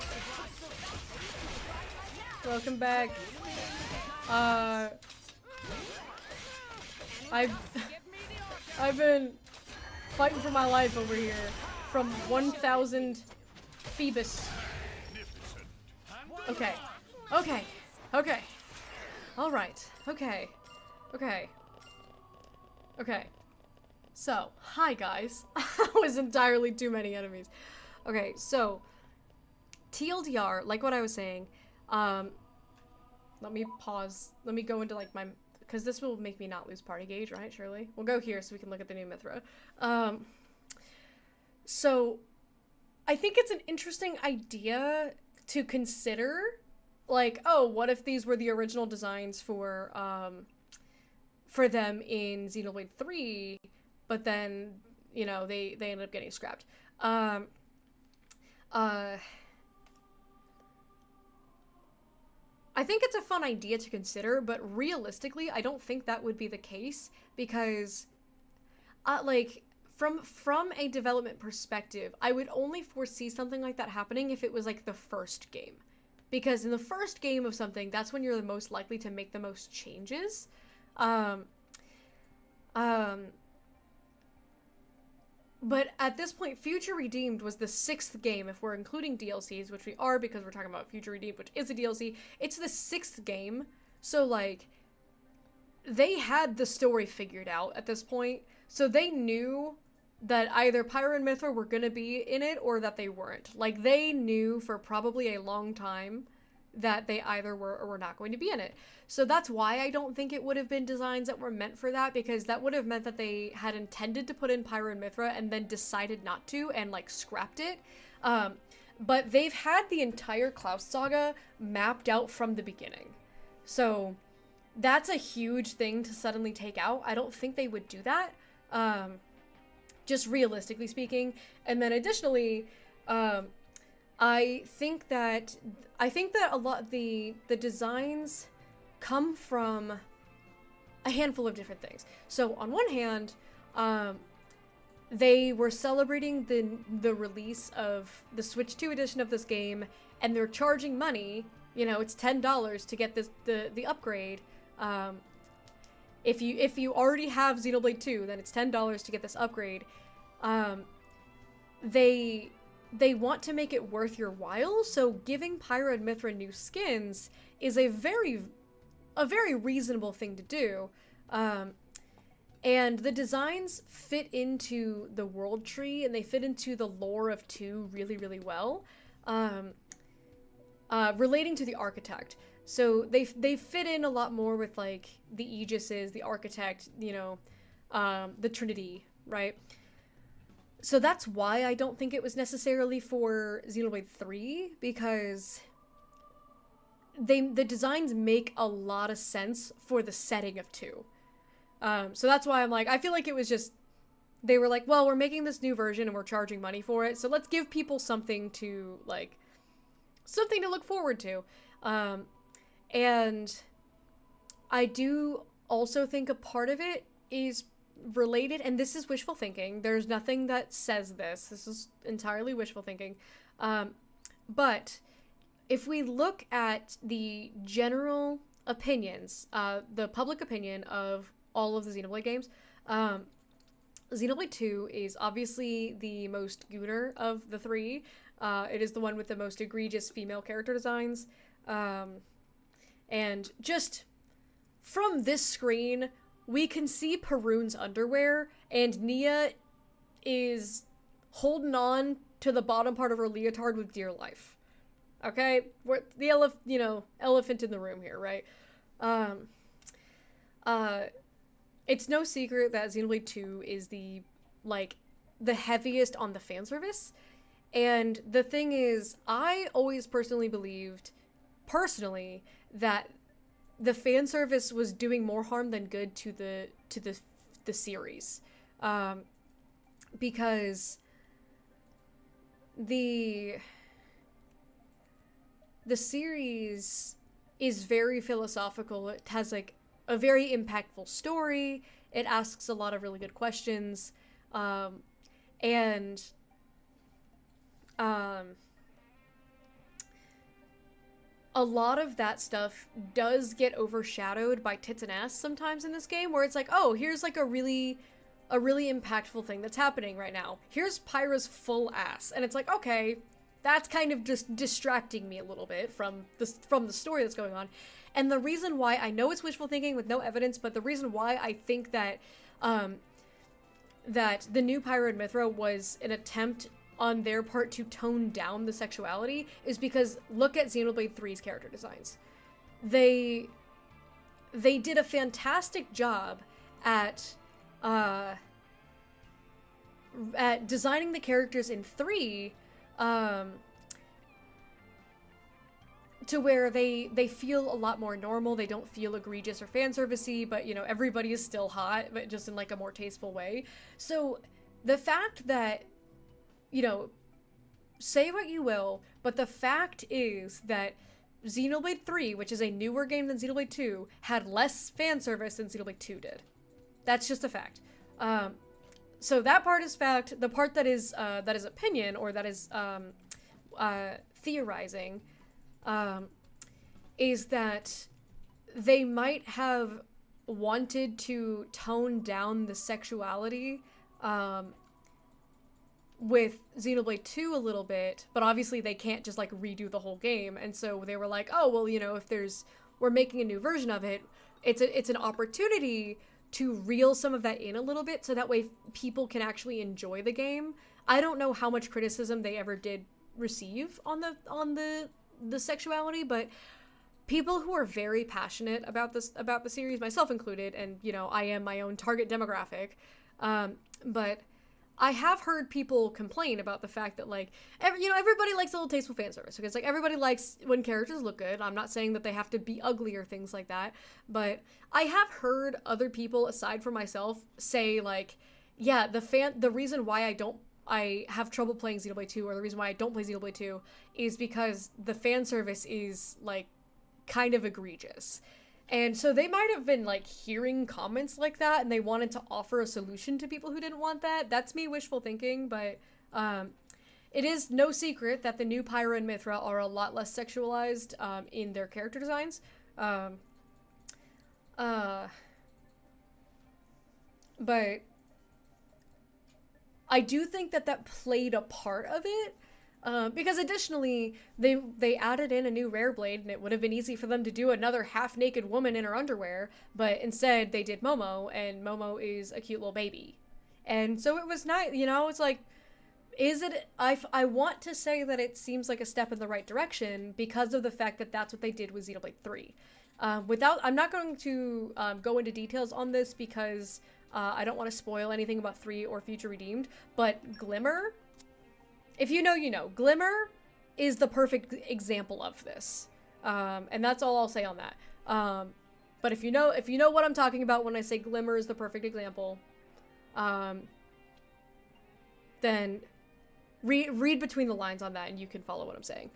Welcome back. I've been fighting for my life over here from 1000 Phoebus. Okay. Okay. Okay. Alright. Okay. Okay. Okay. So, hi guys. That was entirely too many enemies. Okay, so TLDR, like what I was saying, let me pause. Let me go into like my, because this will make me not lose party gauge, right? Surely. We'll go here so we can look at the new Mithra. So I think it's an interesting idea to consider, like, oh, what if these were the original designs for them in Xenoblade 3, but then, you know, they ended up getting scrapped. I think it's a fun idea to consider, but realistically, I don't think that would be the case because, like, from a development perspective, I would only foresee something like that happening if it was, like, the first game. Because in the first game of something, that's when you're the most likely to make the most changes. But at this point, Future Redeemed was the 6th game, if we're including DLCs, which we are because we're talking about Future Redeemed, which is a DLC. It's the 6th game, so, like, they had the story figured out at this point, so they knew that either Pyra and Mithra were gonna be in it or that they weren't. Like, they knew for probably a long time that they either were or were not going to be in it. So that's why I don't think it would have been designs that were meant for that, because that would have meant that they had intended to put in Pyra and Mithra and then decided not to and, like, scrapped it. But they've had the entire Klaus saga mapped out from the beginning. So that's a huge thing to suddenly take out. I don't think they would do that, just realistically speaking. And then additionally, I think that a lot of the designs come from a handful of different things. So on one hand, they were celebrating the release of the Switch 2 edition of this game, and they're charging money. You know, it's $10 to get the upgrade. If you already have Xenoblade 2, then it's $10 to get this upgrade. They want to make it worth your while, so giving Pyra and Mithra new skins is a very reasonable thing to do. And the designs fit into the world tree, and they fit into the lore of 2 really, really well. Relating to the architect. So they fit in a lot more with, like, the Aegises, the architect, you know, the Trinity, right? So that's why I don't think it was necessarily for Xenoblade 3, because the designs make a lot of sense for the setting of 2. So that's why I'm like, I feel like it was just, they were like, well, we're making this new version and we're charging money for it, so let's give people something to, like, something to look forward to. And I do also think a part of it is related, and this is wishful thinking. There's nothing that says this. This is entirely wishful thinking. But if we look at the general opinions, the public opinion of all of the Xenoblade games, Xenoblade 2 is obviously the most gooner of the 3. It is the one with the most egregious female character designs. And just from this screen, we can see Perun's underwear, and Nia is holding on to the bottom part of her leotard with dear life. Okay? We're the elephant in the room here, right? It's no secret that Xenoblade 2 is the heaviest on the fan service. And the thing is, I always personally believed, that the fan service was doing more harm than good to the series, because the series is very philosophical. It has like a very impactful story. It asks a lot of really good questions. And a lot of that stuff does get overshadowed by tits and ass sometimes in this game, where it's like, oh, here's like a really impactful thing that's happening right now. Here's Pyra's full ass. And it's like, okay, that's kind of just distracting me a little bit from the story that's going on. And the reason why, I know it's wishful thinking with no evidence, but the reason why I think that that the new Pyra and Mithra was an attempt on their part to tone down the sexuality is because look at Xenoblade 3's character designs. They did a fantastic job at designing the characters in 3 to where they feel a lot more normal. They don't feel egregious or fan servicey, but you know, everybody is still hot, but just in like a more tasteful way. So the fact that, you know, say what you will, but the fact is that Xenoblade 3, which is a newer game than Xenoblade 2, had less fan service than Xenoblade 2 did. That's just a fact. So that part is fact. The part that is opinion, or that is theorizing, is that they might have wanted to tone down the sexuality with Xenoblade 2 a little bit, but obviously they can't just like redo the whole game, and so they were like, oh well, you know, if we're making a new version of it, it's an opportunity to reel some of that in a little bit, so that way people can actually enjoy the game. I don't know how much criticism they ever did receive on the sexuality, but people who are very passionate about the series, myself included, and you know, I am my own target demographic, but I have heard people complain about the fact that like everybody likes a little tasteful fan service, because like everybody likes when characters look good. I'm not saying that they have to be ugly or things like that, but I have heard other people aside from myself say like, yeah, the reason why I have trouble playing Xenoblade 2, or the reason why I don't play Xenoblade 2, is because the fan service is like kind of egregious. And so they might have been like hearing comments like that, and they wanted to offer a solution to people who didn't want that. That's me wishful thinking, but it is no secret that the new Pyra and Mithra are a lot less sexualized in their character designs. But I do think that played a part of it. Because additionally, they added in a new rare blade, and it would have been easy for them to do another half-naked woman in her underwear, but instead they did Momo, and Momo is a cute little baby. And so it was nice, you know, it's like, I want to say that it seems like a step in the right direction because of the fact that that's what they did with Xenoblade 3. I'm not going to go into details on this because I don't want to spoil anything about 3 or Future Redeemed, but Glimmer, if you know, you know. Glimmer is the perfect example of this. And that's all I'll say on that. But if you know what I'm talking about when I say Glimmer is the perfect example, then read between the lines on that and you can follow what I'm saying.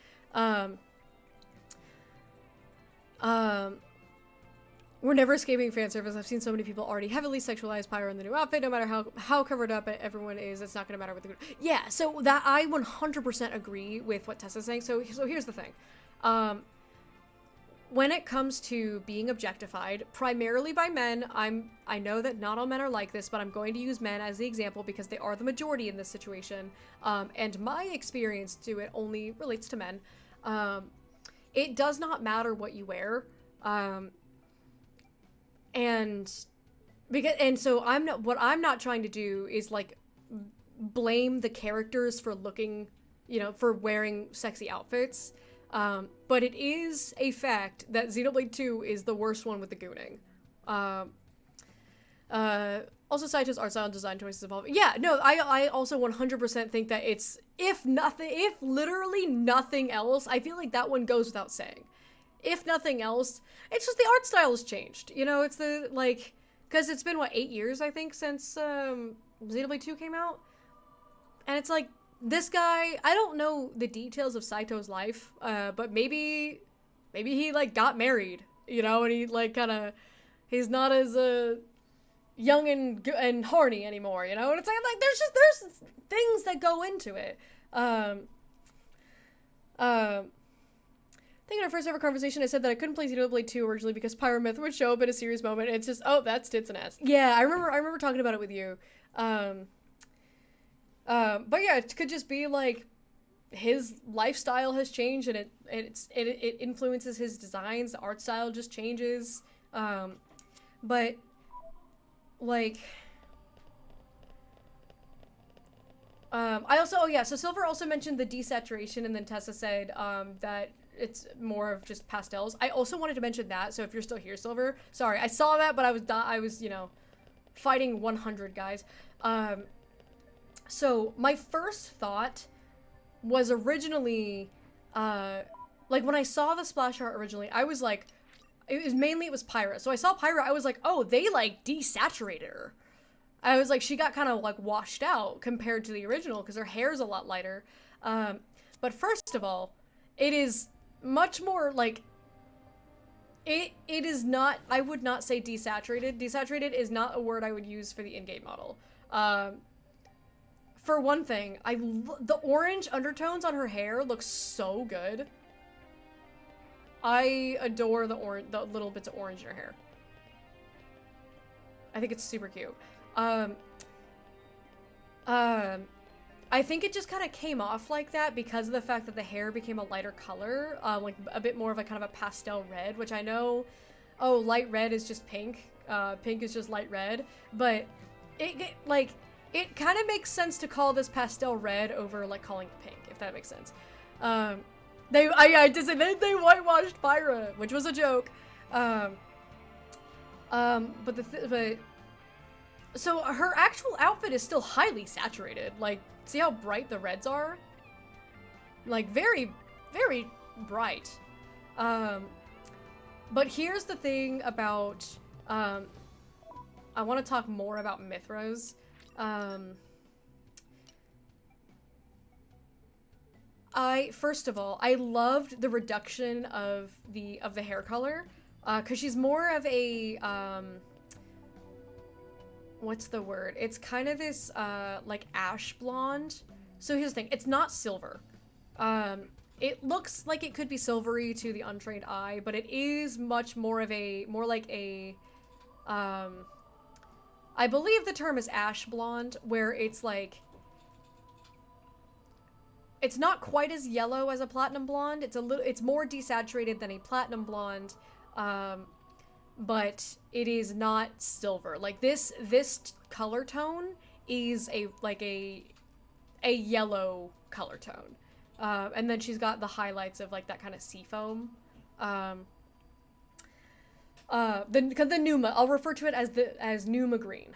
We're never escaping fan service. I've seen so many people already heavily sexualize Pyra in the new outfit. No matter how covered up everyone is, it's not going to matter what the... Yeah, so that I 100% agree with what Tessa's saying. So here's the thing. When it comes to being objectified, primarily by men, I know that not all men are like this, but I'm going to use men as the example because they are the majority in this situation. And my experience to it only relates to men. It does not matter what you wear. And so what I'm not trying to do is like blame the characters for looking, you know, for wearing sexy outfits. But it is a fact that Xenoblade 2 is the worst one with the gooning. Also, Saito's art style and design choices evolve. Yeah, no, I also 100% think that if literally nothing else, I feel like that one goes without saying. If nothing else, it's just the art style has changed. You know, it's the, like, because it's been, 8 years, I think, since Xenoblade 2 came out? And it's like, this guy, I don't know the details of Saito's life, but maybe he like got married, you know, and he like kind of, he's not as young and horny anymore, you know, and it's like there's things that go into it. I think in our first ever conversation, I said that I couldn't play Xenoblade 2 originally because Pyromyth would show up in a serious moment. And it's just, oh, that's tits and ass. Yeah, I remember talking about it with you. But yeah, it could just be like his lifestyle has changed and it influences his designs. The art style just changes. But like, I also, oh yeah, so Silver also mentioned the desaturation, and then Tessa said that it's more of just pastels. I also wanted to mention that, so if you're still here, Silver, sorry, I saw that, but I was, you know, fighting 100 guys. So my first thought was originally, like when I saw the splash art originally, I was like, it was Pyra. So I saw Pyra, I was like, oh, they like desaturated her. I was like, she got kind of like washed out compared to the original because her hair's a lot lighter. But first of all, it is much more like, it is not, I would not say desaturated. Desaturated is not a word I would use for the in-game model. For one thing, the orange undertones on her hair look so good. I adore the little bits of orange in her hair. I think it's super cute. I think it just kind of came off like that because of the fact that the hair became a lighter color, like a bit more of a kind of a pastel red, which I know, oh, light red is just pink, pink is just light red, but it kind of makes sense to call this pastel red over like calling it pink, if that makes sense. I did say they whitewashed Pyra, which was a joke. So her actual outfit is still highly saturated. Like, see how bright the reds are? Like, very, very bright. But here's the thing about, I want to talk more about Mithras. First of all, I loved the reduction of the hair color, cause she's more of a, what's the word? It's kind of this, like, ash blonde. So here's the thing. It's not silver. It looks like it could be silvery to the untrained eye, but it is much more of a, more like a, I believe the term is ash blonde, where it's like, it's not quite as yellow as a platinum blonde. It's more desaturated than a platinum blonde. But it is not silver. Like this color tone is a yellow color tone. And then she's got the highlights of like that kind of sea foam. The Numa, I'll refer to it as Numa green.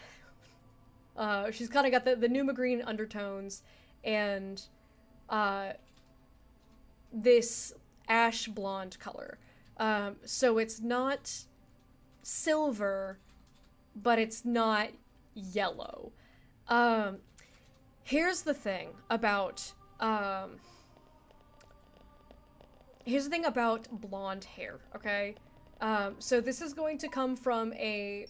She's kind of got the Numa green undertones and this ash blonde color. So it's not silver, but it's not yellow. Here's the thing about blonde hair, okay? So this is going to come from a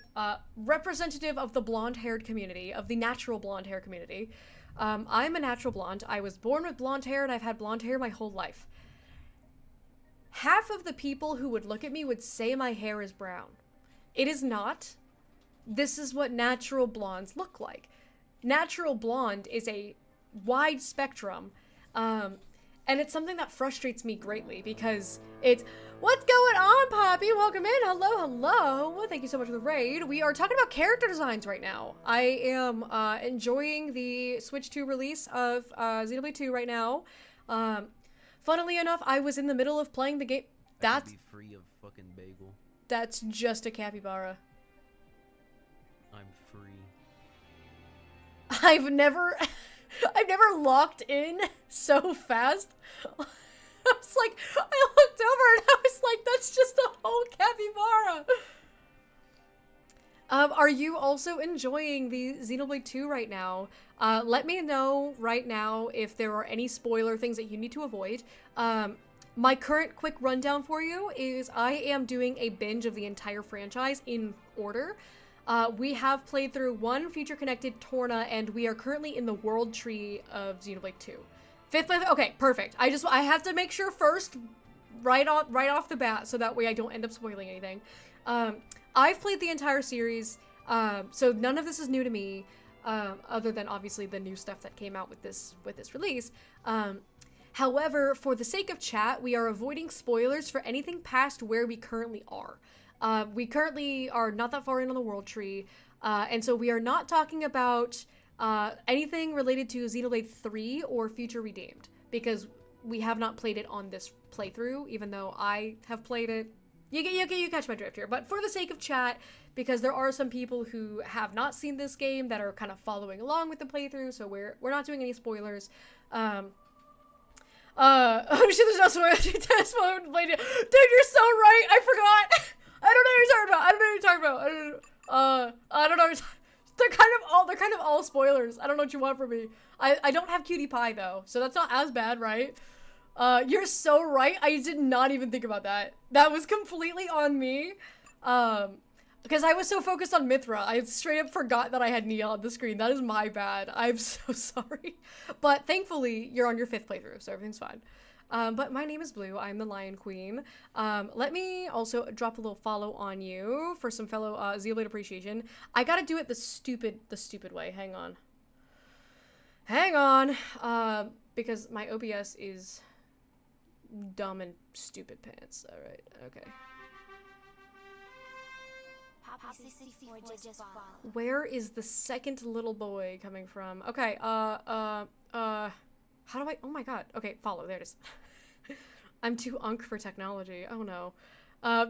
representative of the blonde-haired community, of the natural blonde hair community. I'm a natural blonde. I was born with blonde hair, and I've had blonde hair my whole life. Half of the people who would look at me would say my hair is brown. It is not. This is what natural blondes look like. Natural blonde is a wide spectrum, and it's something that frustrates me greatly because it's, what's going on, Poppy? Welcome in. Hello, hello. Well, thank you so much for the raid. We are talking about character designs right now. I am enjoying the Switch 2 release of Xenoblade 2 right now. Funnily enough, I was in the middle of playing the game. That's free of fucking bagel. That's just a capybara. I'm free. I've never locked in so fast. I was like, I looked over and I was like, that's just a whole Are you also enjoying the Xenoblade 2 right now? Let me know right now if there are any spoiler things that you need to avoid. My current quick rundown for you is I am doing a binge of the entire franchise in order. We have played through 1 feature-connected Torna, and we are currently in the world tree of Xenoblade 2. 5th playthrough? Okay, perfect. I have to make sure first, right off the bat, so that way I don't end up spoiling anything. I've played the entire series, so none of this is new to me, other than obviously the new stuff that came out with this release. However, for the sake of chat, we are avoiding spoilers for anything past where we currently are. We currently are not that far in on the world tree, and so we are not talking about anything related to Xenoblade 3 or Future Redeemed, because we have not played it on this playthrough, even though I have played it. You catch my drift here. But for the sake of chat, because there are some people who have not seen this game that are kind of following along with the playthrough, so we're not doing any spoilers. Oh shit, there's no spoilers. Dude, you're so right. I forgot. I don't know what you're talking about. I don't know. They're kind of all spoilers. I don't know what you want from me. I don't have cutie pie though, so that's not as bad, right? You're so right. I did not even think about that. That was completely on me. Because I was so focused on Mithra, I straight up forgot that I had Nia on the screen. That is my bad. I'm so sorry. But thankfully, you're on your 5th playthrough, so everything's fine. But my name is Blue. I'm the Lion Queen. Let me also drop a little follow on you for some fellow Xenoblade appreciation. I gotta do it the stupid way. Hang on. Because my OBS is dumb and stupid pants. All right. Okay. Where is the second little boy coming from? Okay. How do I? Oh my god. Okay. Follow. There it is. I'm too unk for technology. Oh no.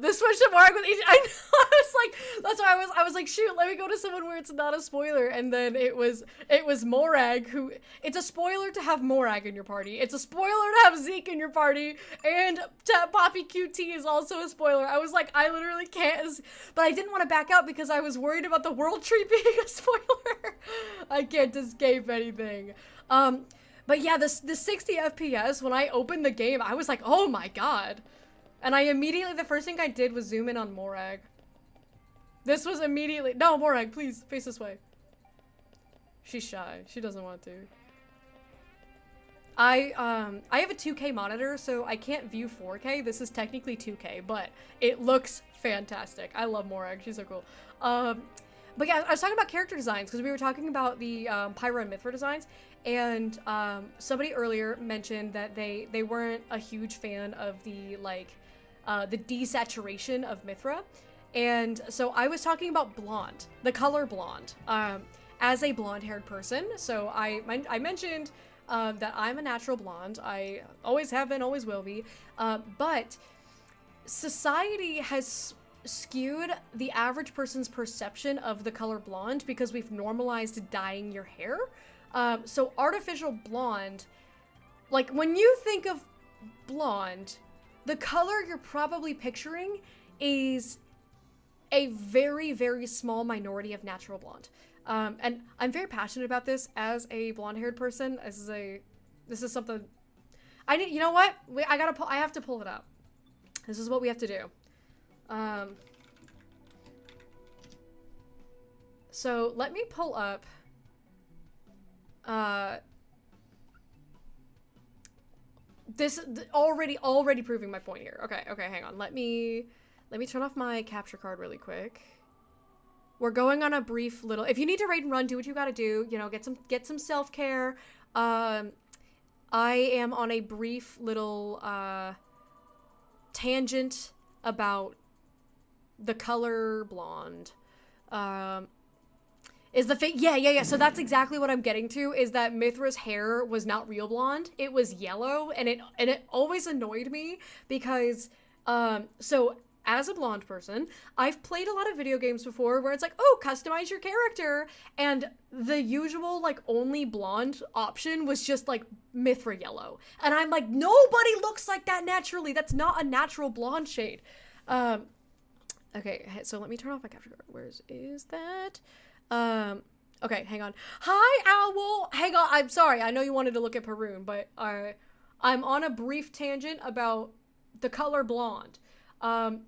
This switch to Morag with each. I know. I was like, that's why I was like, shoot, let me go to someone where it's not a spoiler. And then it was Morag who. It's a spoiler to have Morag in your party. It's a spoiler to have Zeke in your party, and to have Poppy QT is also a spoiler. I was like, I literally can't. But I didn't want to back out because I was worried about the world tree being a spoiler. I can't escape anything. But yeah, the 60 FPS when I opened the game, I was like, oh my god. And I immediately, the first thing I did was zoom in on Morag. This was immediately, no, Morag, please, face this way. She's shy. She doesn't want to. I have a 2K monitor, so I can't view 4K. This is technically 2K, but it looks fantastic. I love Morag. She's so cool. But yeah, I was talking about character designs because we were talking about the Pyra and Mithra designs, and somebody earlier mentioned that they weren't a huge fan of the the desaturation of Mithra, and so I was talking about blonde, the color blonde, as a blonde-haired person. So I mentioned that I'm a natural blonde. I always have been, always will be, but society has skewed the average person's perception of the color blonde because we've normalized dyeing your hair. So artificial blonde, like when you think of blonde, the color you're probably picturing is a very, very small minority of natural blonde. And I'm very passionate about this as a blonde-haired person. This is something I need. You know what? I have to pull it up. This is what we have to do. So let me pull up this already proving my point here. Okay, hang on. Let me turn off my capture card really quick. We're going on a brief little, if you need to raid and run, do what you gotta do, you know, get some self-care. I am on a brief little tangent about the color blonde. Is the yeah. So that's exactly what I'm getting to, is that Mithra's hair was not real blonde. It was yellow, and it always annoyed me because so as a blonde person, I've played a lot of video games before where it's like, oh, customize your character, and the usual like only blonde option was just like Mithra yellow. And I'm like, nobody looks like that naturally. That's not a natural blonde shade. Okay, so let me turn off my capture card. Where is that? Okay, hang on. Hi, Owl! Hang on, I'm sorry. I know you wanted to look at Perun, but I'm on a brief tangent about the color blonde. Right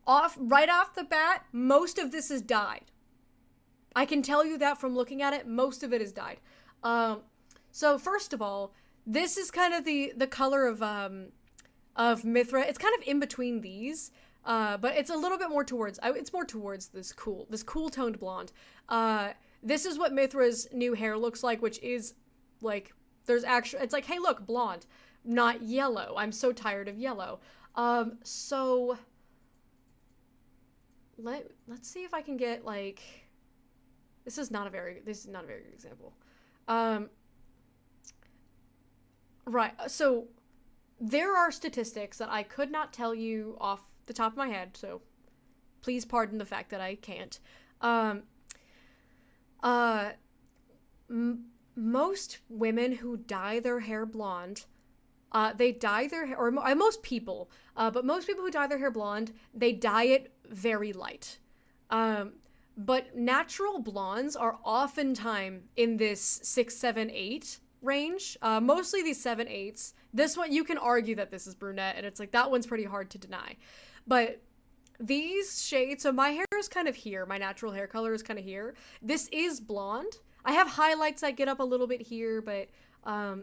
off the bat, most of this is dyed. I can tell you that from looking at it, most of it is dyed. So first of all, this is kind of the color of Mithra. It's kind of in between these. But it's a little bit more towards, it's more towards this cool toned blonde. This is what Mithra's new hair looks like, which is like, it's like, hey, look, blonde, not yellow. I'm so tired of yellow. So let's see if I can get like, this is not a very good example. Right. So there are statistics that I could not tell you off the top of my head, so please pardon the fact that I can't. Most women who dye their hair blonde, they dye their hair, or most people, but most people who dye their hair blonde, they dye it very light. But natural blondes are oftentimes in this 6, 7, 8 range. Mostly these 7, 8s. This one, you can argue that this is brunette, and it's like, that one's pretty hard to deny. But these shades, so my hair is kind of here. My natural hair color is kind of here. This is blonde. I have highlights that get up a little bit here, but I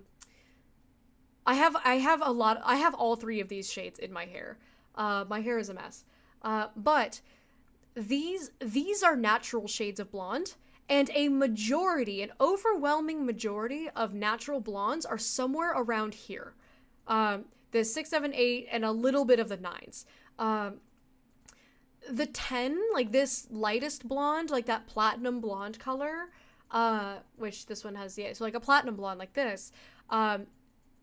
have all 3 of these shades in my hair. My hair is a mess. But these are natural shades of blonde, and an overwhelming majority of natural blondes are somewhere around here. The 6, 7, 8, and a little bit of the 9s. The 10, like this lightest blonde, like that platinum blonde color, which this one has, yeah, so like a platinum blonde like this,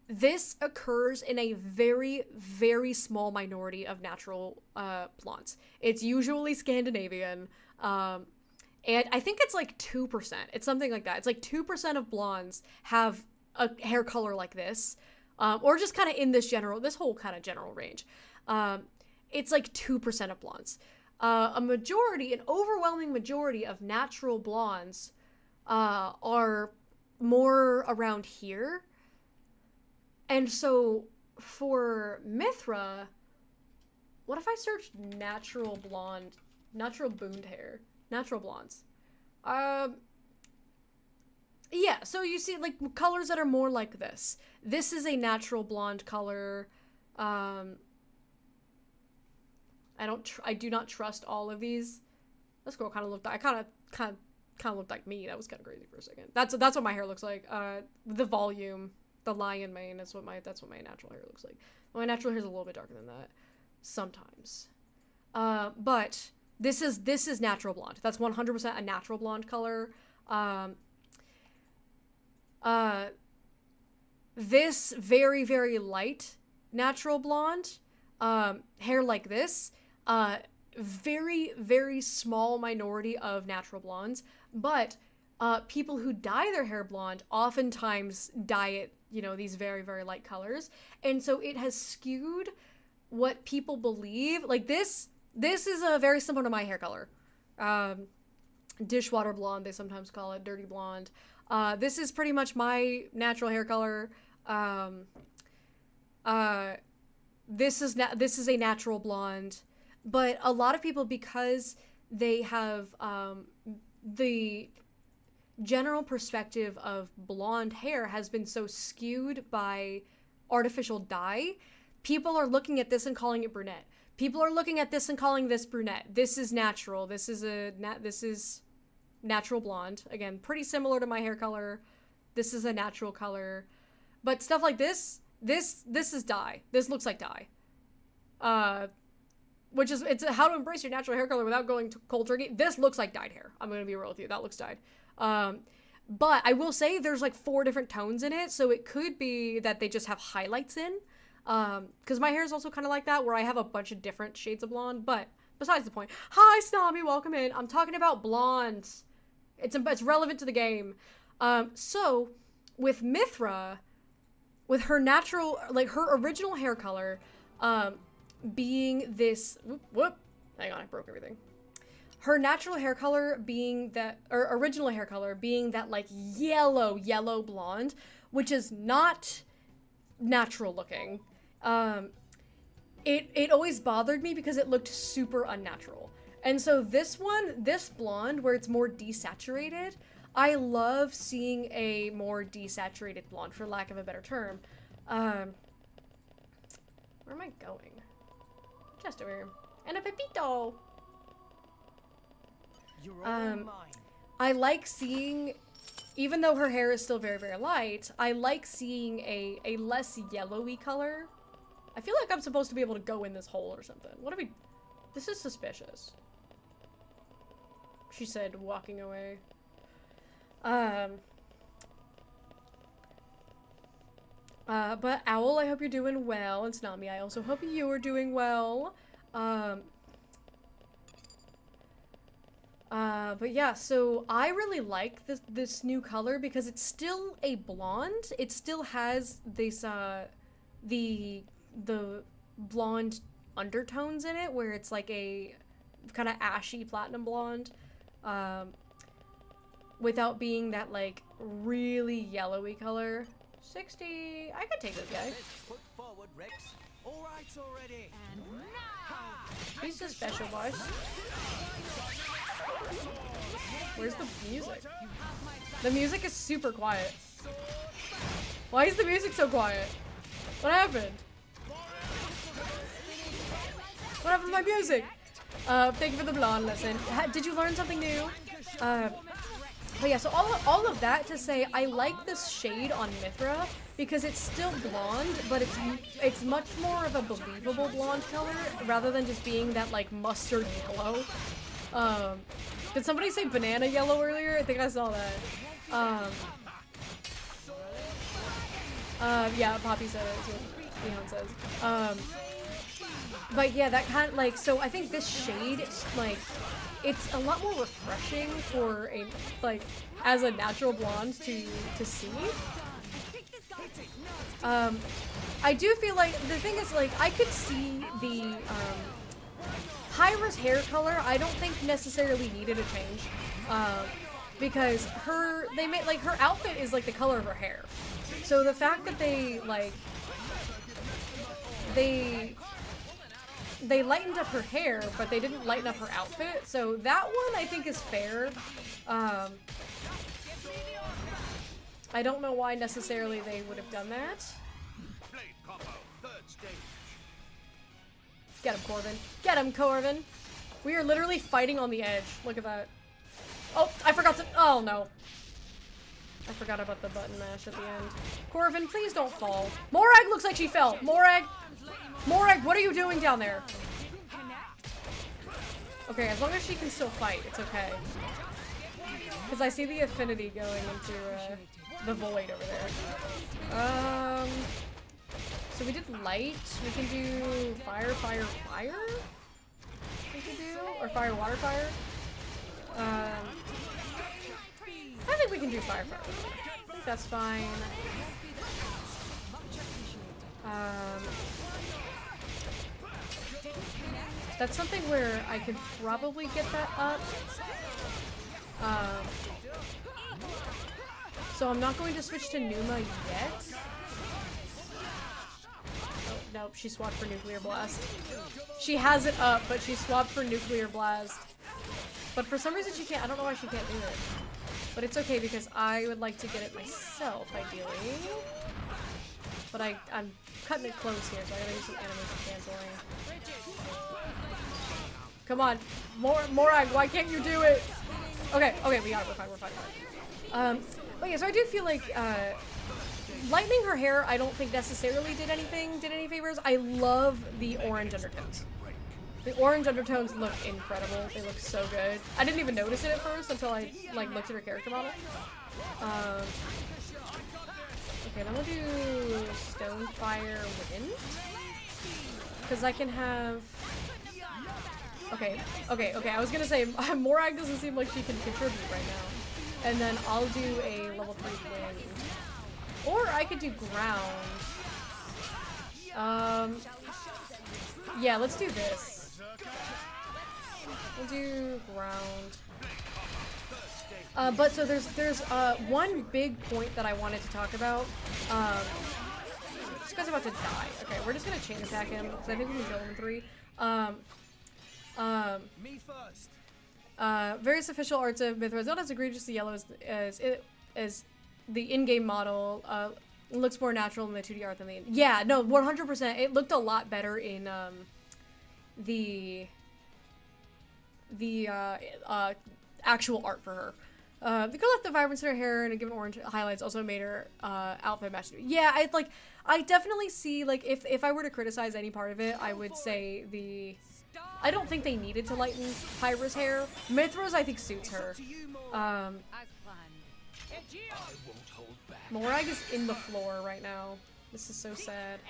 this occurs in a very, very small minority of natural blondes. It's usually Scandinavian, and I think it's like 2%. It's something like that. It's like 2% of blondes have a hair color like this, or just kind of in this whole kind of general range. It's like 2% of blondes. An overwhelming majority of natural blondes are more around here. And so for Mithra, what if I searched natural blonde, natural booned hair, natural blondes? Yeah, so you see like colors that are more like this. This is a natural blonde color. I do not trust all of these. This girl kind of looked like me. That was kind of crazy for a second. That's what my hair looks like. The volume, the lion mane, that's what my natural hair looks like. My natural hair is a little bit darker than that sometimes. But this is natural blonde. That's 100% a natural blonde color. This very, very light natural blonde, hair like this, very, very small minority of natural blondes, but people who dye their hair blonde oftentimes dye it, these very, very light colors. And so it has skewed what people believe. Like this is very similar to my hair color. Dishwater blonde, they sometimes call it, dirty blonde. This is pretty much my natural hair color. This is a natural blonde, but a lot of people, because they have the general perspective of blonde hair has been so skewed by artificial dye, people are looking at this and calling it brunette. People are looking at this and calling this brunette. This is natural. This is natural blonde. Again, pretty similar to my hair color. This is a natural color. But stuff like this is dye. This looks like dye. It's how to embrace your natural hair color without going cold turkey. This looks like dyed hair. I'm going to be real with you. That looks dyed. But I will say there's like 4 different tones in it, so it could be that they just have highlights in. Because my hair is also kind of like that, where I have a bunch of different shades of blonde. But besides the point. Hi, Snobby, welcome in. I'm talking about blondes. It's relevant to the game. So with Mithra, with her natural, like her original hair color, being this, Hang on, I broke everything. Her natural hair color being that, or original hair color being that like yellow blonde, which is not natural looking. It always bothered me because it looked super unnatural. And so this blonde where it's more desaturated, I love seeing a more desaturated blonde, for lack of a better term. Where am I going? Just over here. And a Pepito! I like seeing, even though her hair is still very, very light, I like seeing a less yellowy color. I feel like I'm supposed to be able to go in this hole or something. What are we? This is suspicious. She said, walking away. But Owl, I hope you're doing well. It's not me. I also hope you are doing well. But yeah, so I really like this new color because it's still a blonde. It still has this, the blonde undertones in it, where it's like a kind of ashy platinum blonde, without being that like really yellowy color. 60. I could take this guy. Put forward, Rex. All right already. And now. He's a special boss. Where's the music? The music is super quiet. Why is the music so quiet? What happened? What happened to my music? Thank you for the blonde lesson. Did you learn something new? But yeah, so all of that to say, I like this shade on Mithra because it's still blonde, but it's much more of a believable blonde color rather than just being that like mustard yellow. Did somebody say banana yellow earlier? I think I saw that. Yeah, Poppy said it, is what Leon says. But yeah, that kind of like, so I think this shade, like, it's a lot more refreshing for a, like, as a natural blonde to see. I do feel like, the thing is, like, I could see the, Hyra's hair color, I don't think necessarily needed a change, because her outfit is like the color of her hair. So the fact that they, like, they lightened up her hair, but they didn't lighten up her outfit, so that one I think is fair. I don't know why necessarily they would have done that. Get him, Corvin. Get him, Corvin! We are literally fighting on the edge. Look at that. Oh, I forgot to- oh no. I forgot about the button mash at the end. Corvin, please don't fall. Morag looks like she fell! Morag! Morag, what are you doing down there? Okay, as long as she can still fight, it's okay. Because I see the affinity going into the void over there. So we did light. We can do fire, fire, fire? We can do? Or fire, water, fire? I think we can do fire, fire. I think that's fine. That's something where I could probably get that up. So I'm not going to switch to Numa yet. Oh, nope, she swapped for Nuclear Blast. She has it up, but she swapped for Nuclear Blast. But for some reason she can't, I don't know why she can't do it. But it's okay because I would like to get it myself, ideally. But I'm cutting it close here, so I gotta do some animation canceling. Come on, Morag, why can't you do it? Okay, we got it, we're fine. But yeah, so I do feel like, lightening her hair, I don't think necessarily did any favors. I love the orange undertones. The orange undertones look incredible. They look so good. I didn't even notice it at first until I, like, looked at her character model. Okay, then we'll do Stone, Fire, Wind. Because I can have... Okay, I was gonna say, Morag doesn't seem like she can contribute right now. And then I'll do a level 3 Wind. Or I could do Ground. Yeah, let's do this. We'll do ground. But so there's one big point that I wanted to talk about. This guy's about to die. Okay, we're just gonna chain attack him because I think we can kill him in 3. Me first. Various official arts of Mithra is not as egregiously yellow as the in-game model. Looks more natural in the 2D art than the... Yeah, no, 100%. It looked a lot better in the actual art for her. The girl left the vibrance in her hair and a given orange highlights also made her outfit match. Yeah, I definitely see, like, if I were to criticize any part of it, I would say I don't think they needed to lighten Pyra's hair. Mithra's, I think, suits her. Morag is in the floor right now. This is so sad.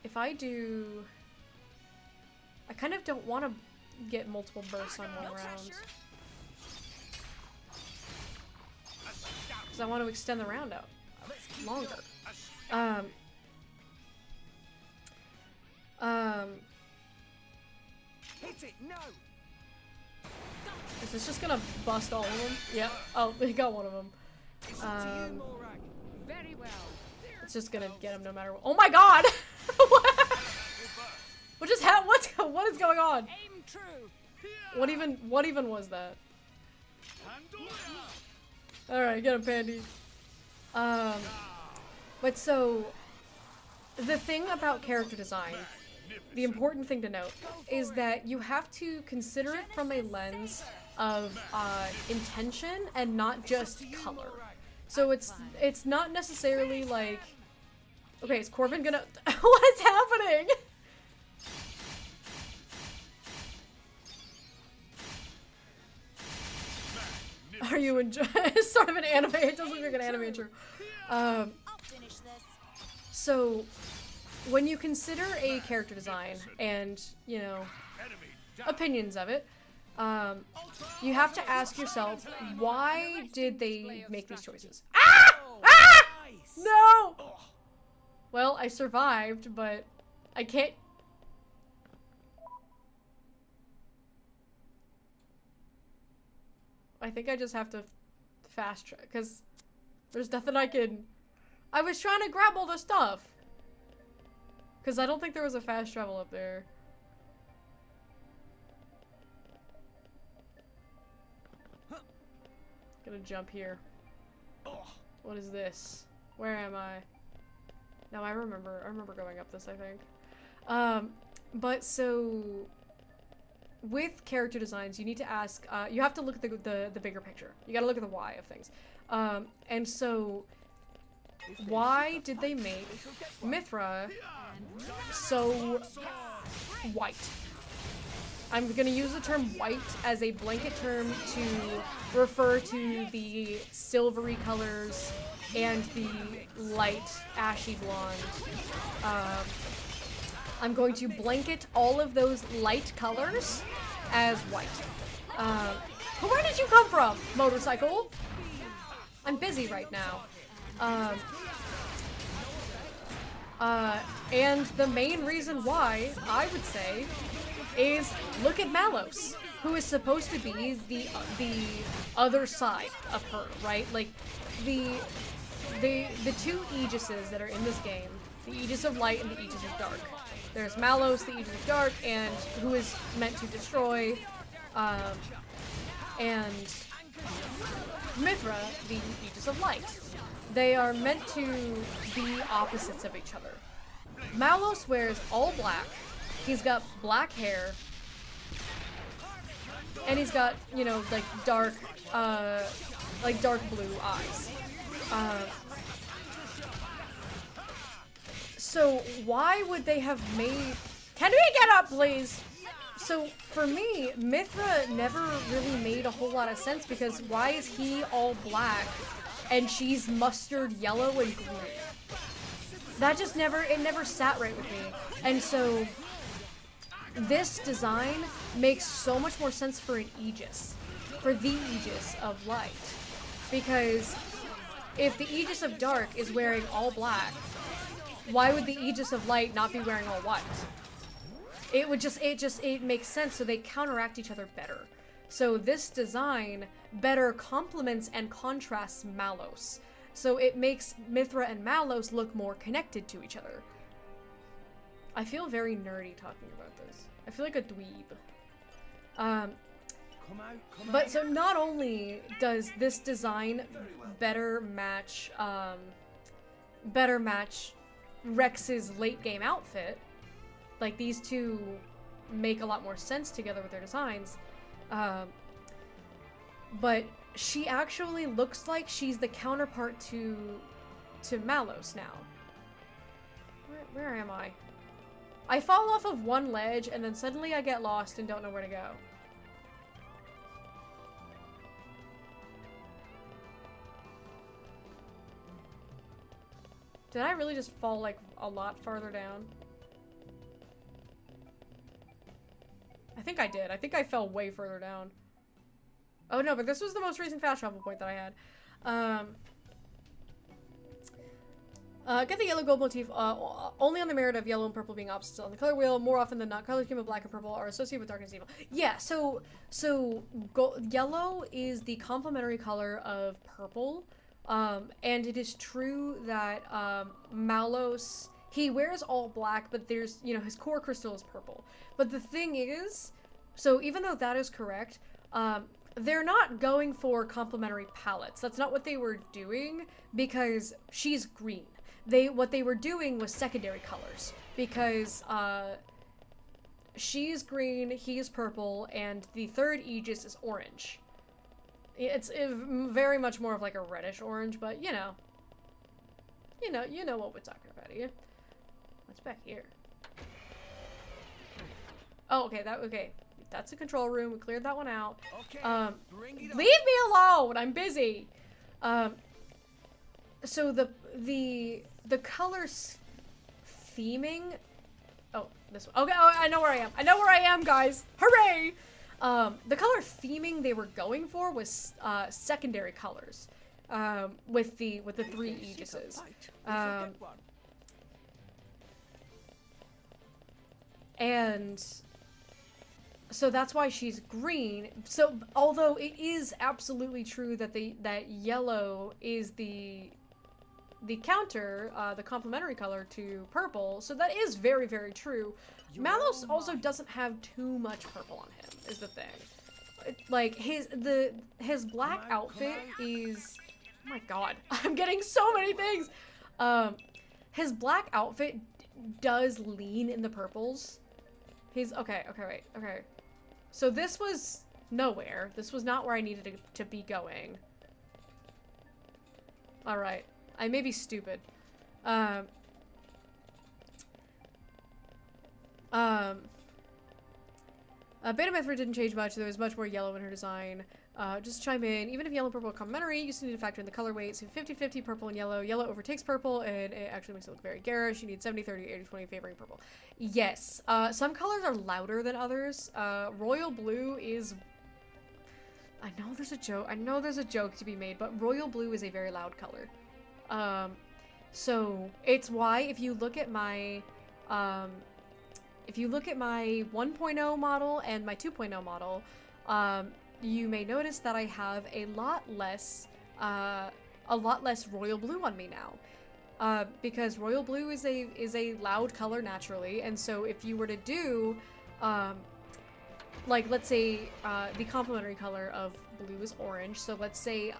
If I do... I kind of don't want to get multiple bursts on one round. Because I want to extend the round out longer. Hit it, no. Is this just gonna bust all of them? Yep. Oh, he got one of them. Very well. It's just gonna get him no matter what. Oh my god! What just happened? What is going on? Aim true. What even was that? Alright, get him, Pandy. But so, the thing about character design, the important thing to note, is that you have to consider it from a lens of intention and not just color. So it's not necessarily like, okay, is Corvin gonna... What is happening? Are you enjoying? It's sort of an anime. It doesn't look like an anime intro. So, when you consider a character design and, you know, opinions of it, you have to ask yourself, why did they make these choices? Ah! Ah! No! Well, I survived, but I can't... I think I just have to fast track, because there's nothing I can... I was trying to grab all the stuff. Because I don't think there was a fast travel up there. Gonna jump here. What is this? Where am I? No, I remember going up this, I think. But so... with character designs, you need to ask, you have to look at the bigger picture. You gotta look at the why of things. And so, why did they make Mithra so white? I'm gonna use the term white as a blanket term to refer to the silvery colors and the light ashy blonde. I'm going to blanket all of those light colors as white. Where did you come from, motorcycle? I'm busy right now. And the main reason why, I would say, is look at Malos, who is supposed to be the other side of her, right? Like, the two Aegises that are in this game, the Aegis of Light and the Aegis of Dark. There's Malos, the Aegis of Dark, and who is meant to destroy, and Mithra, the Aegis of Light. They are meant to be opposites of each other. Malos wears all black. He's got black hair, and he's got, you know, like dark blue eyes. So why would they have made... Can we get up, please? So for me, Mithra never really made a whole lot of sense, because why is he all black and she's mustard yellow and green? That just never sat right with me. And so this design makes so much more sense for an Aegis, for the Aegis of Light. Because if the Aegis of Dark is wearing all black, why would the Aegis of Light not be wearing all white? It makes sense, so they counteract each other better. So this design better complements and contrasts Malos. So it makes Mithra and Malos look more connected to each other. I feel very nerdy talking about this. I feel like a dweeb. But so not only does this design better match Rex's late game outfit, like these two make a lot more sense together with their designs, but she actually looks like she's the counterpart to Malos now. Where am I? I fall off of one ledge and then suddenly I get lost and don't know where to go. Did I really just fall like a lot farther down? I think I did. I think I fell way further down. Oh no, but this was the most recent fast travel point that I had. Get the yellow gold motif only on the merit of yellow and purple being opposites on the color wheel. More often than not, color scheme of black and purple are associated with darkness and evil. Yeah, so yellow is the complementary color of purple. And it is true that Malos, he wears all black, but there's, you know, his core crystal is purple. But the thing is, so even though that is correct, they're not going for complementary palettes. That's not what they were doing, because she's green. What they were doing was secondary colors, because she's green, he's purple, and the third Aegis is orange. It's very much more of like a reddish orange, but you know what we're talking about here. What's back here? Oh, okay, that's the control room. We cleared that one out. Okay, leave me alone. I'm busy. So the colors theming. Oh, this one. Okay, oh, I know where I am. I know where I am, guys. Hooray! The color theming they were going for was secondary colors, with the three Aegises. And so that's why she's green. So although it is absolutely true that that yellow is the counter, the complementary color to purple, so that is very, very true. Malos also doesn't have too much purple on him, is the thing. Like, his black outfit is... Oh my god, I'm getting so many things! His black outfit does lean in the purples. Okay. So this was nowhere. This was not where I needed to be going. Alright. I may be stupid. Beta Mithra didn't change much. There was much more yellow in her design. Just chime in. Even if yellow and purple are complementary, you still need to factor in the color weight. So 50-50 purple and yellow. Yellow overtakes purple, and it actually makes it look very garish. You need 70-30, 80-20 favoring purple. Yes. Some colors are louder than others. Royal blue is... I know there's a joke to be made, but royal blue is a very loud color. So it's why if you look at my 1.0 model and my 2.0 model, you may notice that I have a lot less royal blue on me now, because royal blue is a loud color naturally, and so if you were to do, like let's say the complementary color of blue is orange, so let's say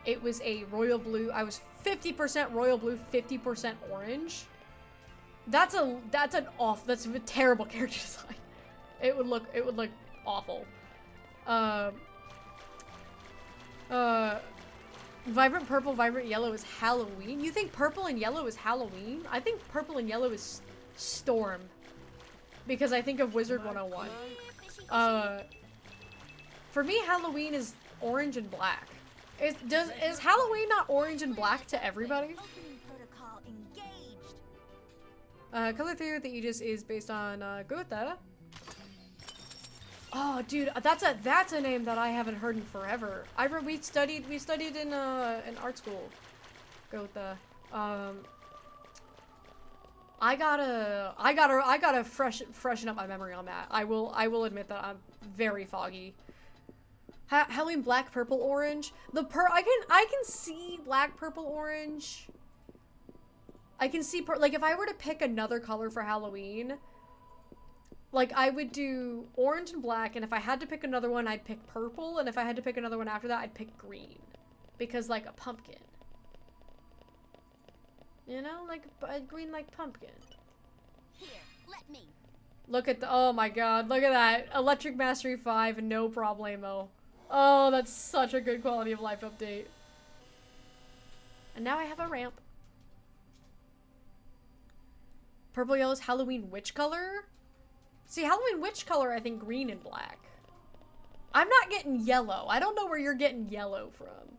it was a royal blue. I was 50% royal blue, 50% orange. That's a terrible character design. It would look awful. Vibrant purple, vibrant yellow is Halloween. You think purple and yellow is Halloween? I think purple and yellow is Storm, because I think of Wizard 101. For me, Halloween is orange and black. Is Halloween not orange and black to everybody? Color theory with the Aegis is based on Goethe. Oh, dude, that's a name that I haven't heard in forever. We studied in art school. Goethe. I gotta freshen up my memory on that. I will admit that I'm very foggy. Halloween black, purple, orange. I can see black, purple, orange. I can see like if I were to pick another color for Halloween, like I would do orange and black, and if I had to pick another one, I'd pick purple, and if I had to pick another one after that, I'd pick green, because like a pumpkin. You know, like a green like pumpkin. Here, let me. Look at the, oh my god, look at that. Electric Mastery 5, no problemo. Oh, that's such a good quality of life update. And now I have a ramp. Purple yellow is Halloween witch color? See, Halloween witch color, I think green and black. I'm not getting yellow. I don't know where you're getting yellow from.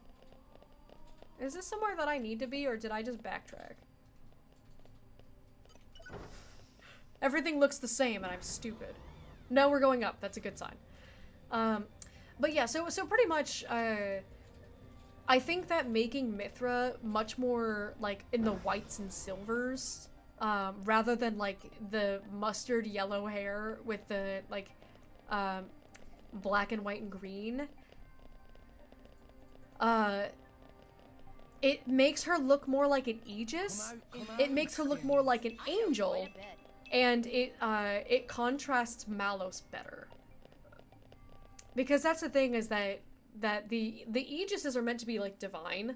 Is this somewhere that I need to be, or did I just backtrack? Everything looks the same and I'm stupid. No, we're going up. That's a good sign. But yeah, so pretty much, I think that making Mithra much more, like, in the whites and silvers, rather than, like, the mustard yellow hair with the, like, black and white and green, it makes her look more like an Aegis. It makes her look more like an angel. And it contrasts Malos better. Because that's the thing, is that the Aegises are meant to be, like, divine.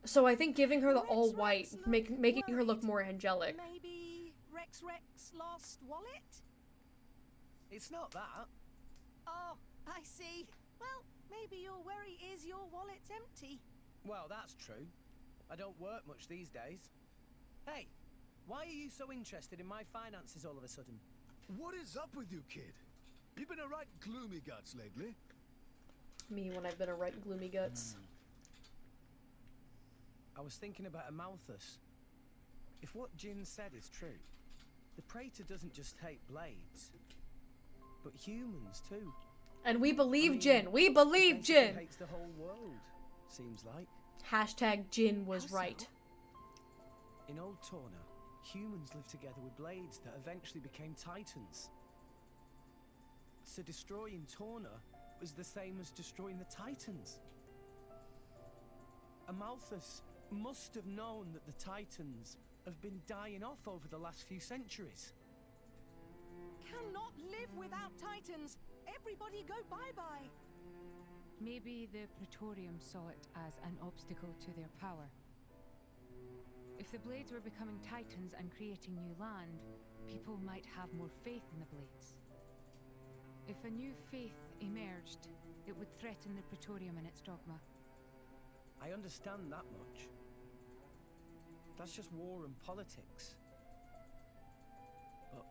So I think giving her the all white, making her look more angelic. Maybe Rex lost wallet? It's not that. Oh, I see. Well, maybe your worry is your wallet's empty. Well, that's true. I don't work much these days. Hey, why are you so interested in my finances all of a sudden? What is up with you, kid? You've been a right gloomy guts lately. Me when I've been a right gloomy guts. I was thinking about Amalthus. If what Jin said is true, the Praetor doesn't just hate blades, but humans too. And we believe Jin. We believe Jin. Hates the whole world, seems like. Hashtag Jin was right. In Old Torna, humans lived together with blades that eventually became titans. So destroying Torna was the same as destroying the titans. Amalthus must have known that the titans have been dying off over the last few centuries. Cannot live without titans. Everybody go bye-bye. Maybe the Praetorium saw it as an obstacle to their power. If the blades were becoming titans and creating new land, people might have more faith in the blades. If a new faith emerged, it would threaten the Praetorium and its dogma. I understand that much. That's just war and politics. But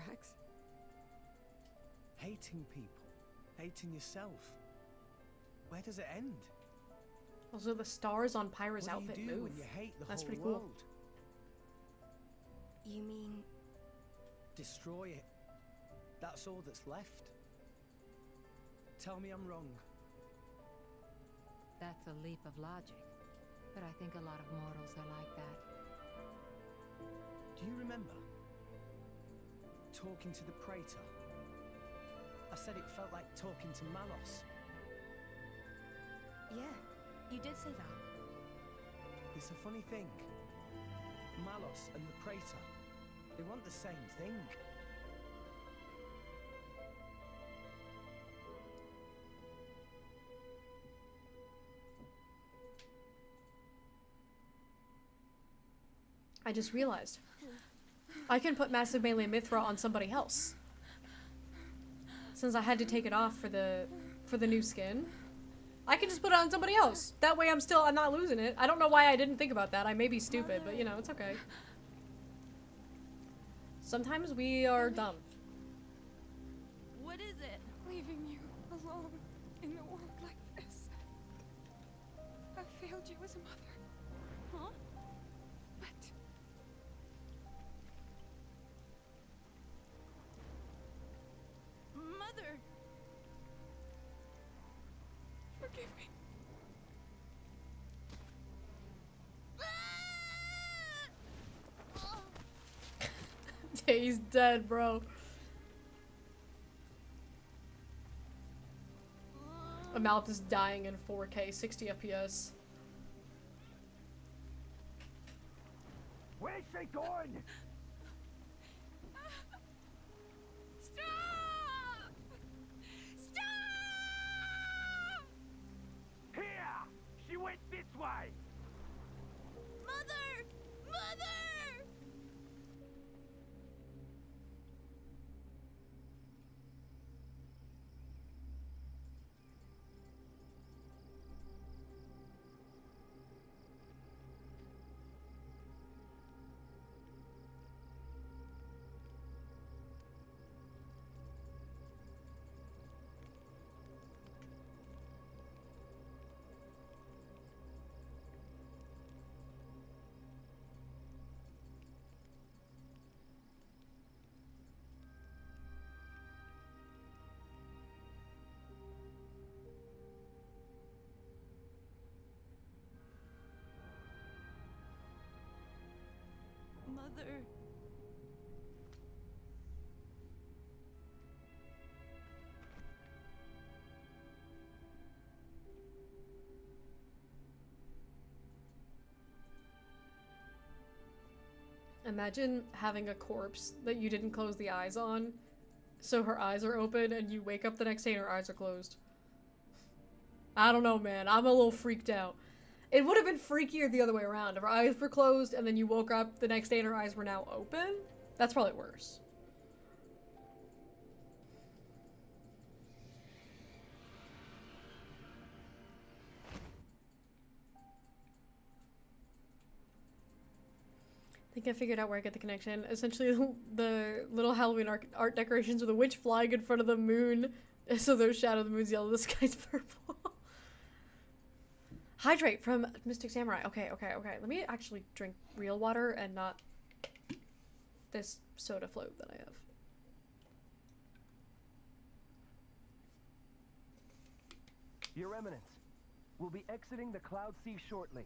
Rex? hating people, hating yourself, where does it end? Those are the stars on Pyra's What outfit do you do move. when you hate the That's whole pretty cool. world? You mean... Destroy it. That's all that's left. Tell me I'm wrong. That's a leap of logic, but I think a lot of mortals are like that. Do you remember talking to the Praetor? I said it felt like talking to Malos. Yeah, you did say that. It's a funny thing. Malos and the Praetor, they want the same thing. I just realized. I can put Massive Melee Mithra on somebody else. Since I had to take it off for the new skin. I can just put it on somebody else. That way I'm not losing it. I don't know why I didn't think about that. I may be stupid, but you know, it's okay. Sometimes we are dumb. What is it? Leaving you alone in the world like this. I failed you as a mother. Huh? But Mother! forgive me. He's dead, bro. My mouth is dying in 4K, 60 FPS. Where's she going? Stop! Stop! Here! She went this way! Mother! Mother! Mother. Imagine having a corpse that you didn't close the eyes on, so her eyes are open and you wake up the next day and her eyes are closed. I don't know, man. I'm a little freaked out. It would have been freakier the other way around. If her eyes were closed and then you woke up the next day and her eyes were now open, that's probably worse. I think I figured out where I get the connection. Essentially, the little Halloween art decorations with a witch flying in front of the moon. So there's shadow, the moon's yellow, the sky's purple. Hydrate from Mystic Samurai. Okay. Let me actually drink real water and not this soda float that I have. Your Eminence, we'll be exiting the Cloud Sea shortly.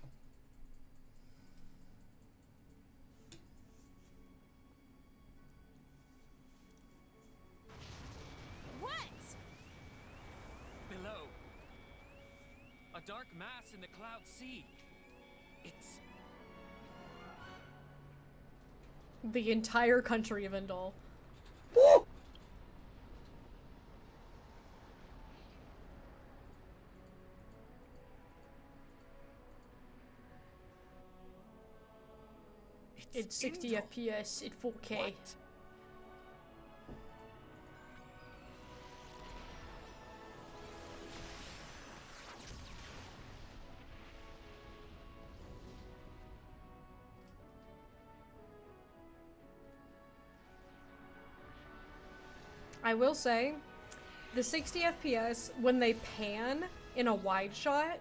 What? Below. A dark mass in the Cloud Sea. It's... The entire country of Indol. It's 60 FPS at 4K. What? I will say, the 60 FPS, when they pan in a wide shot,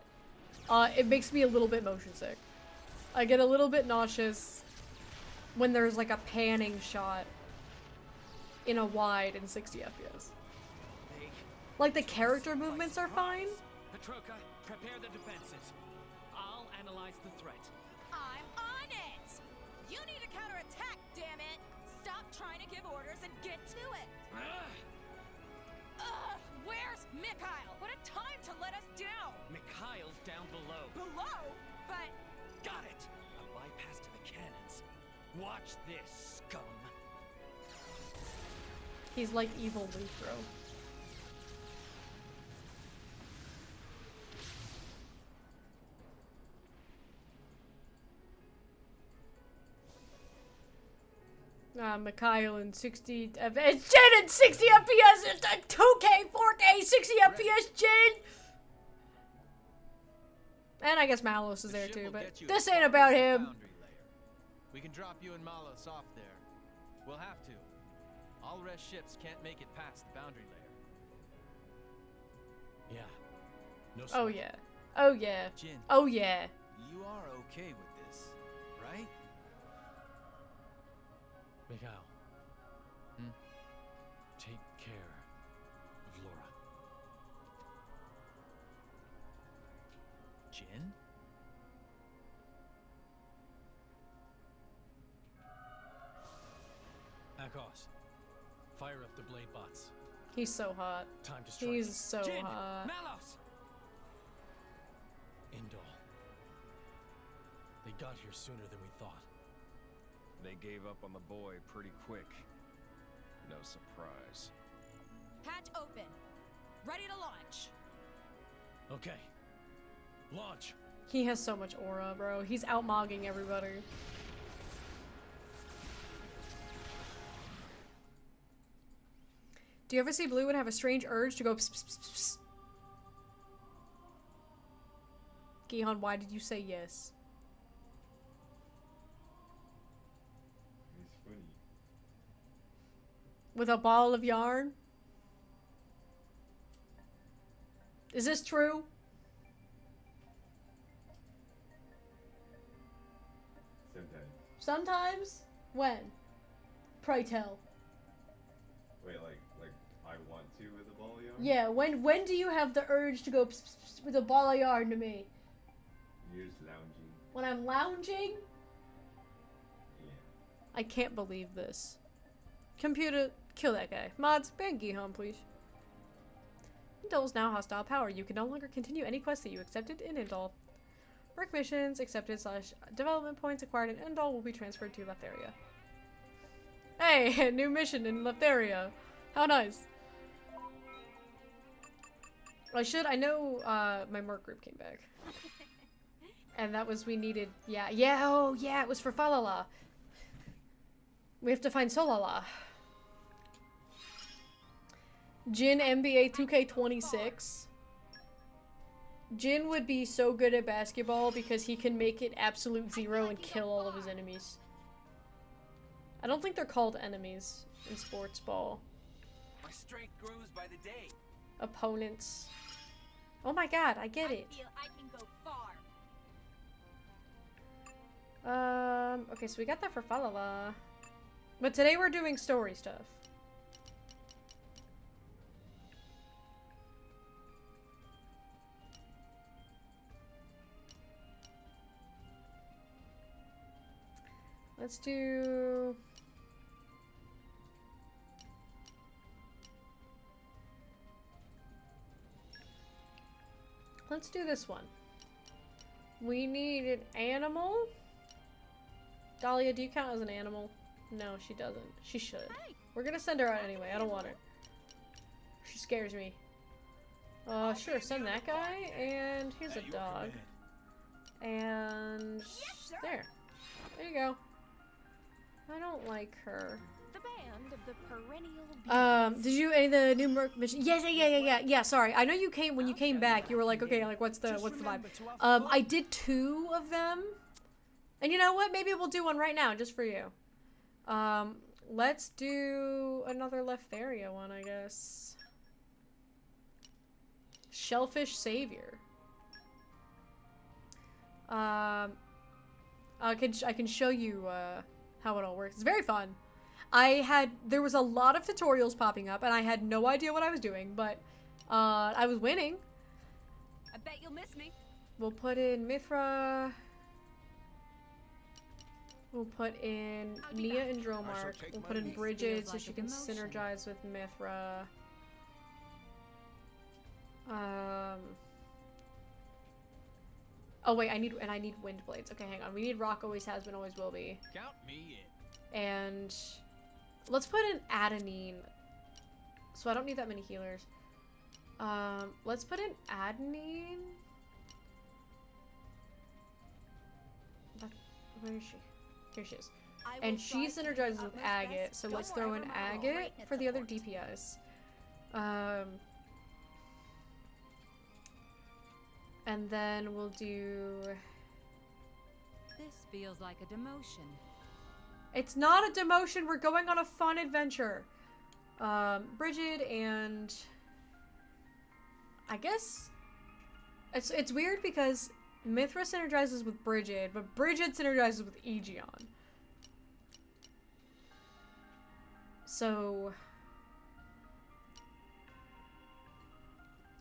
it makes me a little bit motion sick. I get a little bit nauseous when there's like a panning shot in a wide in 60 FPS. Like the character movements are fine. Petroka, prepare the defenses. I'll analyze the threat. I'm on it! You need a counterattack, damn it! Stop trying to give orders and get to it! Ugh! Where's Mikhail? What a time to let us down! Mikhail's down below. Below? But... Got it! A bypass to the cannons. Watch this, scum. He's like evil Luke, bro. Mikhail in 60 FPS. Jin in 60 FPS! 2K, 4K, 60 FPS, Jin! And I guess Malos is there too, but this ain't about him. We can drop you and Malos off there. We'll have to. All rest ships can't make it past the boundary layer. Yeah. No Oh sweat. yeah. Oh yeah. Jin, Oh yeah. you are okay with this, right? Mikhail. Hmm? Take care of Laura. Jin? Akos, fire up the blade bots. He's so hot. Time to strike. He's so Jin, hot. Malos! Indol. They got here sooner than we thought. They gave up on the boy pretty quick. No surprise. Hatch open. Ready to launch. Okay. Launch. He has so much aura, bro. He's outmogging everybody. Do you ever see Blue and have a strange urge to go pss, pss, pss, pss? Gihan, why did you say yes? He's funny. With a ball of yarn? Is this true? Sometimes. Sometimes? When? Pray tell. Wait, like I want to with a ball of yarn? Yeah, when do you have the urge to go pss, pss, pss, with a ball of yarn to me? You're just lounging. When I'm lounging? Yeah. I can't believe this. Computer, kill that guy. Mods, ban Gihan, please. Indol is now hostile power. You can no longer continue any quest that you accepted in Indol. Work missions accepted / development points acquired in Indol will be transferred to left area. Hey, new mission in left area. How nice. I know my merc group came back. And that was, we needed, oh yeah, it was for Falala. We have to find Solala. Jin NBA 2K26. Jin would be so good at basketball because he can make it absolute zero and kill all of his enemies. I don't think they're called enemies in sports ball. My strength grows by the day. Opponents. Oh my god, I get it. I feel I can go far. Okay, so we got that for Falala. But today we're doing story stuff. Let's do... Let's do this one. We need an animal. Dahlia, do you count as an animal? No, she doesn't. She should. We're gonna send her out anyway. I don't want her. She scares me. Sure, send that guy. And here's a dog. And there. There you go. I don't like her. The band of the perennial bees. Did you any of the new merc mission? Yeah, sorry. I know you came when you came back, you were like, okay, like what's the vibe? I did 2 of them. And you know what? Maybe we'll do one right now just for you. Let's do another Letheria one, I guess. Shellfish Savior. I can show you how it all works. It's very fun. There was a lot of tutorials popping up and I had no idea what I was doing, but I was winning. I bet you'll miss me. We'll put in Mithra. We'll put in Nia and Dromark. We'll put in Bridget so she can synergize with Mithra. Oh wait, I need wind blades. Okay, hang on. We need rock, always has been, always will be. Count me in. And let's put in Adenine. So I don't need that many healers. Let's put in Adenine. Where is she? Here she is. And she synergizes with Agate, so let's throw in Agate for the other DPS. And then we'll do... This feels like a demotion. It's not a demotion, we're going on a fun adventure. Bridget and... I guess... It's weird because Mithra synergizes with Bridget, but Bridget synergizes with Aegeon. So...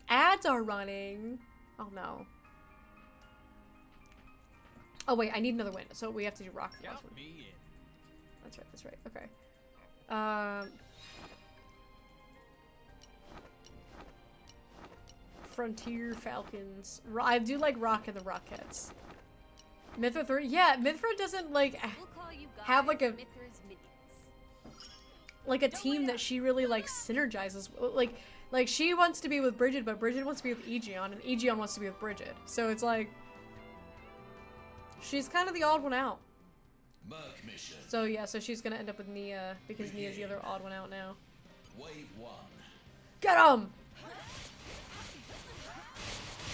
Ads are running. Oh no. Oh wait, I need another win, so we have to do rock for this one. That's right, okay. Frontier Falcons. I do like Rock and the Rockettes. Mithra 3? Yeah, Mithra doesn't like have like a team that she really like synergizes. Like she wants to be with Bridget, but Bridget wants to be with Aegeon, and Aegeon wants to be with Bridget. So it's like she's kind of the odd one out. So yeah, so she's gonna end up with Nia because Nia's the other odd one out now. Wave 1. Get him!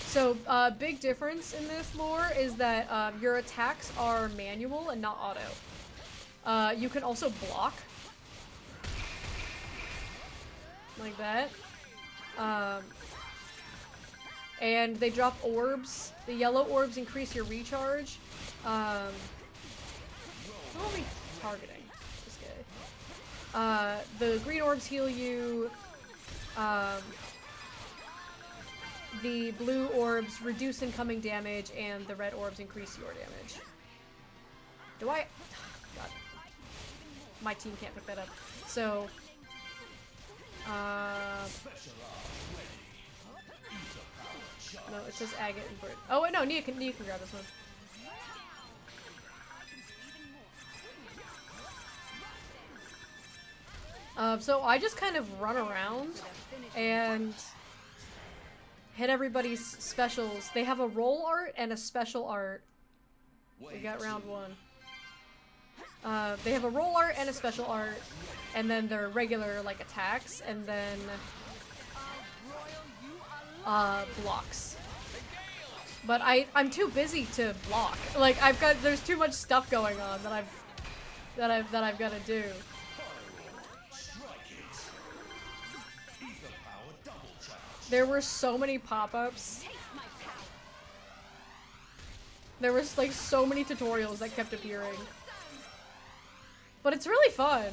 So, big difference in this lore is that your attacks are manual and not auto. You can also block. Like that. And they drop orbs. The yellow orbs increase your recharge. Who are we targeting? This guy. The green orbs heal you. The blue orbs reduce incoming damage, and the red orbs increase your damage. Do I? God. My team can't pick that up. So, no, it says Agate and Brit. Oh wait, no, Nia can grab this one. So I just kind of run around and hit everybody's specials. They have a roll art and a special art. We got round 1. They have a roll art and a special art, and then their regular like attacks, and then blocks. But I'm too busy to block. Like there's too much stuff going on that I've got to do. There were so many pop-ups. There was like so many tutorials that kept appearing. But it's really fun.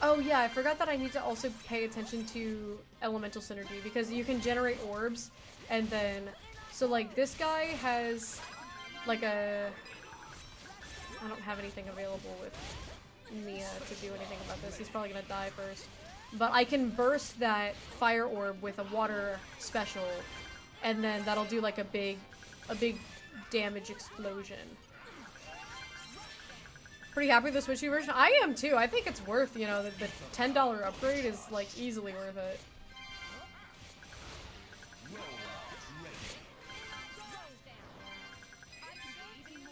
Oh yeah, I forgot that I need to also pay attention to elemental synergy, because you can generate orbs, and then so like this guy has like I don't have anything available with Nia to do anything about this. He's probably gonna die first. But I can burst that fire orb with a water special, and then that'll do like a big damage explosion. Pretty happy with the Switch version. I am too. I think it's worth, you know, the $10 upgrade is like easily worth it.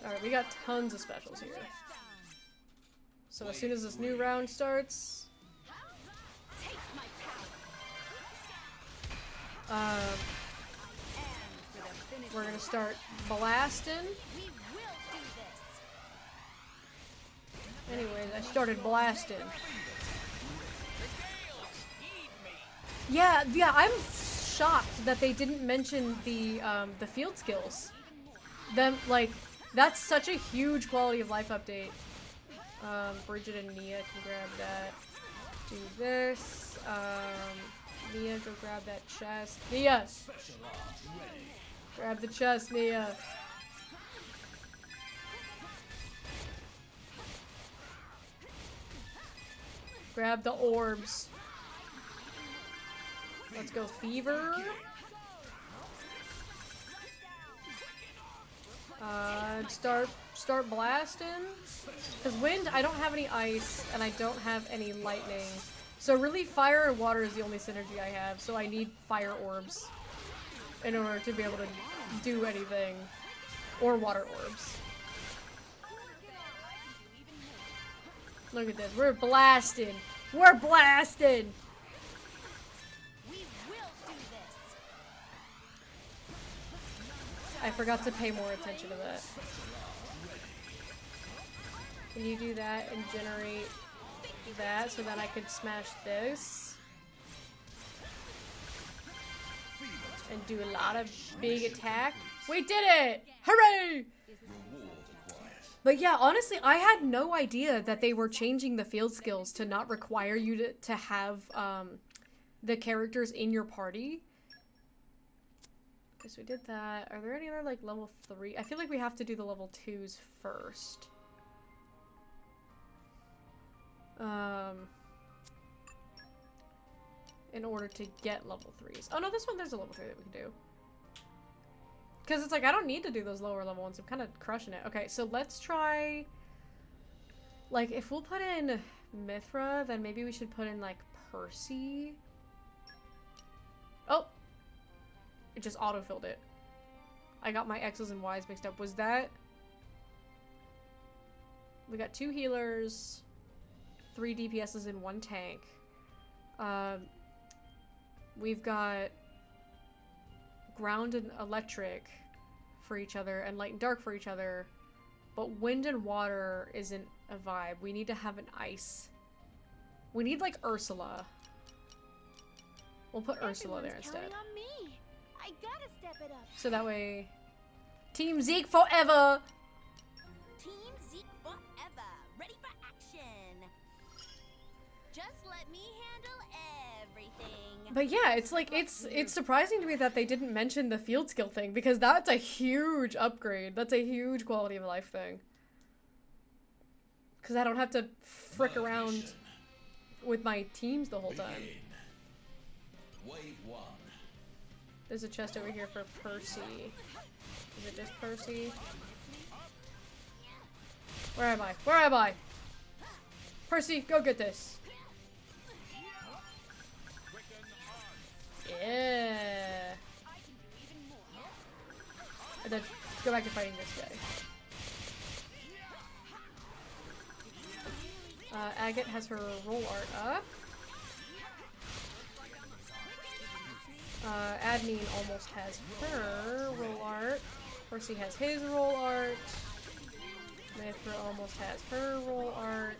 Alright, we got tons of specials here. So as soon as this new round starts, we're gonna start blasting. Anyways, I started blasting. Yeah, I'm shocked that they didn't mention the field skills. That's such a huge quality of life update. Bridget and Nia can grab that. Do this. Nia, go grab that chest. Nia! Grab the chest, Nia. Grab the orbs. Let's go Fever. Start blasting. Because wind, I don't have any ice, and I don't have any lightning. So really, fire and water is the only synergy I have, so I need fire orbs in order to be able to do anything. Or water orbs. Look at this, we're blasting! We're blasting! I forgot to pay more attention to that. Can you do that and generate that so that I could smash this? And do a lot of big attack? We did it! Hooray! But yeah, honestly, I had no idea that they were changing the field skills to not require you to have the characters in your party. Okay, so we did that. Are there any other, like, level 3? I feel like we have to do the level 2s first. In order to get level 3s. Oh, no, this one, there's a level 3 that we can do. Because it's like, I don't need to do those lower level ones. I'm kind of crushing it. Okay, so let's try... Like, if we'll put in Mithra, then maybe we should put in, like, Percy. Oh! It just autofilled it. I got my X's and Y's mixed up. Was that... We got 2 healers, 3 DPSs and 1 tank. We've got ground and electric for each other and light and dark for each other, but wind and water isn't a vibe. We need to have an ice. We need like Ursula. We'll put Ursula there instead. On me. I gotta step it up. So that way, Team Zeke forever. Team Zeke forever. Ready for action. Just let me handle everything. But yeah, it's like it's surprising to me that they didn't mention the field skill thing, because that's a huge upgrade. That's a huge quality of life thing. Because I don't have to frick around with my teams the whole time. Wave 1. There's a chest over here for Percy. Is it just Percy? Where am I? Where am I? Percy, go get this. Yeah. And then go back to fighting this guy. Agate has her roll art up. Admin almost has her roll art. Percy has his roll art. Mithra almost has her roll art.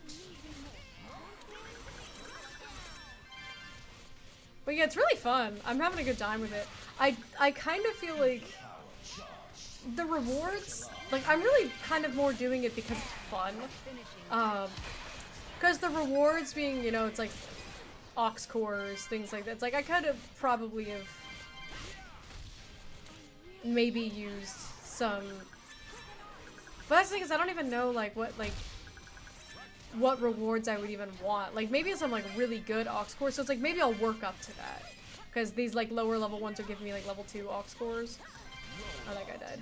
But yeah, it's really fun. I'm having a good time with it. I kind of feel like the rewards, like I'm really kind of more doing it because it's fun. Because the rewards being, you know, it's like ox cores, things like that. It's like I could have probably have maybe used some, but that's the thing is I don't even know like what rewards I would even want. Like maybe some like really good ox cores, so it's like maybe I'll work up to that, because these like lower level ones are giving me like level 2 ox cores. Oh, that guy died.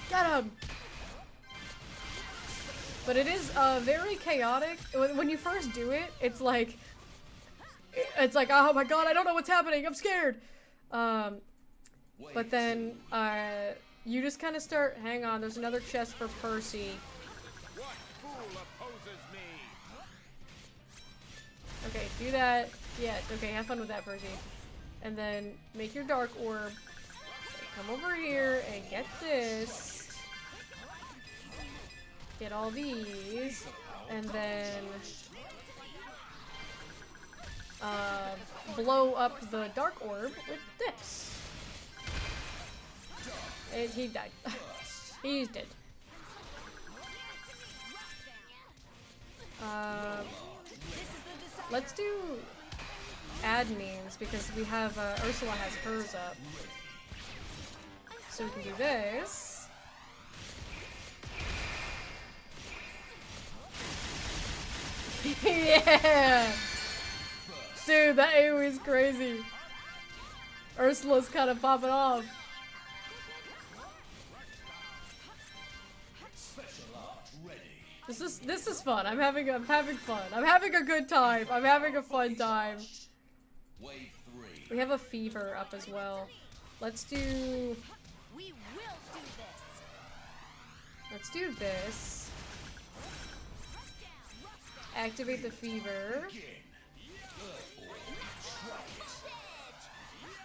Get him! But it is very chaotic. When you first do it, it's like, oh my god, I don't know what's happening, I'm scared! But then, you just kind of start, hang on, there's another chest for Percy. Okay, do that. Yeah, okay, have fun with that, Percy. And then make your dark orb. Come over here and get this. Get all these. And then blow up the dark orb with this. And he died. He's dead. Let's do admins because we have Ursula has hers up. So we can do this. Yeah! Dude, that AoE is crazy. Ursula's kind of popping off. This is fun. I'm having fun. I'm having a good time. I'm having a fun time. We have a fever up as well. Let's do this. Activate the fever.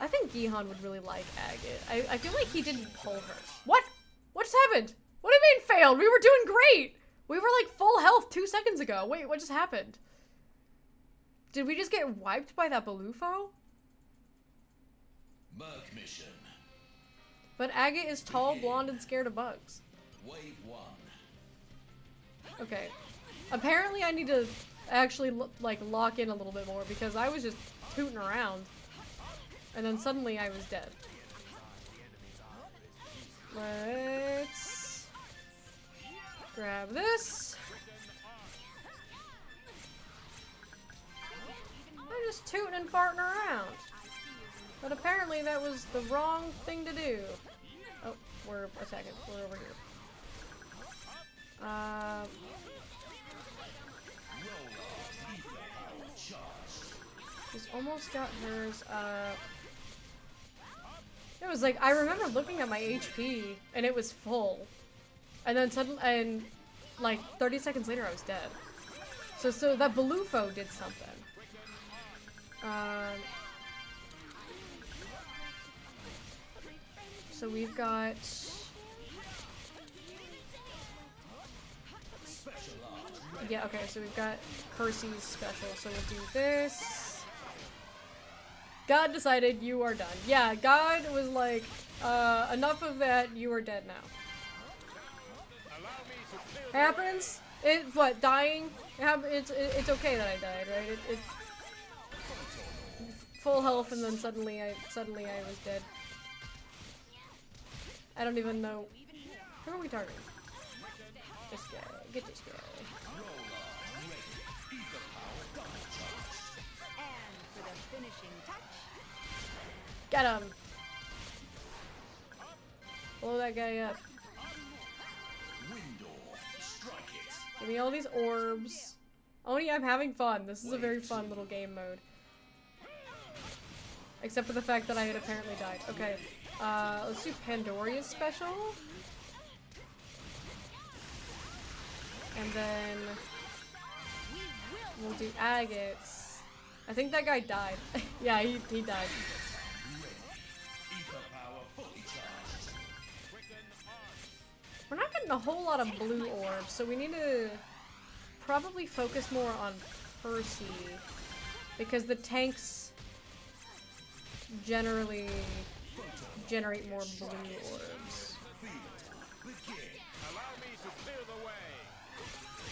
I think Gihan would really like Agate. I feel like he didn't pull her. What? What just happened? What do you mean failed? We were doing great! We were like full health 2 seconds ago. Wait, what just happened? Did we just get wiped by that Balufo? Merc mission. But Agate is tall, blonde, and scared of bugs. Wave 1. Okay. Apparently I need to actually like lock in a little bit more because I was just tooting around, and then suddenly I was dead. Let's grab this. I'm just tooting and farting around, but apparently that was the wrong thing to do. Oh, we're attacking. We're over here. She's almost got hers. It was like I remember looking at my HP and it was full, and then suddenly, and like 30 seconds later, I was dead. So that Balufo did something. So we've got. Yeah, okay, so we've got Percy's special, so we'll do this. God decided you are done. Yeah, God was like, enough of that, you are dead now. Happens? What, dying? It's okay that I died, right? It full health and then suddenly I was dead. I don't even know. Who are we targeting? This guy. Get this guy. Get him! Blow that guy up. Give me all these orbs. Oni, I'm having fun. This is a very fun little game mode. Except for the fact that I had apparently died. Okay. Let's do Pandoria's special. And then we'll do Agate's. I think that guy died. Yeah, he died. We're not getting a whole lot of blue orbs, so we need to probably focus more on Percy, because the tanks generally generate more blue orbs.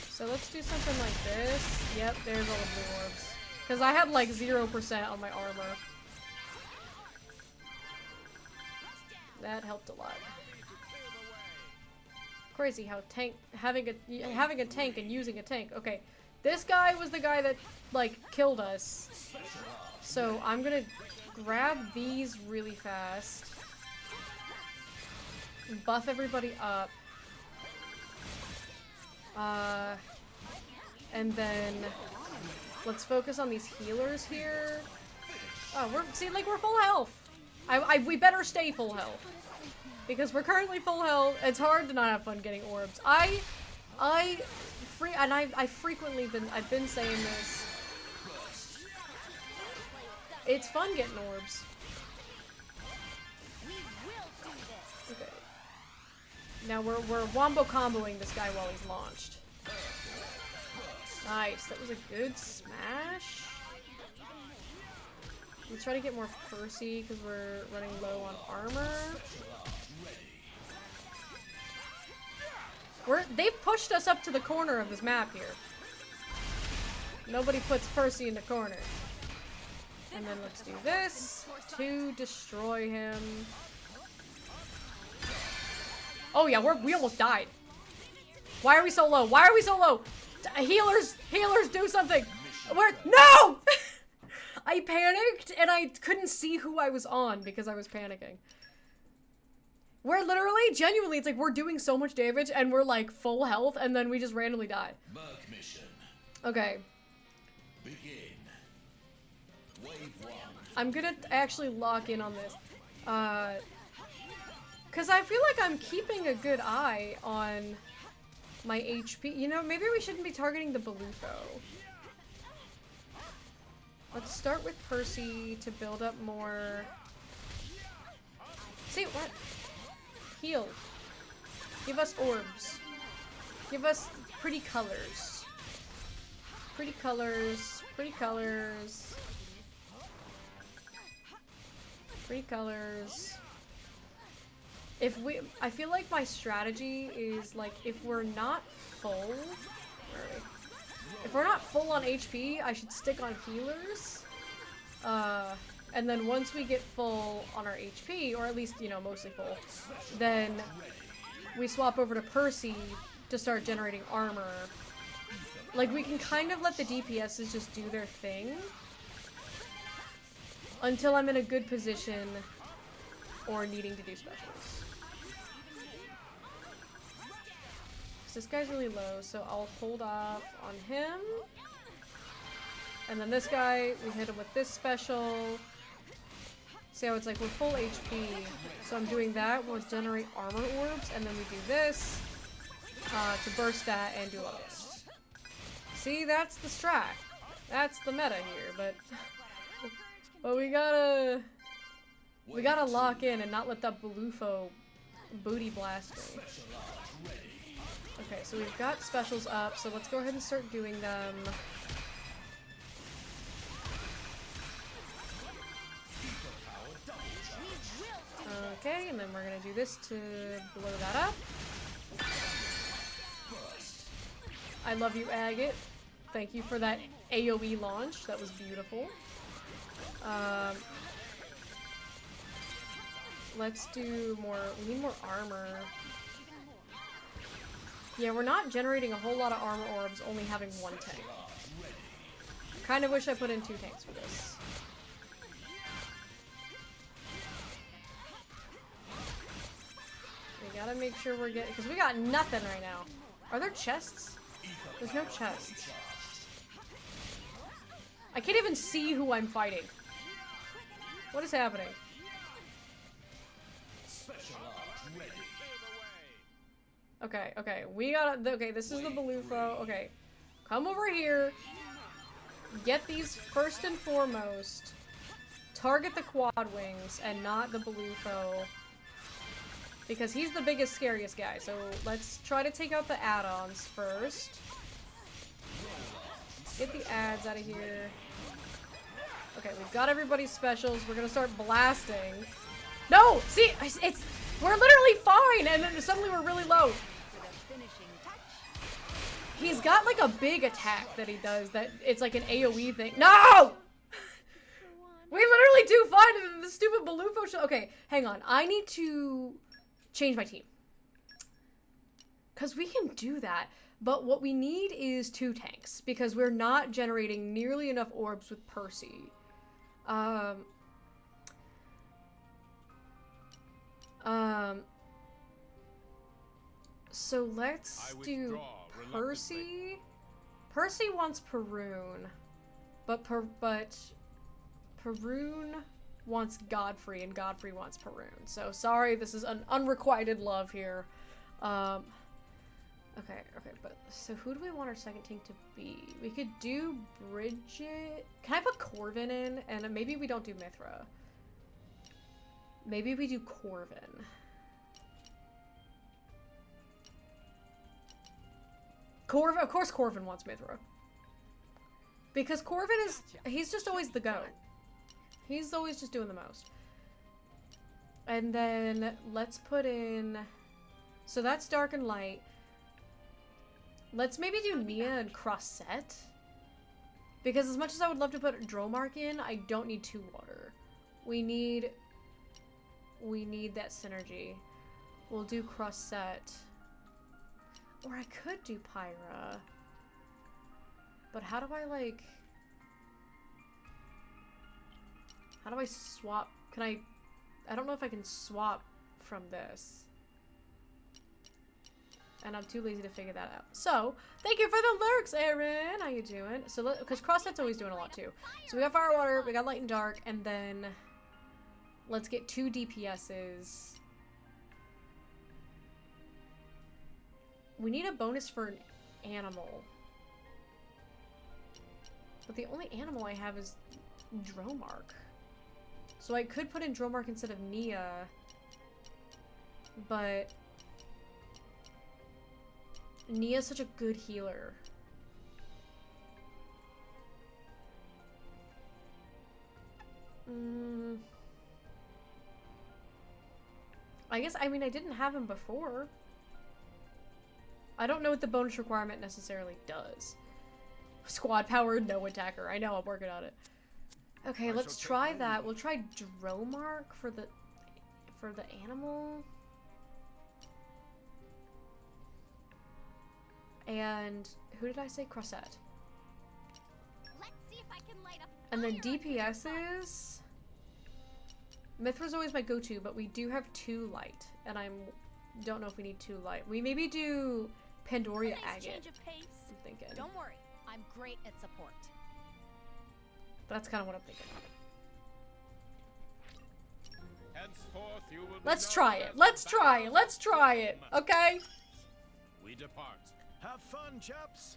So let's do something like this. Yep, there's all the blue orbs. Because I had like 0% on my armor. That helped a lot. Crazy how having a tank and using a tank. Okay, this guy was the guy that like killed us. So I'm gonna grab these really fast. Buff everybody up. And then let's focus on these healers here. Oh, we're full health. We better stay full health. Because we're currently full health. It's hard to not have fun getting orbs. I've been saying this. It's fun getting orbs. Okay. Now we're wombo comboing this guy while he's launched. Nice, that was a good smash. Let's try to get more Percy because we're running low on armor. They've pushed us up to the corner of this map here. Nobody puts Percy in the corner. And then let's do this to destroy him. Oh yeah, we almost died. Why are we so low? Why are we so low? Healers, do something. No! I panicked and I couldn't see who I was on because I was panicking. We're literally, genuinely, it's like we're doing so much damage and we're like full health and then we just randomly die. Okay. Begin. Wave 1. I'm gonna actually lock in on this. Cause I feel like I'm keeping a good eye on my HP. You know, maybe we shouldn't be targeting the Balufo. Let's start with Percy to build up more. See, what? Heal. Give us orbs. Give us pretty colors. Pretty colors. Pretty colors. Pretty colors. I feel like my strategy is like if we're not full. Where are we? if we're not full on HP, I should stick on healers. And then once we get full on our HP, or at least, you know, mostly full, then we swap over to Percy to start generating armor. Like, we can kind of let the DPSs just do their thing until I'm in a good position or needing to do specials. This guy's really low, so I'll hold off on him. And then this guy, we hit him with this special. See how it's like we're full HP. So I'm doing that, we'll generate armor orbs, and then we do this to burst that and do all this. See, that's the strat. That's the meta here, but we gotta lock in and not let that Balufo booty blast me. Okay, so we've got specials up, so let's go ahead and start doing them. Okay, and then we're gonna do this to blow that up. I love you, Agate. Thank you for that AoE launch. That was beautiful. Let's do more. We need more armor. Yeah, we're not generating a whole lot of armor orbs, only having one tank. Kind of wish I put in 2 tanks for this. We gotta make sure we're getting, because we got nothing right now. Are there chests? There's no chests. I can't even see who I'm fighting. What is happening? Okay, okay, we gotta, okay, this is the Balufo. Okay, come over here. Get these first and foremost. Target the quad wings and not the Balufo. Because he's the biggest, scariest guy. So let's try to take out the add-ons first. Get the ads out of here. Okay, we've got everybody's specials. We're gonna start blasting. No! See, we're literally fine, and then suddenly we're really low. He's got like a big attack that he does that it's like an AoE thing. No! We literally do fine, and then the stupid Balufo show. Okay, hang on. I need to change my team. Because we can do that. But what we need is 2 tanks. Because we're not generating nearly enough orbs with Percy. So let's do Percy. Percy wants Perun. But Perun wants Godfrey, and Godfrey wants Perun. So sorry, this is an unrequited love here. Okay, but so who do we want our second tank to be? We could do Bridget. Can I put Corvin in? And maybe we don't do Mithra. Maybe we do Corvin. Corvin, of course Corvin wants Mithra. Because Corvin is, he's just always the GOAT. He's always just doing the most. And then let's put in, so that's dark and light. Let's maybe do Nia and Crossette. Because as much as I would love to put Dromark in, I don't need 2 water. We need that synergy. We'll do Crossette. Or I could do Pyra. But how do I like... How do I swap? Can I don't know if I can swap from this. And I'm too lazy to figure that out. So, thank you for the lurks, Aaron! How you doing? So, because Crosset's always doing a lot too. So we got Fire Water, we got Light and Dark, and then let's get 2 DPSs. We need a bonus for an animal. But the only animal I have is Dromark. So I could put in Dromark instead of Nia. But Nia's such a good healer. I guess, I mean, I didn't have him before. I don't know what the bonus requirement necessarily does. Squad power, no attacker. I know, I'm working on it. Okay, let's try that. We'll try Dromark for the animal. And who did I say? Crossette. Let's see if I can light a And then fire under DPS's. Mithra's always my go-to, but we do have 2 light, and don't know if we need 2 light. We maybe do Pandoria Nice Agate. change of pace. I'm thinking. Don't worry, I'm great at support. That's kind of what I'm thinking. Henceforth, you will Let's try it. Let's try it. Let's try it. Okay. We depart. Have fun, chaps.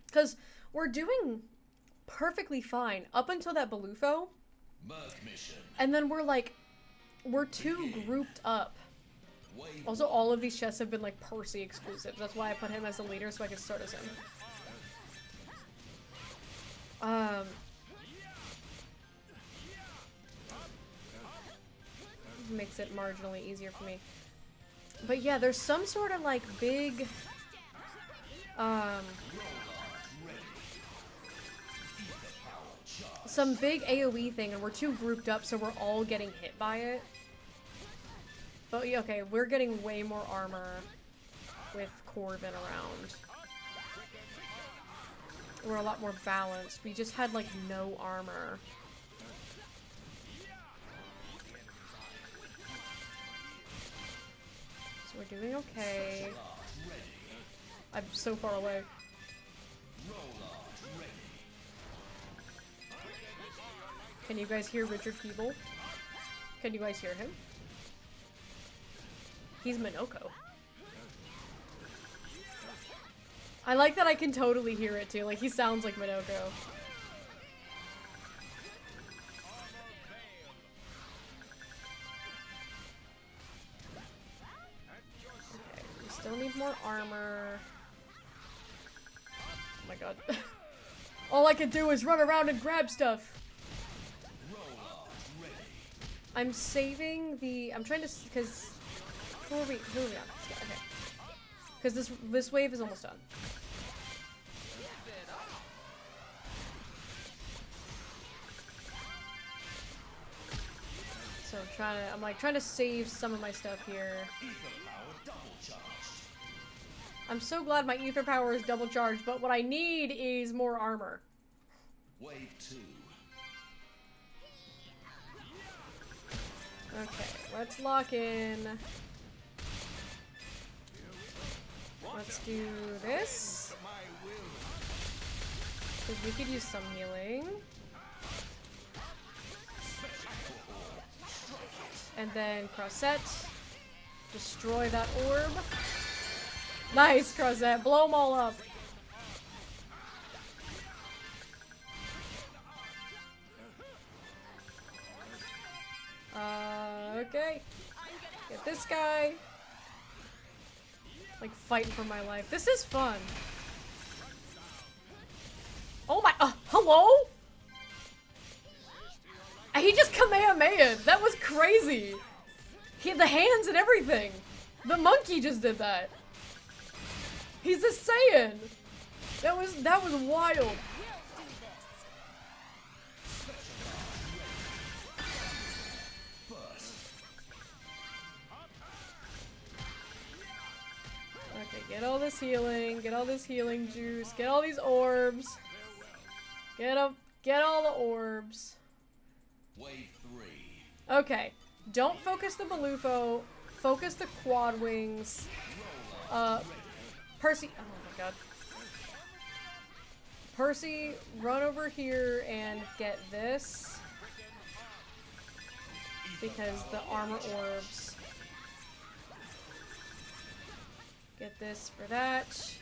Because we're doing perfectly fine up until that Balufo. Mission. And then we're too grouped up. Also, all of these chests have been like Percy exclusives. That's why I put him as the leader so I can start as him. Makes it marginally easier for me. But yeah, there's some sort of like big some big AoE thing, and we're too grouped up, so we're all getting hit by it. But yeah, okay, we're getting way more armor with Corvin around. We're a lot more balanced. We just had like no armor. So we're doing okay. I'm so far away. Can you guys hear Richard Peeble? Can you guys hear him? He's Minoko. I like that I can totally hear it too. Like, he sounds like Minoko. Okay, we still need more armor. Oh my god. All I can do is run around and grab stuff. I'm saving the. I'm trying to, because who are we on? Okay, because this wave is almost done. So I'm trying to save some of my stuff here. I'm so glad my ether power is double charged, but what I need is more armor. Wave 2. Okay, let's lock in. Let's do this. Because we could use some healing. And then Crossette. Destroy that orb. Nice, Crossette. Blow them all up. Okay. Get this guy. Like, fighting for my life. This is fun. Oh my, hello? He just Kamehameha'd. That was crazy. He had the hands and everything. The monkey just did that. He's a Saiyan. That was wild. Okay, get all this healing, get all this healing juice, get all these orbs. Get them, get all the orbs. Wave 3. Okay, don't focus the Balufo, focus the quad wings. Percy, oh my god. Percy, run over here and get this. Because the armor orbs. Get this for that.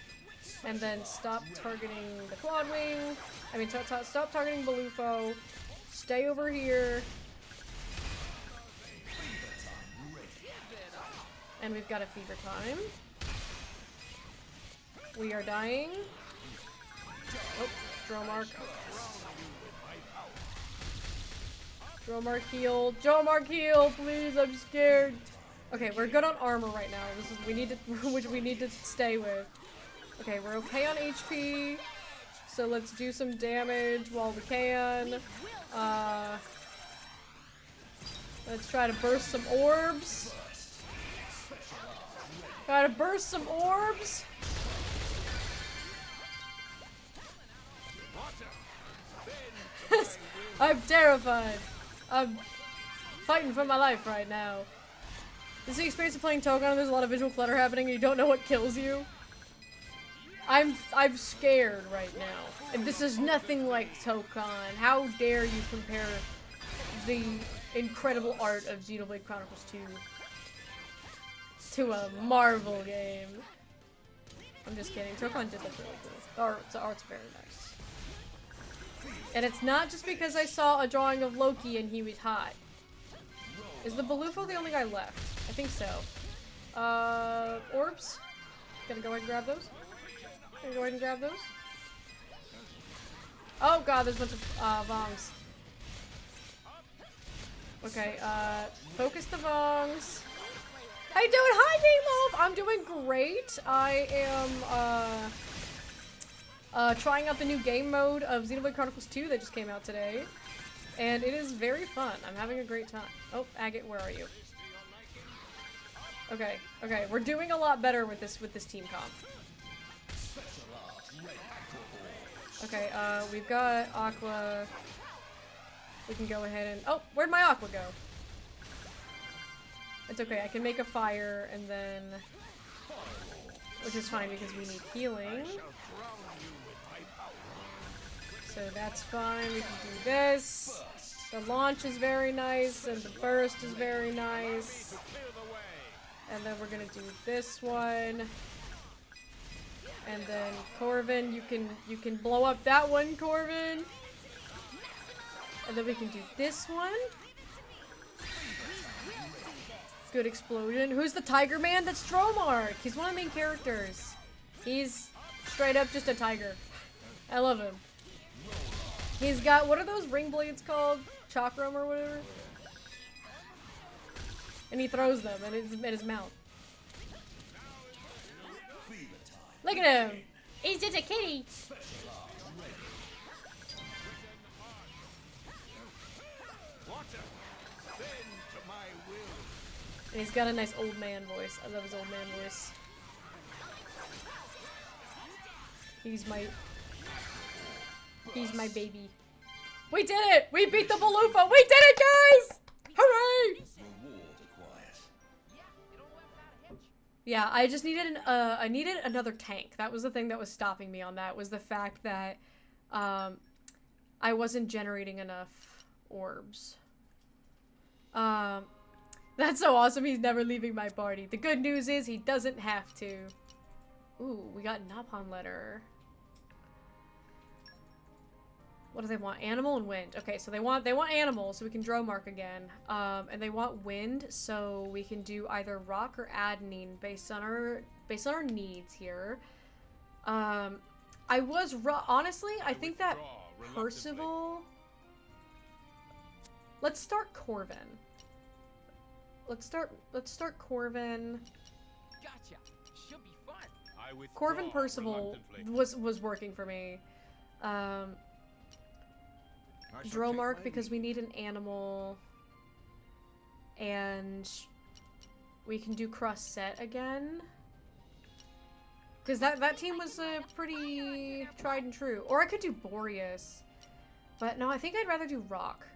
And then stop targeting the quad wing. I mean, stop targeting Balufo. Stay over here. And we've got a fever time. We are dying. Oh, Dromark. Dromark heal. Dromark heal, please, I'm scared. Okay, we're good on armor right now. This is which we need to stay with. Okay, we're okay on HP. So let's do some damage while we can. Let's try to burst some orbs. Try to burst some orbs. I'm terrified. I'm fighting for my life right now. This is the experience of playing Togon. There's a lot of visual clutter happening and you don't know what kills you. I'm scared right now. And this is nothing like Togon. How dare you compare the incredible art of Xenoblade Chronicles 2 to a Marvel game. I'm just kidding. Togon did look really cool. The art's very nice. And it's not just because I saw a drawing of Loki and he was hot. Is the Balufo the only guy left? I think so. Orbs? Gonna go ahead and grab those? Gonna go ahead and grab those? Oh god, there's a bunch of Vongs. Okay, focus the Vongs. How you doing? Hi, Meatloaf! I'm doing great. I am, trying out the new game mode of Xenoblade Chronicles 2 that just came out today. And it is very fun. I'm having a great time. Oh, Agate, where are you? Okay, okay, we're doing a lot better with this team comp. Okay, we've got Aqua. We can go ahead and... Oh, where'd my Aqua go? It's okay, I can make a fire and then... Which is fine because we need healing. So that's fine, we can do this. The launch is very nice, and the burst is very nice. And then we're gonna do this one. And then Corvin, you can blow up that one, Corvin. And then we can do this one. Good explosion. Who's the Tiger Man? That's Stromark! He's one of the main characters. He's straight up just a tiger. I love him. He's got, what are those ring blades called? Chakram or whatever? And he throws them in his mouth. Look at him! He's just a kitty! And he's got a nice old man voice. I love his old man voice. He's my baby. We did it! We beat the Balufo! We did it, guys! Hooray! Yeah, I just needed I needed another tank. That was the thing that was stopping me on that, was the fact that I wasn't generating enough orbs. That's so awesome, he's never leaving my party. The good news is he doesn't have to. Ooh, we got Napon letter. What do they want? Animal and wind. Okay, so they want animal, so we can draw mark again. And they want wind, so we can do either rock or adenine based on our needs here. Honestly, I think that Percival. Let's start Corvin. Let's start Corvin. Gotcha. Should be fun. Corvin Percival was working for me. Dromark because we need an animal, and we can do cross set again because that team was pretty tried and true. Or I could do Boreas, but no, I think I'd rather do rock.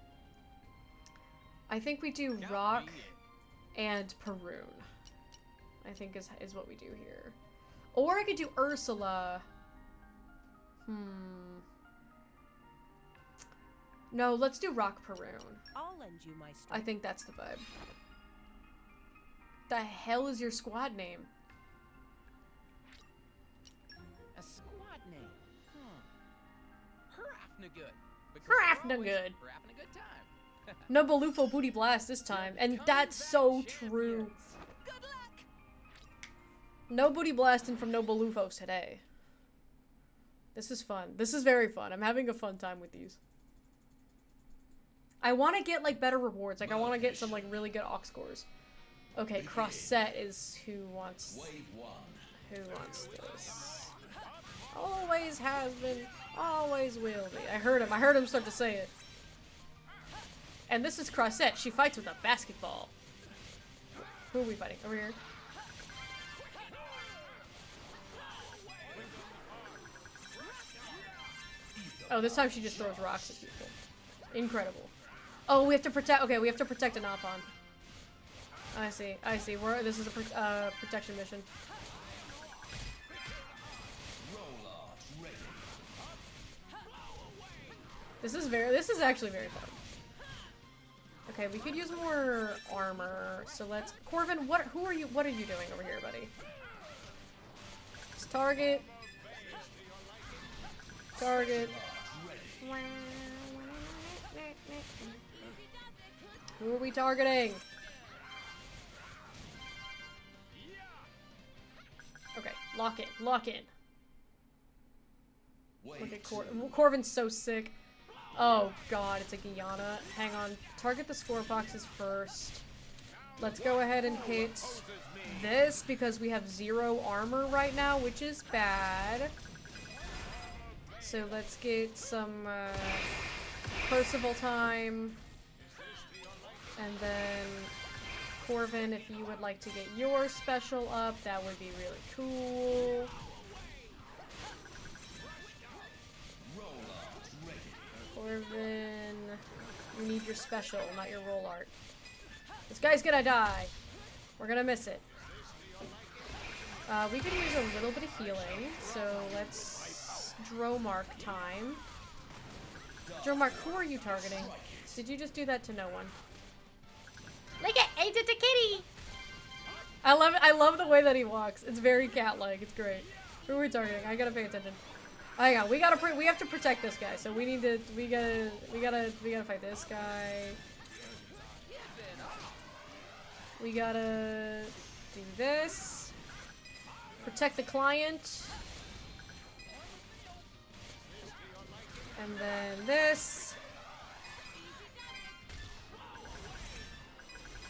I think we do rock and Perun. I think is what we do here. Or I could do Ursula. No, let's do Rock Perun. I'll lend you my strength. I think that's the vibe. The hell is your squad name? A squad name. Herafnagood. Herafnagood. We're having a good time. No Balufo Booty Blast this time, and that's so true. Good luck. No booty blasting from no Balufos today. This is fun. This is very fun. I'm having a fun time with these. I want to get like better rewards. Like I want to get some like really good Aux scores. Okay, cross set is who wants Wave 1. this. Always has been, always will be. I heard him start to say it. And this is cross set. She fights with a basketball. Who are we fighting? Over here. Oh, this time she just throws rocks at people. Incredible. Oh, we have to protect. Okay, we have to protect an Opon. I see. This is a protection mission. This is actually very fun. Okay, we could use more armor. So let's Corvin, what are you doing over here, buddy? Let's target. Who are we targeting? Okay, lock in. Okay, Corvin's so sick. Oh god, it's a Guyana. Hang on, target the score boxes first. Let's go ahead and hit this because we have 0 armor right now, which is bad. So let's get some Percival time. And then Corvin, if you would like to get your special up, that would be really cool. Corvin, you need your special, not your roll art. This guy's gonna die. We're gonna miss it. We could use a little bit of healing, so let's Dromark time. Dromark, who are you targeting? Did you just do that to no one? Look at it's a kitty! I love it. I love the way that he walks. It's very cat-like. It's great. Who are we targeting? I gotta pay attention. Hang on, we have to protect this guy, so we gotta fight this guy. We gotta do this. Protect the client. And then this.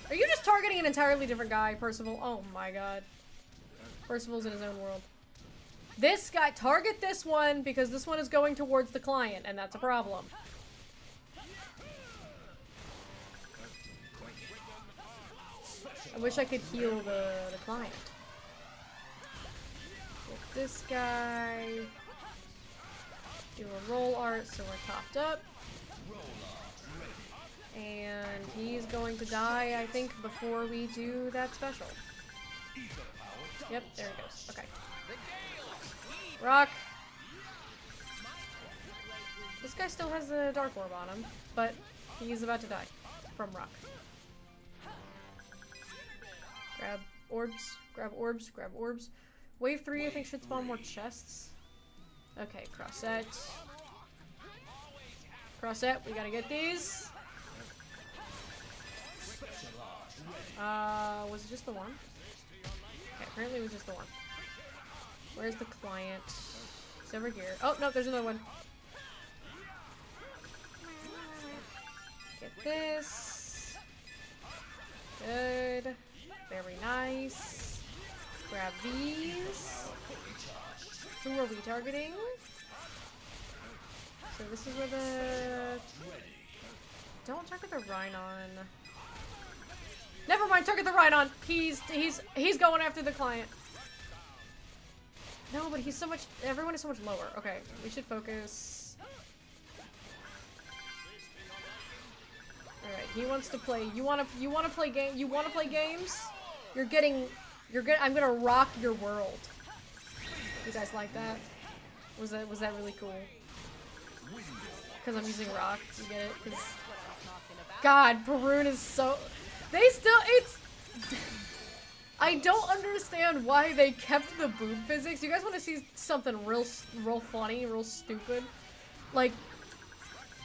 Are you just targeting an entirely different guy, Percival? Oh my god. Percival's in his own world. This guy, target this one because this one is going towards the client, and that's a problem. I wish I could heal the client. Get this guy. Do a roll art so we're topped up. And he's going to die, I think, before we do that special. Yep, there he goes. Okay. Rock. This guy still has the Dark Orb on him, but he's about to die from rock. Grab orbs, grab orbs, grab orbs. Wave 3, I think, should spawn more chests. Okay, cross set. Cross set, we gotta get these. Was it just the one? Okay, apparently it was just the one. Where's the client? It's over here. Oh, no, there's another one. Get this. Good. Very nice. Grab these. Who are we targeting? So this is where the... Don't target the Rhinon. Never mind, target the Rhinon! He's going after the client. No, but he's so much... Everyone is so much lower. Okay, we should focus. Alright, he wants to play... You wanna play game... You wanna play games? I'm gonna rock your world. You guys like that? Was that really cool? Because I'm using rock, you get it? 'Cause God, Perun is so... I don't understand why they kept the boob physics. You guys want to see something real funny, real stupid? Like,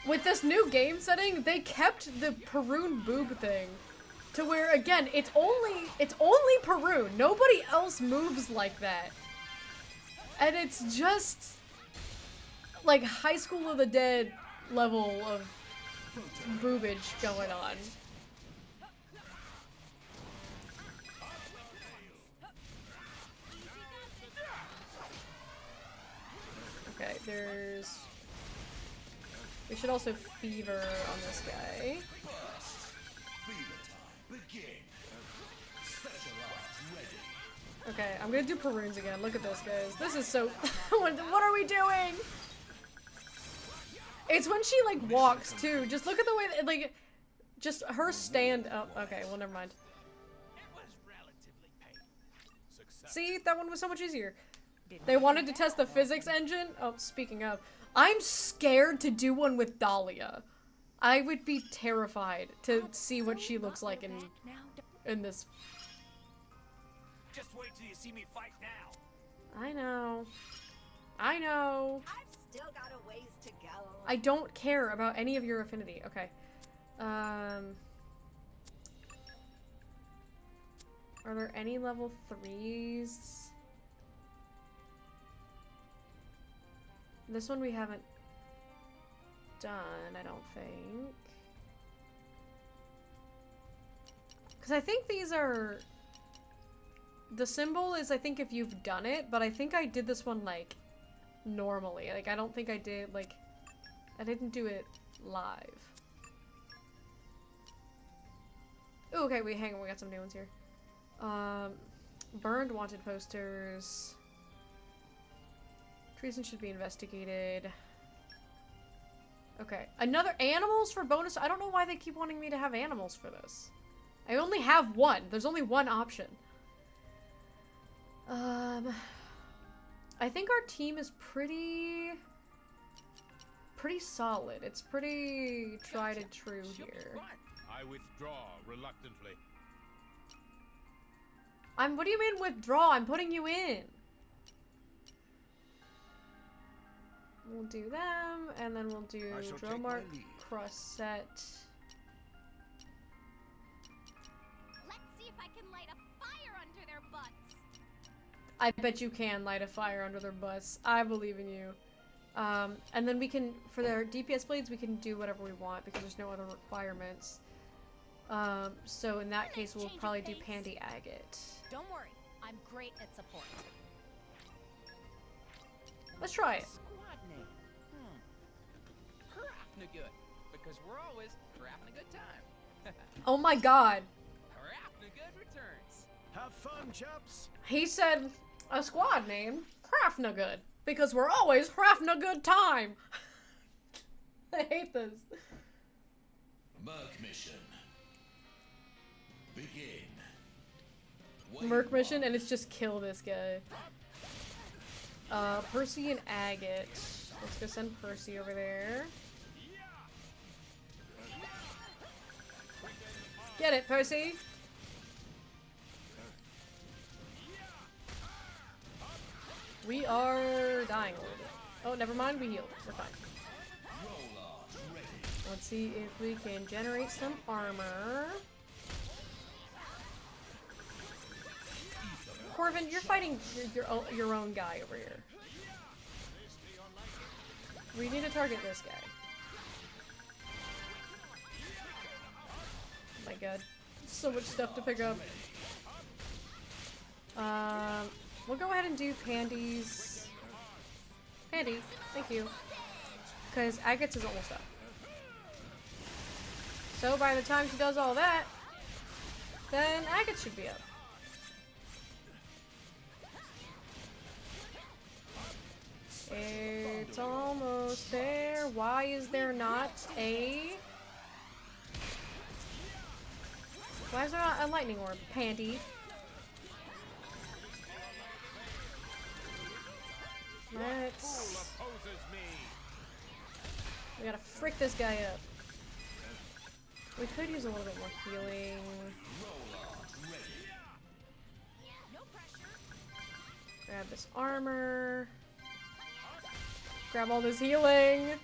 with this new game setting, they kept the Perun boob thing to where, again, it's only Perun. Nobody else moves like that. And it's just like High School of the Dead level of boobage going on. Okay, there's... We should also fever on this guy. Okay, I'm gonna do Peroons again. Look at this, guys. This is so... what are we doing? It's when she, like, walks, too. Just look at the way that, like... Just her stand up. Okay, well, never mind. See? That one was so much easier. They wanted to test the physics engine. Oh, speaking of. I'm scared to do one with Dahlia. I would be terrified to see what she looks like in this. Just wait till you see me fight now. I know. I know. I've still got a ways to go. I don't care about any of your affinity. Okay. Are there any level 3s? This one we haven't done, I don't think. Because I think these are... The symbol is, I think, if you've done it, but I think I did this one, like, normally. Like, I don't think I did, like... I didn't do it live. Ooh, okay, wait, hang on, we got some new ones here. Burned wanted posters. Treason should be investigated. Okay, another animals for bonus. I don't know why they keep wanting me to have animals for this. I only have one. There's only one option. I think our team is pretty solid. It's pretty tried and true here. I withdraw reluctantly. What do you mean withdraw? I'm putting you in. We'll do them, and then we'll do Dromart, Crosset. Let's see if I can light a fire under their butts. I bet you can light a fire under their butts. I believe in you. And then we can, for their DPS blades, we can do whatever we want because there's no other requirements. So in that case, we'll probably do Pandy Agate. Don't worry, I'm great at support. Let's try it. Squad name. Good, because we're always having a good time. Oh my god. Good returns. Have fun, chaps. He said a squad name, Hrafnagood, because we're always having a good time. I hate this. Merc mission. Begin. Merc mission, and it's just kill this guy. Percy and Agate. Let's go send Percy over there. Get it, Percy! We are dying a little bit. Oh, never mind, we healed. We're fine. Let's see if we can generate some armor. Corvin, you're fighting your own guy over here. We need to target this guy. Oh my god. So much stuff to pick up. We'll go ahead and do Pandy's. Pandy, thank you. Because Agate's is almost up. So by the time she does all that, then Agate should be up. It's almost there. Why is there not a... Why is there not a lightning orb? Pandy. Let's... We gotta frick this guy up. We could use a little bit more healing. Grab this armor. Grab all this healing.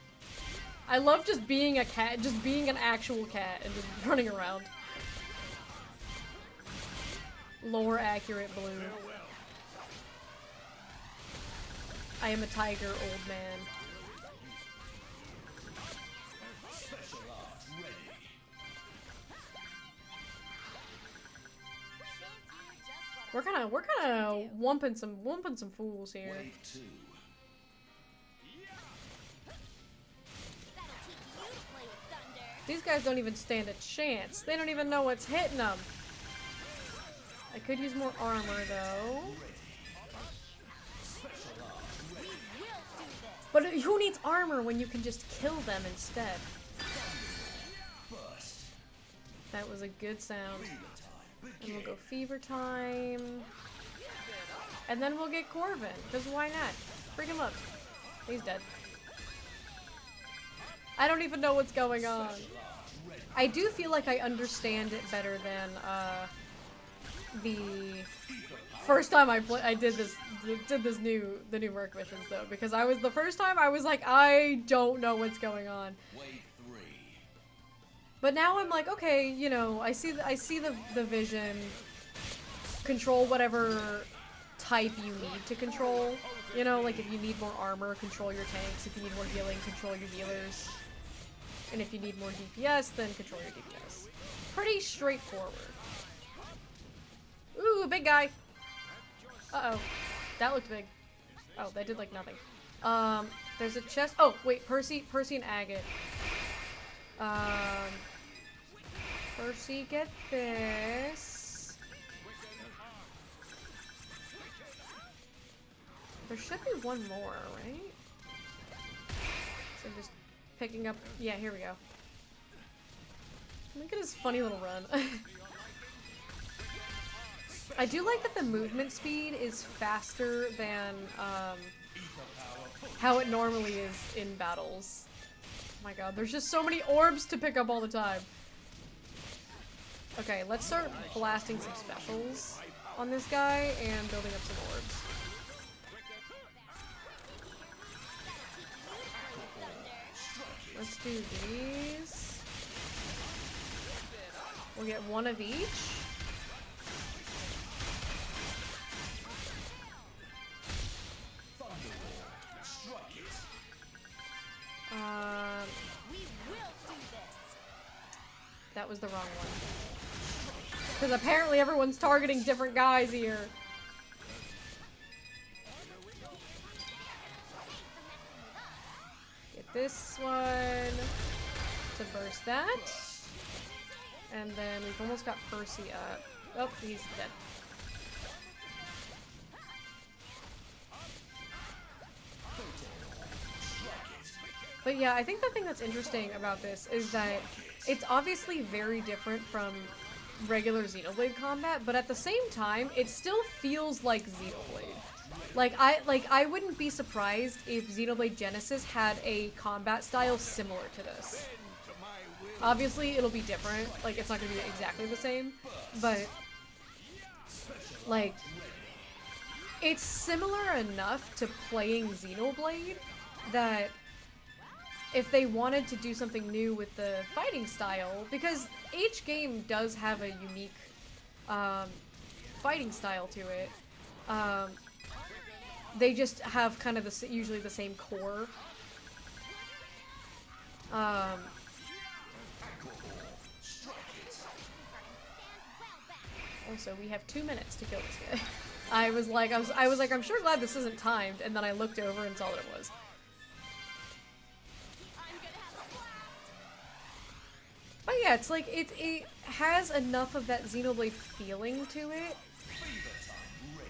I love just being a cat, just being an actual cat and just running around. Lore accurate blue. I am a tiger, old man. We're kind of wumping some fools here. These guys don't even stand a chance. They don't even know what's hitting them. I could use more armor, though. But who needs armor when you can just kill them instead? That was a good sound. And we'll go fever time. And then we'll get Corvin, because why not? Bring him up. He's dead. I don't even know what's going on. I do feel like I understand it better than the first time I did the new Merc missions though, because the first time I was like, I don't know what's going on. But now I'm like, okay, you know, I see the vision. Control whatever type you need to control. You know, like if you need more armor, control your tanks. If you need more healing, control your healers. And if you need more DPS, then control your DPS. Pretty straightforward. Ooh, big guy! Uh-oh. That looked big. Oh, that did like nothing. There's a chest. Oh, wait, Percy and Agate. Percy, get this. There should be one more, right? So I'm just picking up. Yeah, here we go. Look at his funny little run. I do like that the movement speed is faster than how it normally is in battles. Oh my god, there's just so many orbs to pick up all the time. Okay, let's start blasting some specials on this guy and building up some orbs. Let's do these. We'll get one of each. That was the wrong one. Because apparently everyone's targeting different guys here. Get this one to burst that. And then we've almost got Percy up. Oh, he's dead. But yeah, I think the thing that's interesting about this is that it's obviously very different from regular Xenoblade combat, but at the same time, it still feels like Xenoblade. I wouldn't be surprised if Xenoblade Genesis had a combat style similar to this. Obviously, it'll be different. Like, it's not gonna be exactly the same, but like, it's similar enough to playing Xenoblade that if they wanted to do something new with the fighting style, because each game does have a unique fighting style to it, they just have kind of usually the same core. Also, we have 2 minutes to kill this guy. I was like, I'm sure glad this isn't timed, and then I looked over and saw what it was. But yeah, it's like, it has enough of that Xenoblade feeling to it.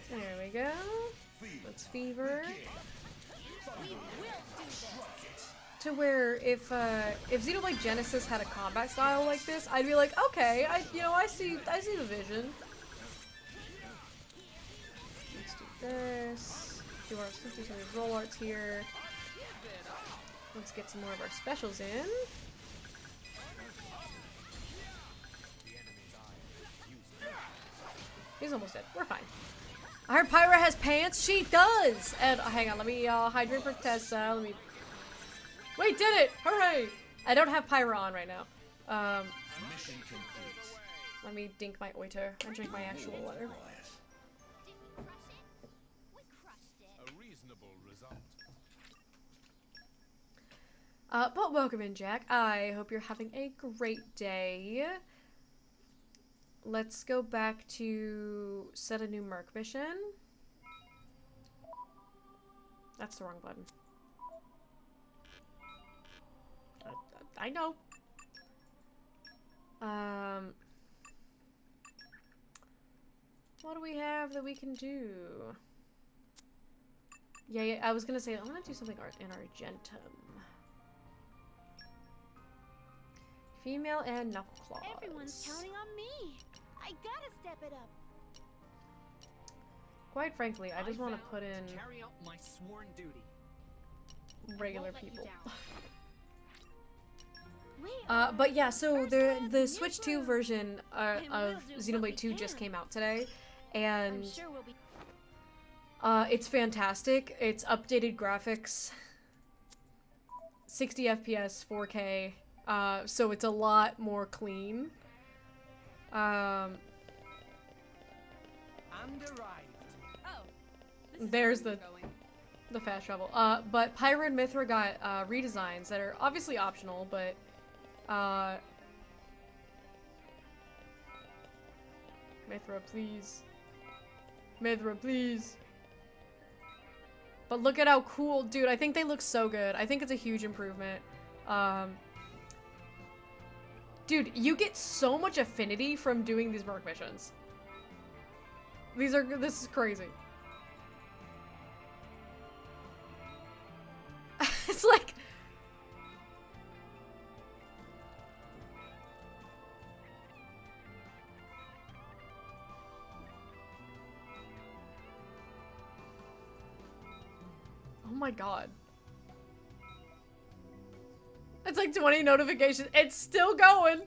There we go. Let's fever. To where if Xenoblade Genesis had a combat style like this, I'd be like, okay, I see the vision. Let's do this. Do some roll arts here. Let's get some more of our specials in. He's almost dead. We're fine. I heard Pyra has pants. She does! And hang on, let me hydrate for Tessa. Let me... Wait, did it! Hooray! I don't have Pyra on right now. Mission complete. Let me dink my oiter and drink my actual water. A reasonable result. But welcome in, Jack. I hope you're having a great day. Let's go back to set a new Merc mission. That's the wrong button. I know. What do we have that we can do? Yeah, I was gonna say, I'm gonna do something in Argentum. Female and Knuckleclaws. Everyone's counting on me. I gotta step it up. Quite frankly, I just want to put in carry out my sworn duty. regular people. Wait, but yeah, so the Switch 2 version of Xenoblade 2 just came out today, and I'm sure we'll be it's fantastic. It's updated graphics, 60 FPS, 4K, so it's a lot more clean. And arrived. There's the fast travel. But Pyra and Mithra got redesigns that are obviously optional, but Mithra, please. Mithra, please. But look at how cool, dude. I think they look so good. I think it's a huge improvement. Dude, you get so much affinity from doing these merc missions. This is crazy. It's like... Oh my god. It's like 20 notifications. It's still going!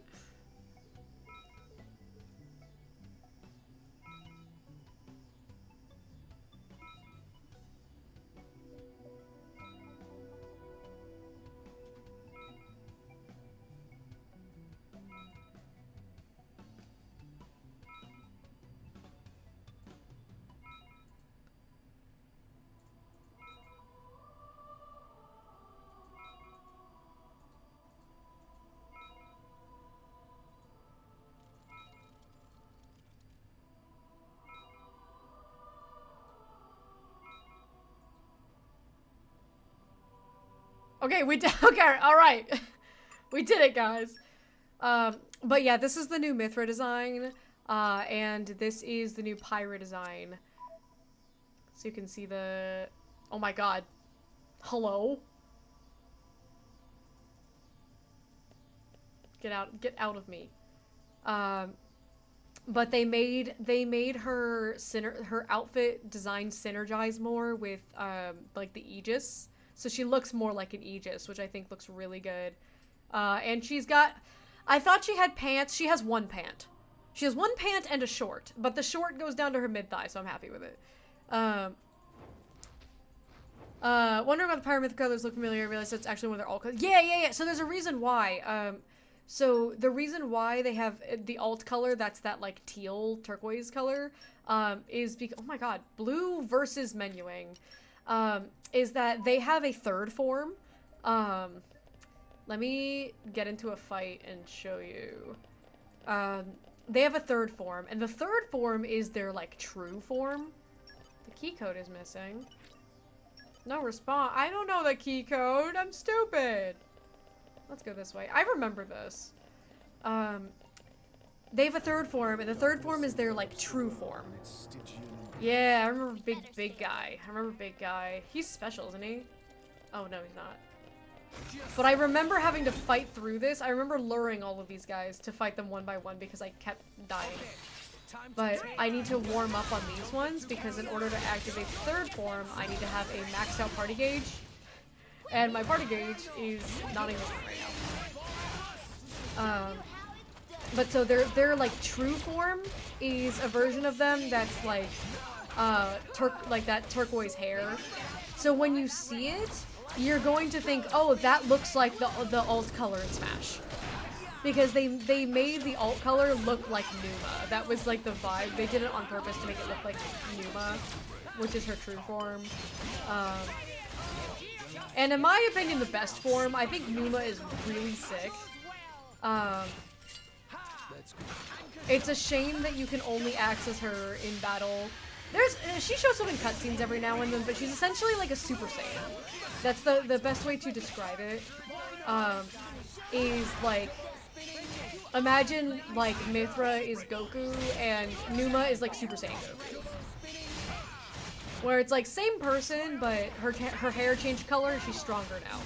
Okay, okay, alright. We did it, guys. But yeah, this is the new Mithra design, and this is the new Pyra design. So you can see the... Oh my god. Hello? Get out of me. But they made her outfit design synergize more with, like the Aegis. So she looks more like an Aegis, which I think looks really good. And she's got... I thought she had pants. She has one pant. She has one pant and a short. But the short goes down to her mid-thigh, so I'm happy with it. Wondering about the Pyramid colors look familiar. I realized it's actually one of their alt colors. Yeah. So there's a reason why. So the reason why they have the alt color, that's that like teal turquoise color, is because... Oh my god. Blue versus menuing. Is that they have a third form. Let me get into a fight and show you. They have a third form, and the third form is their, like, true form. The key code is missing. No response. I don't know the key code. I'm stupid. Let's go this way. I remember this. They have a third form, and the third form is their, like, true form. Yeah, I remember Big Guy. I remember Big Guy. He's special, isn't he? Oh, no, he's not. But I remember having to fight through this. I remember luring all of these guys to fight them one by one because I kept dying. But I need to warm up on these ones because in order to activate the third form, I need to have a maxed out party gauge. And my party gauge is not existent right now. But so their like true form is a version of them that's like like that turquoise hair. So when you see it, you're going to think, oh, that looks like the alt color in Smash. Because they made the alt color look like Numa. That was like the vibe. They did it on purpose to make it look like Numa, which is her true form. And in my opinion, the best form, I think Numa is really sick. It's a shame that you can only access her in battle. She shows up in cutscenes every now and then, but she's essentially like a Super Saiyan. That's the best way to describe it. Is like Imagine, like, Mithra is Goku and Numa is, like, Super Saiyan Goku. Where it's, like, same person, but her hair changed color and she's stronger now.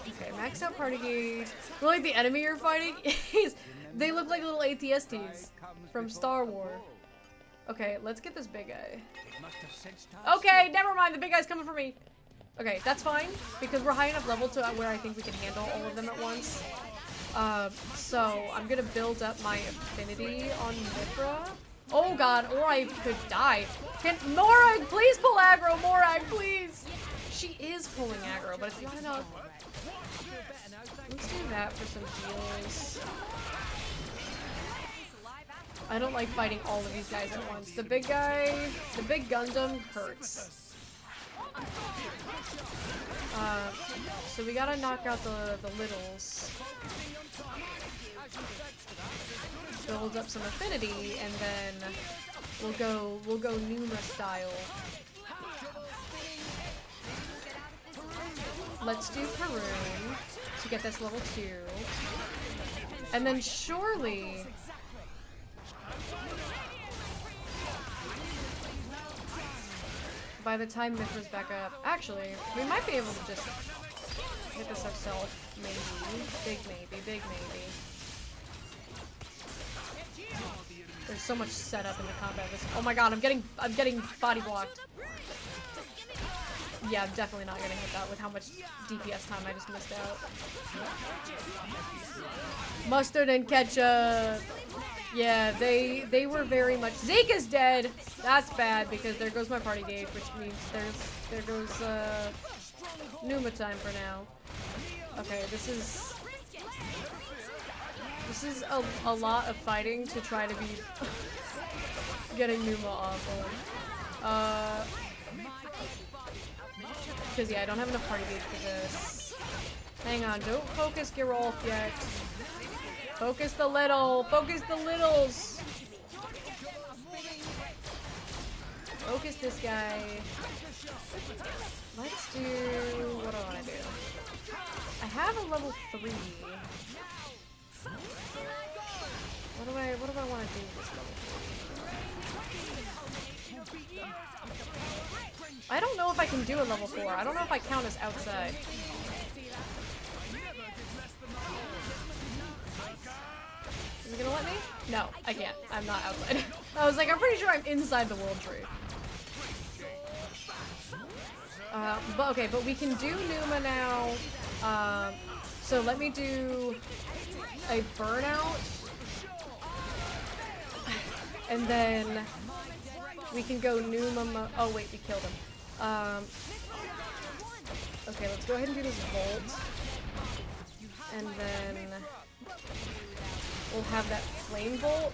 Okay, max out party gauge. Really, the enemy you're fighting is... They look like little ATSTs from Star Wars. Okay, let's get this big guy. Okay, never mind, the big guy's coming for me. Okay, that's fine, because we're high enough level to where I think we can handle all of them at once. So I'm gonna build up my affinity on Mithra. Oh god, or I could die. Can Morag please pull aggro? Morag, please! She is pulling aggro, but it's not enough. Let's do that for some heals. I don't like fighting all of these guys at once. The big guy, the big Gundam hurts. So we gotta knock out the littles. Build up some affinity, and then we'll go Numa style. Let's do Karun to get this level 2. And then surely by the time Mithra's back up, actually, we might be able to just hit this ourselves, maybe. Big maybe, big maybe. There's so much setup in the combat. Oh my god, I'm getting body blocked. Yeah, I'm definitely not gonna hit that with how much DPS time I just missed out. Mustard and ketchup. Yeah, they were very much. Zeke is dead. That's bad because there goes my party gauge, which means there goes Numa time for now. Okay, this is a lot of fighting to try to be getting Numa off. Because yeah, I don't have enough party gauge for this. Hang on, don't focus Geralt yet. Focus the little! Focus the littles! Focus this guy. Let's do... what do I want to do? I have a level 3. What do I want to do with this level 3? I don't know if I can do a level 4. I don't know if I count as outside. Is it gonna let me? No, I can't. I'm not outside. I was like, I'm pretty sure I'm inside the world tree. But okay, but we can do Numa now. So let me do a burnout. And then we can go Numa. Oh wait, we killed him. Okay, let's go ahead and do this Volt. And then we'll have that Flame Bolt,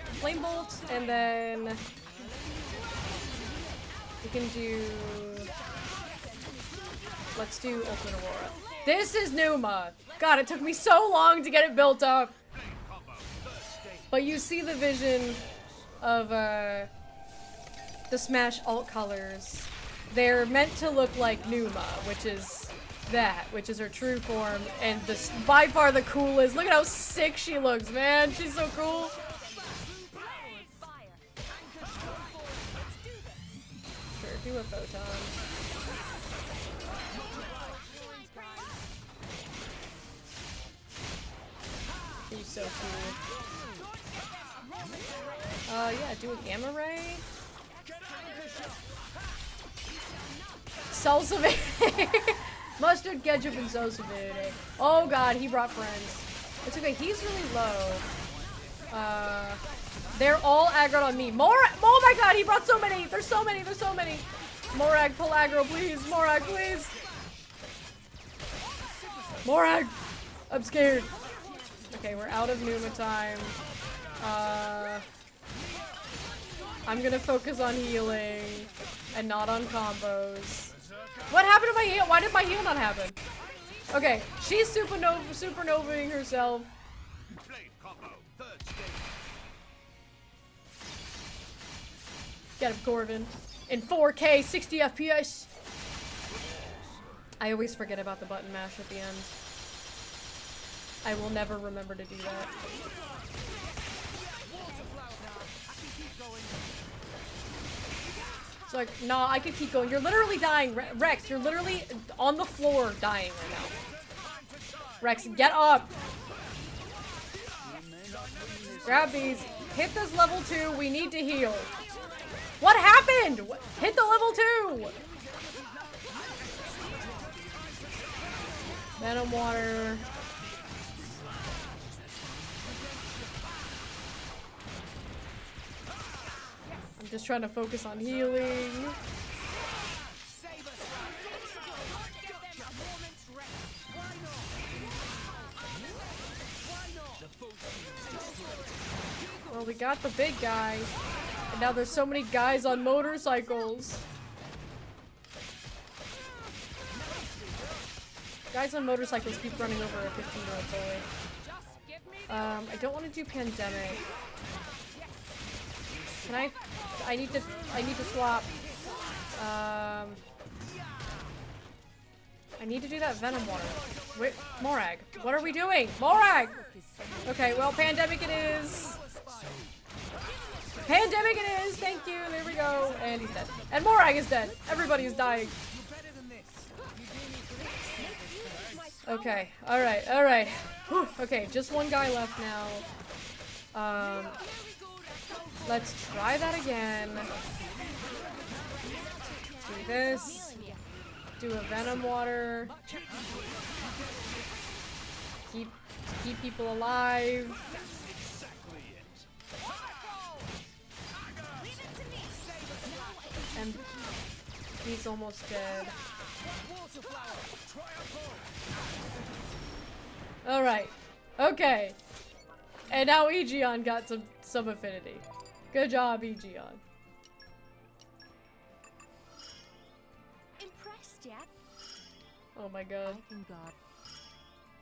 and then we can do, let's do Ultimate Aurora. This is Numa! God, it took me so long to get it built up! But you see the vision of the Smash alt colors. They're meant to look like Numa, which is her true form, and this by far the coolest. Look at how sick she looks, man. She's so cool. Sure, do a photon. She's so cool. Yeah, do a gamma ray. Salsa. Mustard, ketchup, and Sosa Verde. Oh god, he brought friends. It's okay, he's really low. They're all aggroed on me. Oh my god, he brought so many! There's so many! Morag, pull aggro, please! Morag, please! Morag! I'm scared. Okay, we're out of Numa time. I'm gonna focus on healing and not on combos. What happened to my heal? Why did my heal not happen? Okay, she's supernovaing herself. Get him, Corvin. In 4K, 60 FPS. I always forget about the button mash at the end. I will never remember to do that. It's like, nah, I could keep going. You're literally dying, Rex. You're literally on the floor dying right now. Rex, get up. Grab these. Hit this level 2. We need to heal. What happened? Hit the level 2. Venom water. I'm just trying to focus on healing. Well, we got the big guy. And now there's so many guys on motorcycles. Guys on motorcycles keep running over a 15-year-old boy. I don't want to do pandemic. Can I need to swap. I need to do that venom water. Wait, Morag, what are we doing? Morag! Okay, well, pandemic it is. Pandemic it is, thank you, there we go. And he's dead. And Morag is dead. Everybody is dying. Okay, alright, alright. Okay, just one guy left now. Let's try that again. Do this. Do a venom water. Keep people alive. And he's almost dead. Alright. Okay. And now Aegeon got some affinity. Good job, Aegeon. Impressed yet? Oh my god.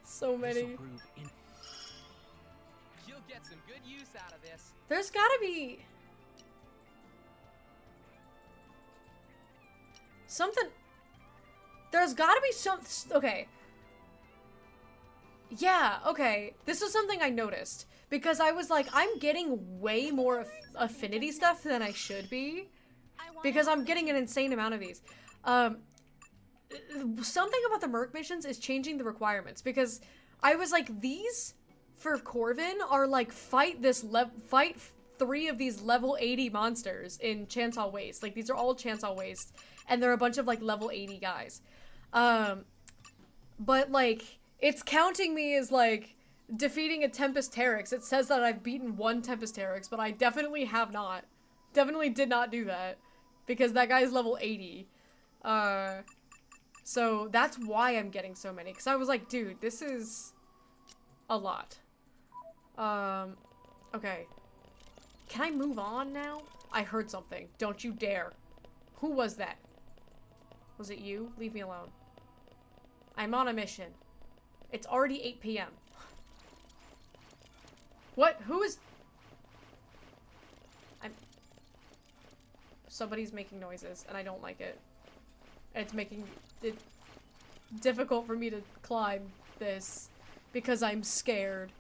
So many. You'll get some good use out of this. There's gotta be something. There's gotta be some. Okay. Yeah, okay. This is something I noticed. Because I was like, I'm getting way more affinity stuff than I should be. Because I'm getting an insane amount of these. Something about the Merc missions is changing the requirements. Because I was like, these for Corvin are like, fight 3 of these level 80 monsters in Chancel Waste. Like, these are all Chancel Waste. And they're a bunch of like level 80 guys. But like, it's counting me as like defeating a Tempest Teryx. It says that I've beaten 1 Tempest Teryx, but I definitely have not. Definitely did not do that. Because that guy's level 80. So that's why I'm getting so many. Because I was like, dude, this is a lot. Okay. Can I move on now? I heard something. Don't you dare. Who was that? Was it you? Leave me alone. I'm on a mission. It's already 8 p.m. What? Who is... Somebody's making noises, and I don't like it. It's making it difficult for me to climb this, because I'm scared.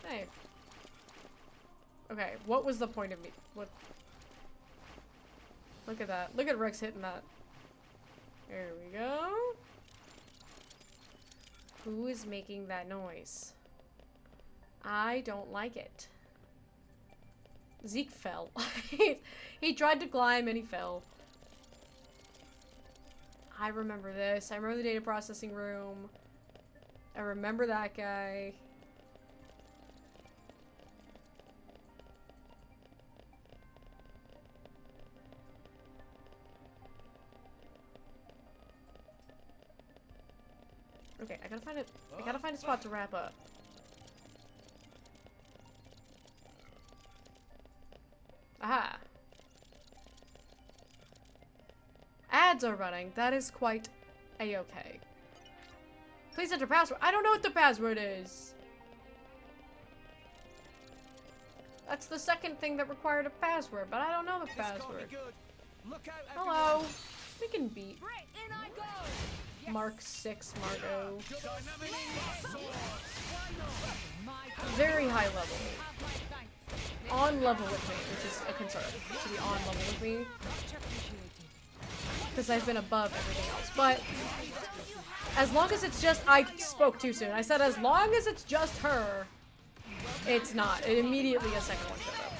Hey. Okay, what was the point of me? What? Look at that. Look at Rex hitting that. There we go. Who is making that noise? I don't like it. Zeke fell. He tried to climb and he fell. I remember this. I remember the data processing room. I remember that guy. Okay, I gotta find a spot to wrap up. Aha. Ads are running. That is quite a-okay. Please enter password. I don't know what the password is. That's the second thing that required a password, but I don't know the password. Hello. We can beat Mark 6 Margot. Very high level. On level with me, which is a concern. To be on level with me. Because I've been above everything else. But as long as it's just... I spoke too soon. I said as long as it's just her, it's not. It immediately a second one showed up.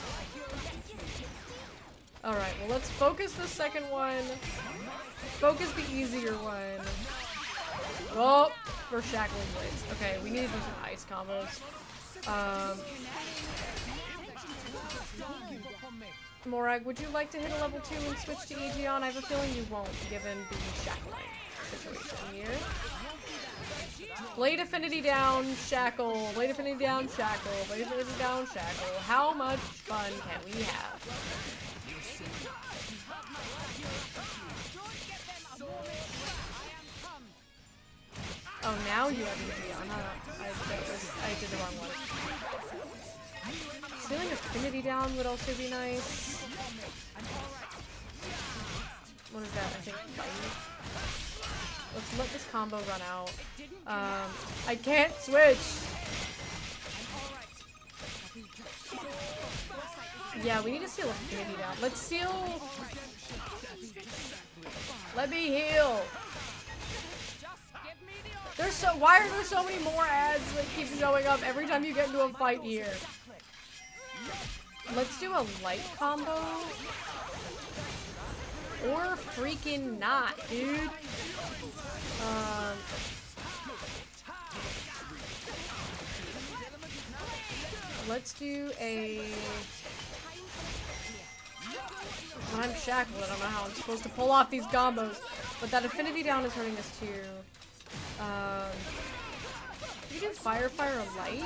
Alright, well let's focus the second one. Focus the easier one. Oh, we're shackling blades. Okay, we need to do some ice combos. Morag, would you like to hit a level 2 and switch to Aegeon? I have a feeling you won't, given the shackling situation here. Blade affinity down, shackle. Blade affinity down, shackle. Blade affinity down, shackle. How much fun can we have? Oh, now you have Aegeon, huh? I did the wrong one. Stealing affinity down would also be nice. What is that? I think fighting. Let's let this combo run out. I can't switch! Yeah, we need to steal affinity down. Let's steal... Let me heal! There's so- why are there so many more ads that keep showing up every time you get into a fight here? Let's do a light combo. Or freaking not, dude. Let's do a... When I'm shackled, I don't know how I'm supposed to pull off these combos. But that affinity down is hurting us too. We can fire light.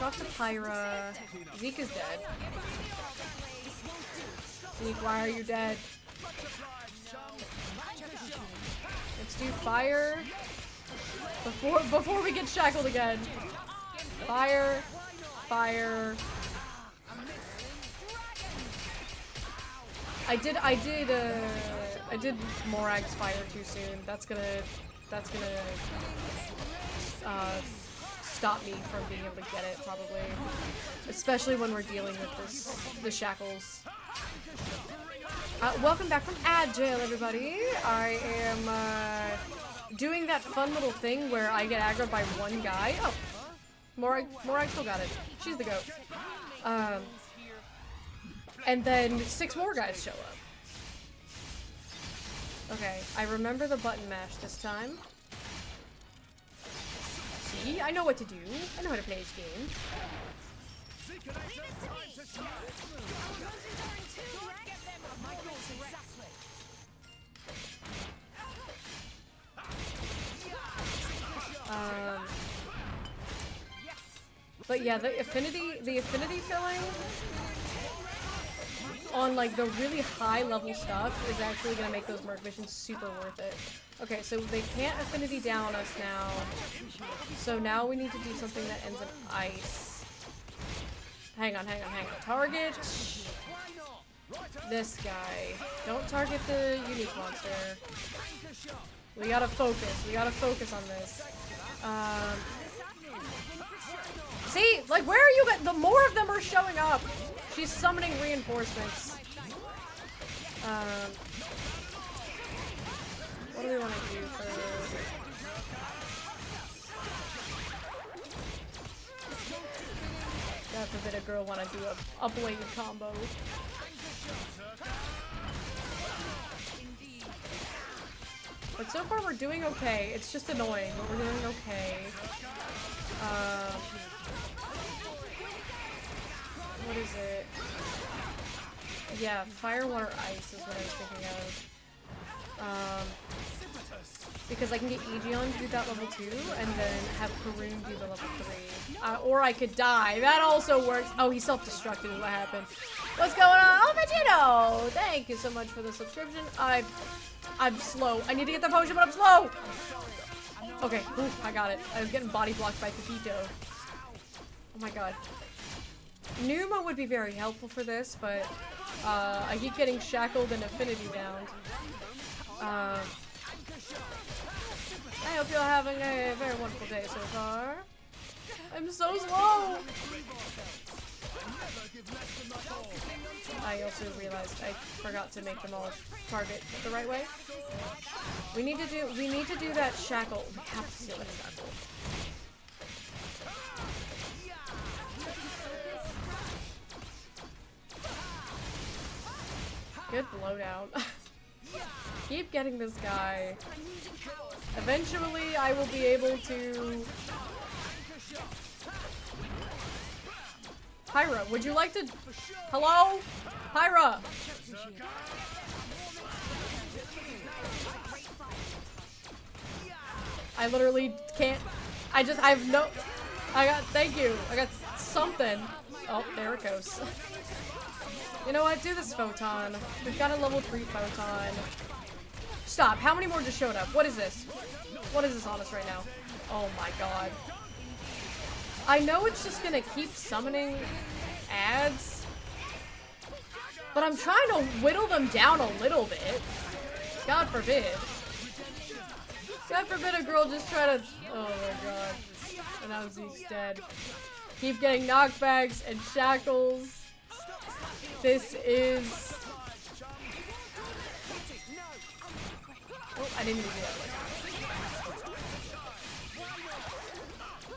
Off the Pyra. Zeke is dead. Zeke, why are you dead? Let's do fire before we get shackled again. Fire. I did Morag's fire too soon. That's gonna stop me from being able to get it, probably. Especially when we're dealing with the shackles. Welcome back from ad jail, everybody. I am doing that fun little thing where I get aggroed by one guy. Oh, Morag still got it. She's the goat. And then 6 more guys show up. Okay, I remember the button mash this time. See, I know what to do. I know how to play this game. But yeah, the affinity filling on like the really high level stuff is actually gonna make those Merc missions super worth it. Okay, so they can't affinity down us now. So now we need to do something that ends in ice. Hang on. Target this guy. Don't target the unique monster. We gotta focus on this. See? Like, where are you the more of them are showing up! She's summoning reinforcements. What do we want to do for... God forbid a girl want to do a blade combo. But so far we're doing okay. It's just annoying, but we're doing okay. What is it? Yeah, fire, water, ice is what I was thinking of. Because I can get Aegeon to do that level 2, and then have Karun do the level 3. Or I could die. That also works. Oh, he self-destructed is what happened. What's going on? Oh, Vegito! Thank you so much for the subscription. I'm slow. I need to get the potion, but I'm slow! Okay, ooh, I got it. I was getting body blocked by Pepito. Oh my god. Pneuma would be very helpful for this, but I keep getting shackled and affinity down. I hope you're having a very wonderful day so far. I'm so slow! I also realized I forgot to make them all target the right way. We need to do that shackle. We have to seal that shackle. Good blowdown. Keep getting this guy. Eventually I will be able to... Pyra, would you like to... Hello? Pyra! I literally can't... I have no... thank you. I got something. Oh, there it goes. You know what? Do this photon. We've got a level 3 photon. Stop. How many more just showed up? What is this? What is this on us right now? Oh my god. I know it's just gonna keep summoning ads, but I'm trying to whittle them down a little bit. God forbid. God forbid a girl just try to... Oh my god. And now Zeke's dead. Keep getting knockbacks and shackles. This is... Oh, I didn't even do that.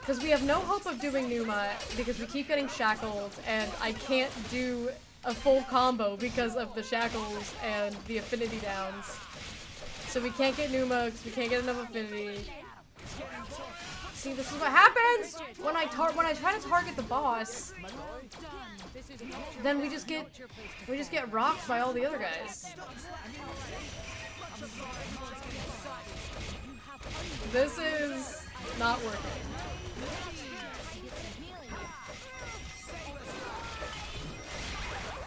Because we have no hope of doing Pneuma because we keep getting shackled and I can't do a full combo because of the shackles and the affinity downs. So we can't get Pneuma because we can't get enough affinity. See, this is what happens when I try to target the boss. Then we just get rocked by all the other guys. This is not working.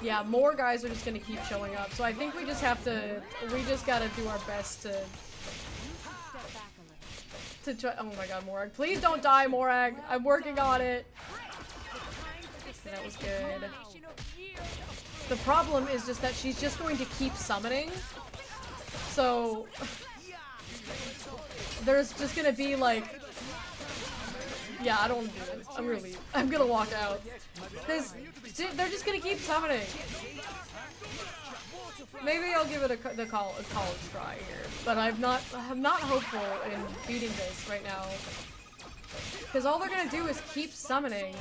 Yeah, more guys are just gonna keep showing up. So I think we just gotta do our best to try. Oh my god, Morag. Please don't die, Morag. I'm working on it. That was good. The problem is just that she's just going to keep summoning. So there's just gonna be like... Yeah, I don't want to do this. I'm gonna leave. I'm gonna walk out. They're just gonna keep summoning. Maybe I'll give it a college try here, but I'm not hopeful in beating this right now. Because all they're gonna do is keep summoning.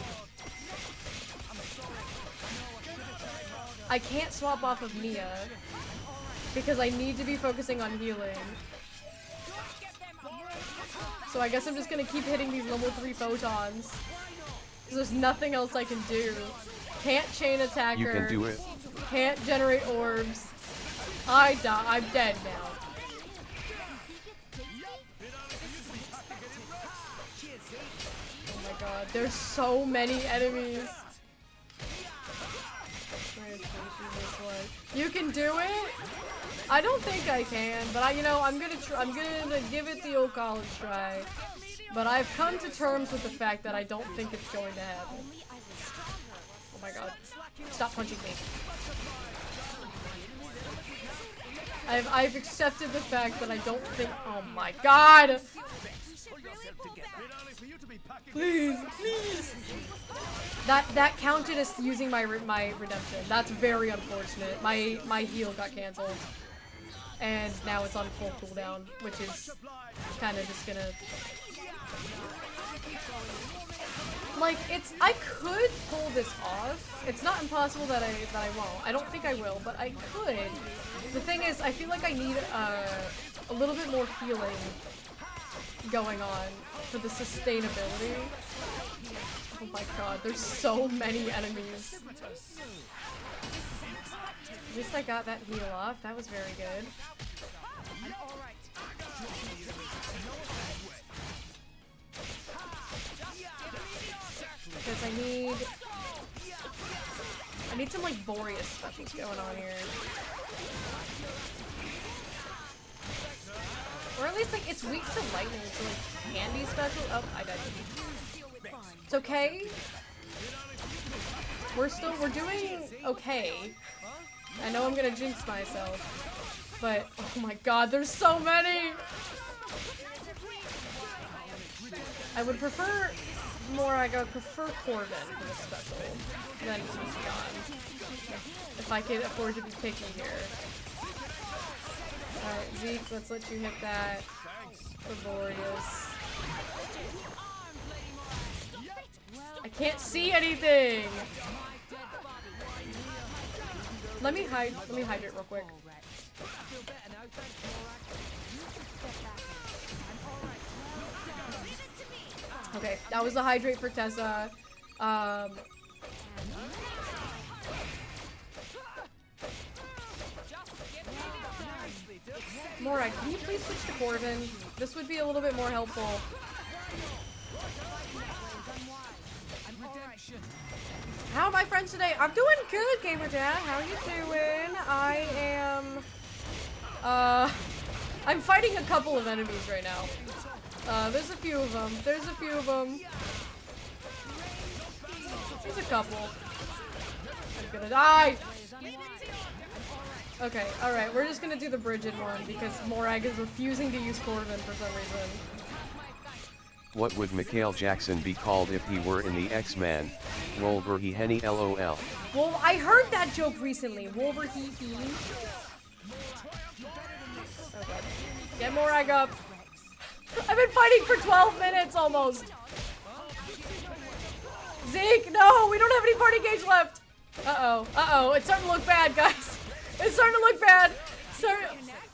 I can't swap off of Nia because I need to be focusing on healing. So I guess I'm just gonna keep hitting these level 3 photons. Because there's nothing else I can do. Can't chain attack her. You can do it. Can't generate orbs. I die. I'm dead now. Oh my god, there's so many enemies. You can do it? I don't think I can, but I'm gonna give it the old college try. But I've come to terms with the fact that I don't think it's going to happen. Oh my god. Stop punching me. I've accepted the fact that I don't think... Oh my god! Please, please! That counted as using my redemption. That's very unfortunate. My heal got cancelled. And now it's on full cooldown, which is kind of just gonna... Like, I could pull this off. It's not impossible that I won't. I don't think I will, but I could. The thing is, I feel like I need a little bit more healing going on for the sustainability. Oh my god, there's so many enemies. At least I got that heal off. That was very good. Because I need some like Boreas specials going on here. Or at least like it's weak to lightning, so like candy special. Oh, I died. It's okay. we're doing okay. I know I'm gonna jinx myself, but oh my god, there's so many! I would prefer more, I would prefer Corbin for this special than Eon, if I could afford to be picky here. Alright, Zeke, let's let you hit that. Laborious. I can't see anything! Let me hydrate real quick. Okay, that was the hydrate for Tessa. Mora, can you please switch to Corbin? This would be a little bit more helpful. How are my friends today? I'm doing good, Gamer Dad. How are you doing? I am... I'm fighting a couple of enemies right now. There's a few of them. There's a few of them. There's a couple. I'm gonna die! Okay, alright, we're just gonna do the Bridget one because Morag is refusing to use Corbin for some reason. What would Mikhail Jackson be called if he were in the X-Men? Wolverine LOL. Well, I heard that joke recently. Wolverine. Okay. Get Morag up. I've been fighting for 12 minutes almost. Zeke, no, we don't have any party gauge left. Uh-oh, uh-oh, it's starting to look bad, guys. It's starting to look bad.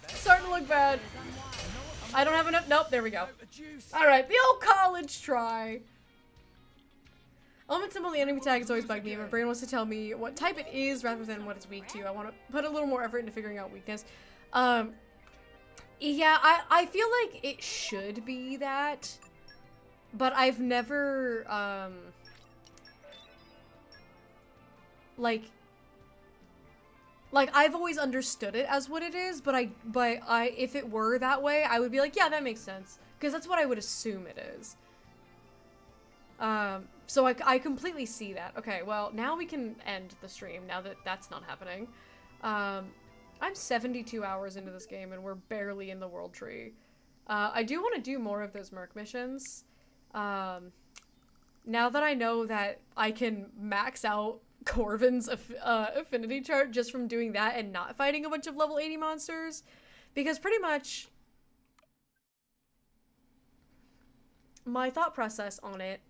Starting to look bad. I don't have enough. Nope, there we go. Alright, the old college try. Element symbol, the enemy tag is always bugged me. My brain wants to tell me what type it is rather than what it's weak to. I want to put a little more effort into figuring out weakness. Yeah, I feel like it should be that. But I've never, like I've always understood it as what it is, but if it were that way, I would be like, yeah, that makes sense. Because that's what I would assume it is. So I completely see that. Okay, well, now we can end the stream, now that that's not happening. I'm 72 hours into this game, and we're barely in the world tree. I do want to do more of those Merc missions. Now that I know that I can max out Corvin's affinity chart just from doing that and not fighting a bunch of level 80 monsters, because pretty much my thought process on it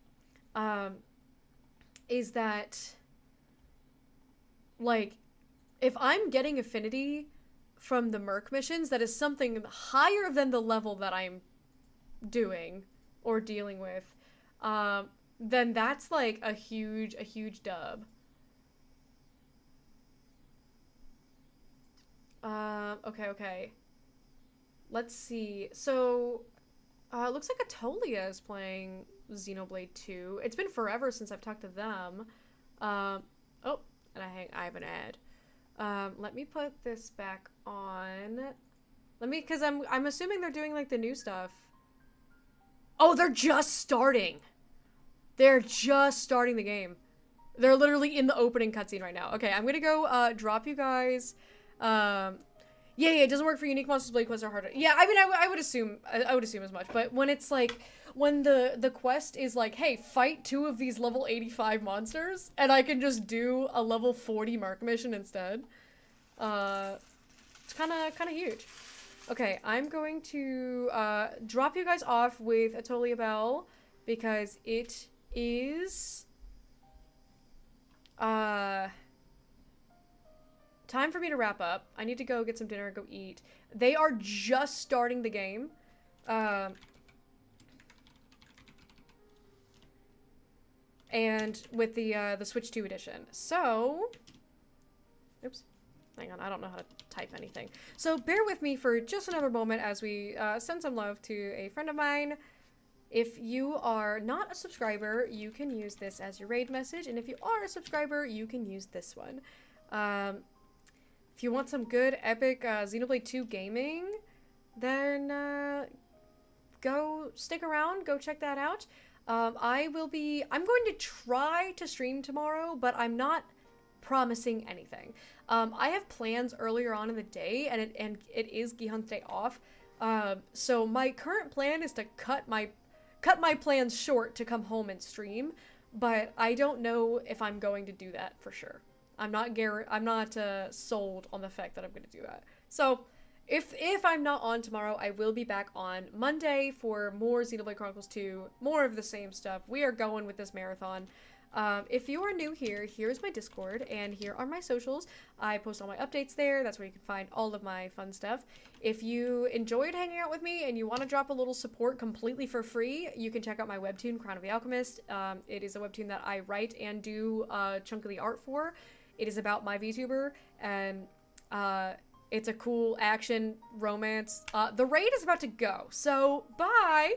is that, like, if I'm getting affinity from the Merc missions, that is something higher than the level that I'm doing or dealing with, then that's like a huge dub. Okay. Let's see. So, it looks like Atolia is playing Xenoblade 2. It's been forever since I've talked to them. Oh, and I have an ad. Let me put this back on. Because I'm assuming they're doing, like, the new stuff. Oh, they're just starting! They're just starting the game. They're literally in the opening cutscene right now. Okay, I'm gonna go, drop you guys. Yeah, it doesn't work for unique monsters. Blade quests are harder. Yeah, I mean, I would assume as much. But when it's like, when the quest is like, hey, fight 2 of these level 85 monsters, and I can just do a level 40 Merc mission instead, it's kind of huge. Okay, I'm going to drop you guys off with Atolia Bell because it is time for me to wrap up. I need to go get some dinner and go eat. They are just starting the game. And with the Switch 2 edition. So, oops. Hang on, I don't know how to type anything. So bear with me for just another moment as we send some love to a friend of mine. If you are not a subscriber, you can use this as your raid message. And if you are a subscriber, you can use this one. If you want some good, epic Xenoblade 2 gaming, then go stick around, go check that out. I'm going to try to stream tomorrow, but I'm not promising anything. I have plans earlier on in the day, and it is Gihan's day off. So my current plan is to cut my plans short to come home and stream, but I don't know if I'm going to do that for sure. I'm not sold on the fact that I'm going to do that. So if I'm not on tomorrow, I will be back on Monday for more Xenoblade Chronicles 2, more of the same stuff. We are going with this marathon. If you are new here, here's my Discord, and here are my socials. I post all my updates there. That's where you can find all of my fun stuff. If you enjoyed hanging out with me and you want to drop a little support completely for free, you can check out my webtoon, Crown of the Alchemist. It is a webtoon that I write and do a chunk of the art for. It is about my VTuber, and it's a cool action romance. The raid is about to go, so bye!